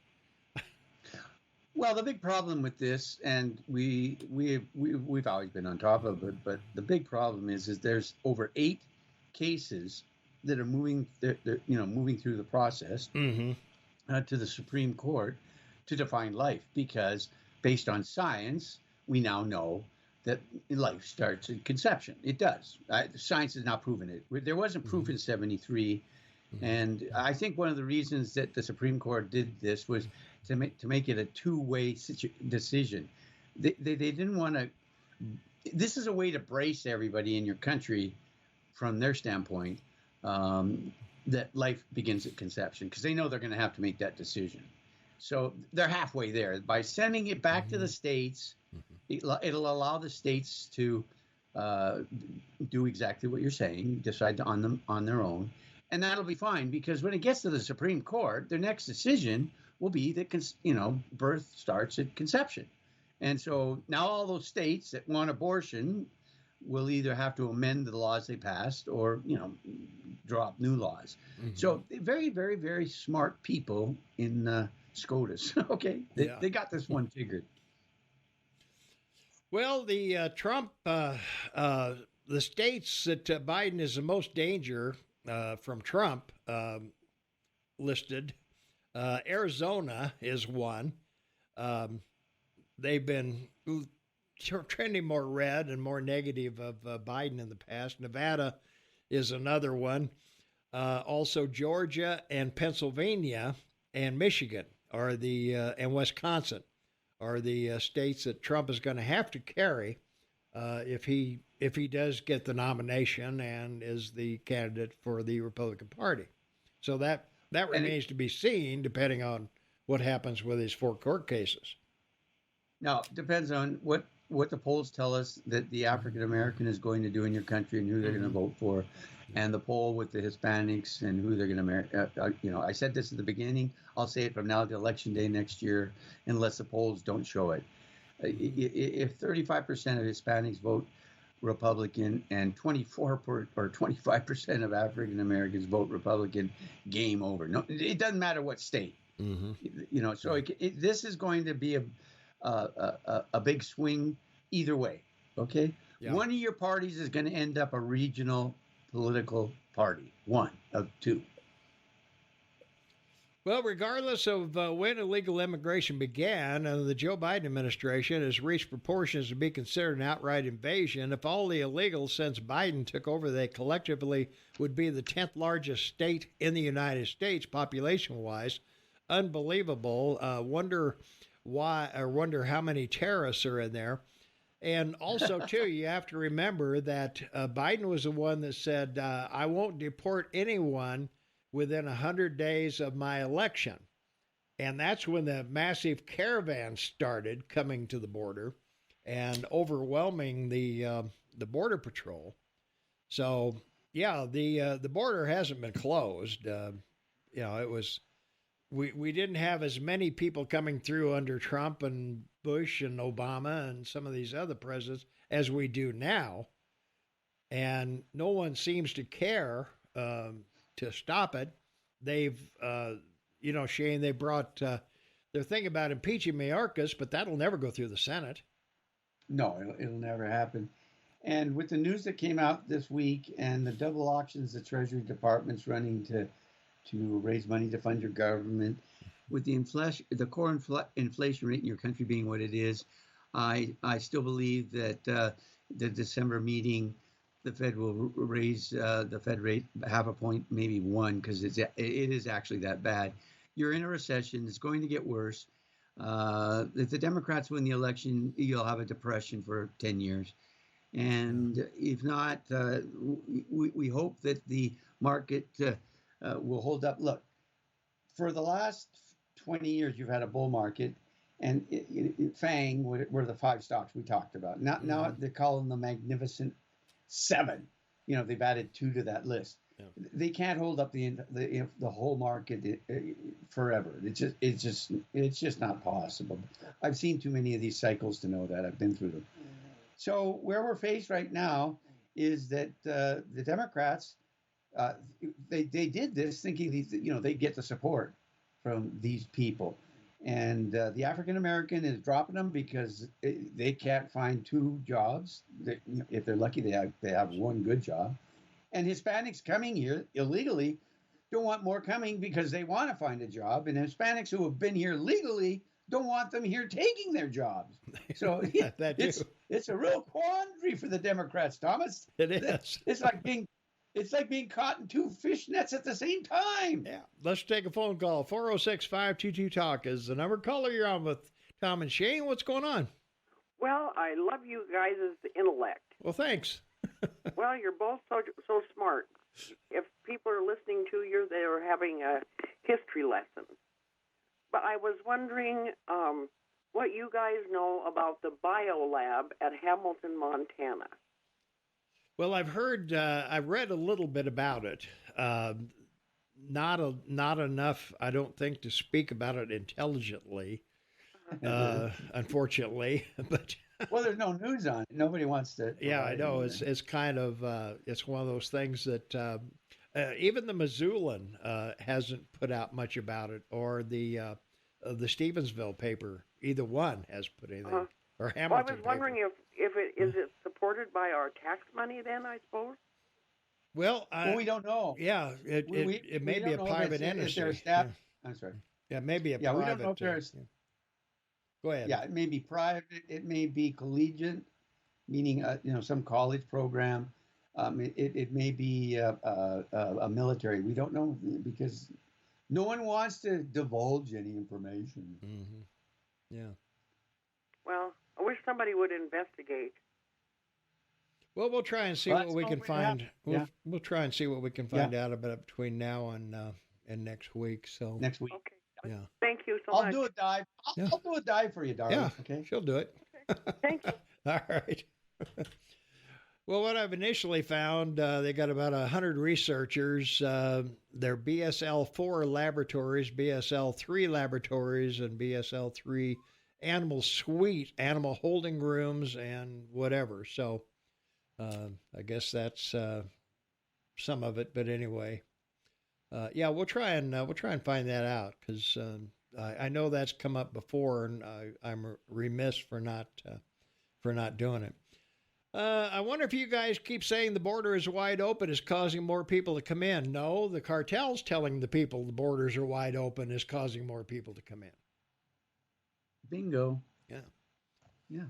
Well, the big problem with this, and we've always been on top of it, but the big problem is there's over 8 cases that are moving through the process to the Supreme Court to define life, because based on science, we now know that life starts at conception. It does. Science has not proven it. There wasn't proof in 73. And I think one of the reasons that the Supreme Court did this was to make it a two-way decision. They didn't want to. This is a way to brace everybody in your country, from their standpoint, that life begins at conception, because they know they're going to have to make that decision. So they're halfway there by sending it back to the states. It'll allow the states to do exactly what you're saying, decide on their own. And that'll be fine, because when it gets to the Supreme Court, their next decision will be that, birth starts at conception. And so now all those states that want abortion will either have to amend the laws they passed or, draw up new laws. So very, very, very smart people in SCOTUS. Okay. They got this one figured. Well, the Trump, the states that Biden is the most danger from Trump listed. Arizona is one. They've been trending more red and more negative of Biden in the past. Nevada is another one. Also, Georgia and Pennsylvania and Michigan are and Wisconsin are the states that Trump is going to have to carry if he does get the nomination and is the candidate for the Republican Party. So that remains to be seen, depending on what happens with his 4 court cases. Now, it depends on what the polls tell us that the African American is going to do in your country and who they're going to vote for, and the poll with the Hispanics and who they're going to marry. I said this at the beginning. I'll say it from now to Election Day next year, unless the polls don't show it. If 35% of Hispanics vote Republican and 25% of African Americans vote Republican, game over. No, it doesn't matter what state. So this is going to be a big swing either way. Okay, one of your parties is going to end up a regional political party. One of 2. Well, regardless of when illegal immigration began, the Joe Biden administration has reached proportions to be considered an outright invasion. If all the illegals since Biden took over, they collectively would be the 10th largest state in the United States, population-wise. Unbelievable. Wonder why, or wonder how many terrorists are in there. And also, too, you have to remember that Biden was the one that said, I won't deport anyone within 100 days of my election. And that's when the massive caravans started coming to the border. and overwhelming the Border Patrol. So, yeah, the border hasn't been closed. It was we didn't have as many people coming through under Trump and Bush and Obama and some of these other presidents as we do now, and no one seems to care to stop it. They've, Shane, they brought their thing about impeaching Mayorkas, but that'll never go through the Senate. No, it'll never happen. And with the news that came out this week and the double auctions the Treasury Department's running to raise money to fund your government, with the core inflation rate in your country being what it is, I still believe that the December meeting, the Fed will raise the Fed rate half a point, maybe one, because it is actually that bad. You're in a recession. It's going to get worse. If the Democrats win the election, you'll have a depression for 10 years. And if not, we hope that the market will hold up. Look, for the last 20 years, you've had a bull market, and FANG were the 5 stocks we talked about. Now they call them the Magnificent 7. They've added 2 to that list. Yeah. They can't hold up the whole market forever. It's just not possible. I've seen too many of these cycles to know that. I've been through them. So where we're faced right now is that the Democrats, they did this thinking they get the support from these people, and the African American is dropping them because they can't find 2 jobs. If they're lucky, they have 1 good job, and Hispanics coming here illegally don't want more coming because they want to find a job, and Hispanics who have been here legally don't want them here taking their jobs. So it's a real quandary for the Democrats, Thomas. It is. It's like being caught in 2 fish nets at the same time. Yeah. Let's take a phone call. 406-522-TALK is the number. Caller, you're on with Tom and Shane. What's going on? Well, I love you guys' intellect. Well, thanks. Well, you're both so smart. If people are listening to you, they're having a history lesson. But I was wondering what you guys know about the biolab at Hamilton, Montana. Well, I've read a little bit about it. Not enough, I don't think, to speak about it intelligently, unfortunately. But well, there's no news on it. Nobody wants to. Yeah, I know. It's kind of it's one of those things that even the Missoulian hasn't put out much about it, or the Stevensville paper. Either one has put anything. Or Hamilton. Well, I was wondering if it is it supported by our tax money then, I suppose? Well, we don't know. Yeah, it may be a private industry. I'm sorry. Yeah, maybe a private. We don't know if there's. Go ahead. Yeah, it may be private. It may be collegiate, meaning some college program. It may be a military. We don't know because no one wants to divulge any information. Mm-hmm. Yeah. Well, I wish somebody would investigate. Well, we'll try and see what we can find. We'll try and see what we can find out about it between now and next week. So next week. Okay. Yeah. Thank you so much. I'll do a dive. I'll do a dive for you, darling. Yeah. Okay. She'll do it. Okay. Thank you. All right. Well, what I've initially found, they got about 100 researchers. They're BSL-4 laboratories, BSL-3 laboratories, and BSL-3 animal suite, animal holding rooms, and whatever. So I guess that's some of it. But anyway, we'll try and find that out because I know that's come up before, and I'm remiss for not doing it. I wonder if you guys keep saying the border is wide open is causing more people to come in. No, the cartel's telling the people the borders are wide open is causing more people to come in. Bingo. Yeah. Yeah.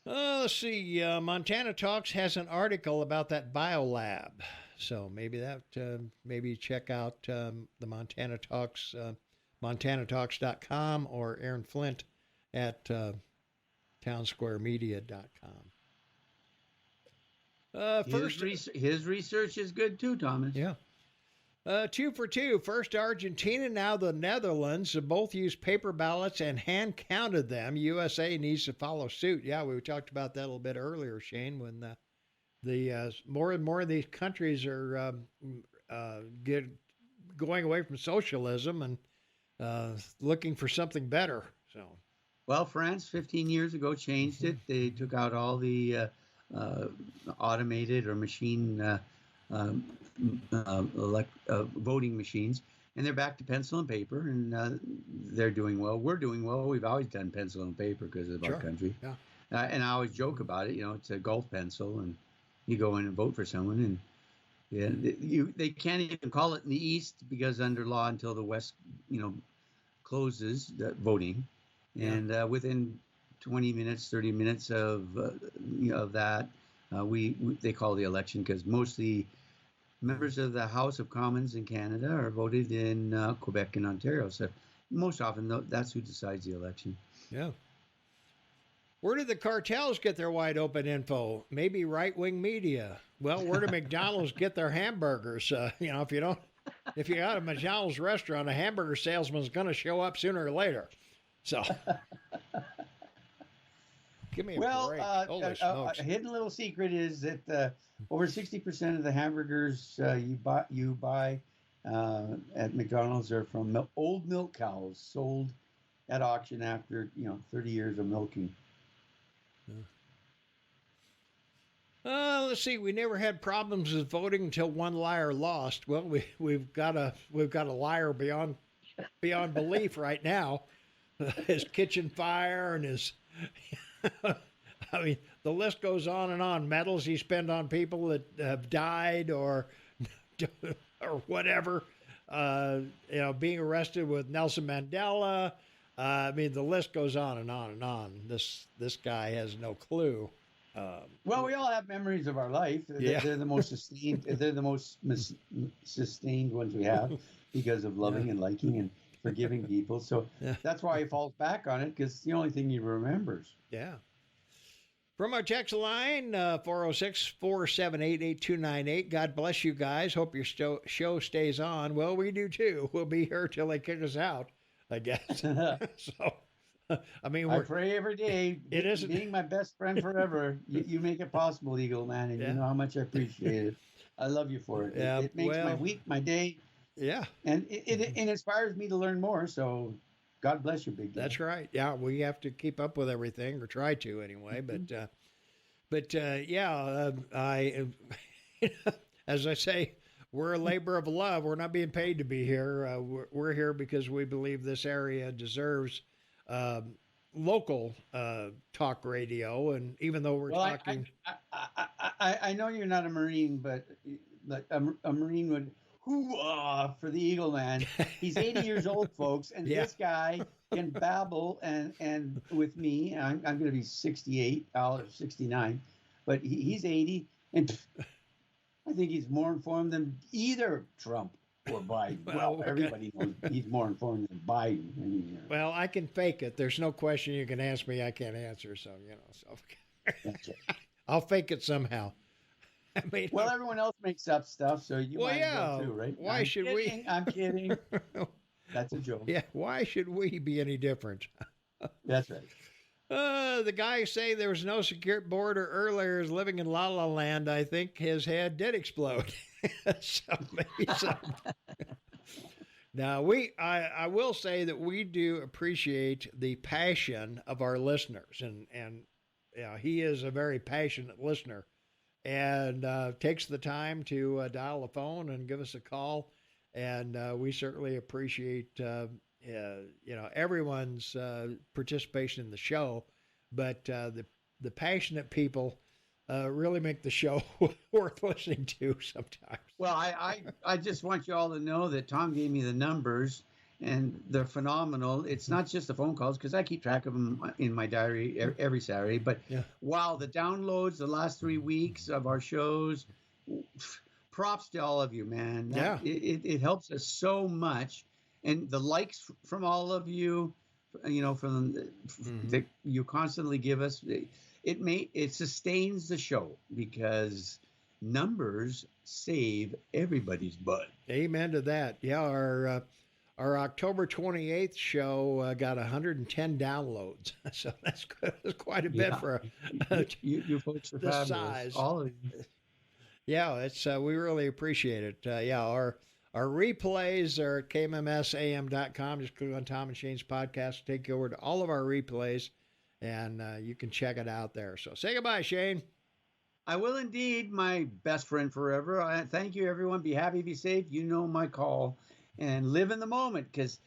Let's see. Montana Talks has an article about that biolab. So maybe check out the Montana Talks, MontanaTalks.com or Aaron Flint at townsquaremedia.com. His research is good too, Thomas. Yeah. 2 for 2. First Argentina, now the Netherlands. Both used paper ballots and hand counted them. USA needs to follow suit. Yeah, we talked about that a little bit earlier, Shane, when the more and more of these countries are going away from socialism and looking for something better. So, well, France 15 years ago changed it. They took out all the automated or machine voting machines, and they're back to pencil and paper, and they're doing well. We're doing well. We've always done pencil and paper because of our country. Yeah. And I always joke about it. It's a golf pencil, and you go in and vote for someone, and they can't even call it in the East because under law until the West, closes the voting, and within 20 minutes, 30 minutes of that, they call the election because mostly members of the House of Commons in Canada are voted in Quebec and Ontario. So most often that's who decides the election. Yeah. Where did the cartels get their wide open info? Maybe right-wing media. Well, where do McDonald's get their hamburgers? If you got a McDonald's restaurant, a hamburger salesman's going to show up sooner or later. So, give me a break. Holy smokes. A hidden little secret is that over 60% of the hamburgers you buy at McDonald's are from old milk cows sold at auction after 30 years of milking. Let's see. We never had problems with voting until one liar lost. Well, we've got a liar beyond belief right now. His kitchen fire and his, I mean, the list goes on and on. Medals he spent on people that have died or whatever. Being arrested with Nelson Mandela. I mean, the list goes on and on and on. This guy has no clue. Well, we all have memories of our life. Yeah. They're the most sustained. They're the most sustained ones we have because of loving and liking and forgiving people. So that's why he falls back on it, because it's the only thing he remembers. Yeah. From our text line, 406-478-8298. God bless you guys. Hope your show stays on. Well, we do too. We'll be here till they kick us out, I guess. So, I mean, I pray every day. It isn't being my best friend forever. You make it possible, Eagle Man, and you know how much I appreciate it. I love you for it. Yeah, it makes my week, my day. Yeah, and it inspires me to learn more. So, God bless you, big guy. That's right. Yeah, we have to keep up with everything, or try to anyway. I, as I say, we're a labor of love. We're not being paid to be here. We're here because we believe this area deserves local talk radio. And even though we're talking, I know you're not a Marine, but a Marine would hoo-ah for the Eagle Man. He's 80 years old, folks, and this guy can babble and with me. I'm going to be 68, 69, but he's 80, and I think he's more informed than either Trump or Biden. Well, everybody knows he's more informed than Biden. I mean, well, I can fake it. There's no question you can ask me. I can't answer, so That's it. I'll fake it somehow. I mean, well, everyone else makes up stuff, so you might as well too, right? Why should we? I'm kidding. That's a joke. Yeah, why should we be any different? That's right. The guy say there was no secure border earlier is living in La La Land. I think his head did explode. So maybe so. Now, I will say that we do appreciate the passion of our listeners, and he is a very passionate listener, and takes the time to dial the phone and give us a call, and we certainly appreciate everyone's participation in the show, but the passionate people really make the show worth listening to sometimes. Well, I just want you all to know that Tom gave me the numbers, and they're phenomenal. It's not just the phone calls, because I keep track of them in my diary every Saturday. But wow, the downloads the last 3 weeks of our shows, props to all of you, man. It helps us so much. And the likes from all of you, that you constantly give us, it sustains the show, because numbers save everybody's butt. Amen to that. Yeah, our October 28th show got 110 downloads, so that's quite a bit for you folks are this fabulous. size. All of you. Yeah, it's we really appreciate it. Yeah, our replays are at kmmsam.com. Just click on Tom and Shane's podcast, take you over to all of our replays, and you can check it out there. So say goodbye, Shane. I will indeed, my best friend forever. Thank you, everyone. Be happy, be safe. You know my call. And live in the moment, because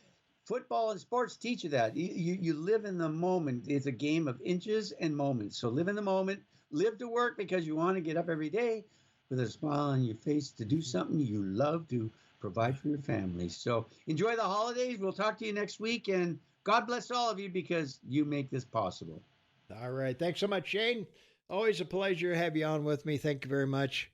football and sports teach you that. You live in the moment. It's a game of inches and moments. So live in the moment. Live to work because you want to get up every day with a smile on your face to do something you love to provide for your family. So enjoy the holidays. We'll talk to you next week. And God bless all of you because you make this possible. All right. Thanks so much, Shane. Always a pleasure to have you on with me. Thank you very much.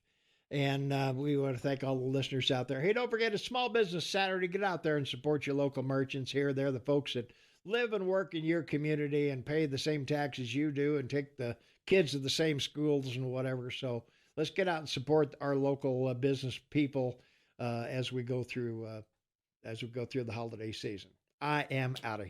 And we want to thank all the listeners out there. Hey, don't forget, it's Small Business Saturday. Get out there and support your local merchants here. They're the folks that live and work in your community and pay the same taxes you do and take the kids to the same schools and whatever. So let's get out and support our local business people as we go through the holiday season. I am out of here.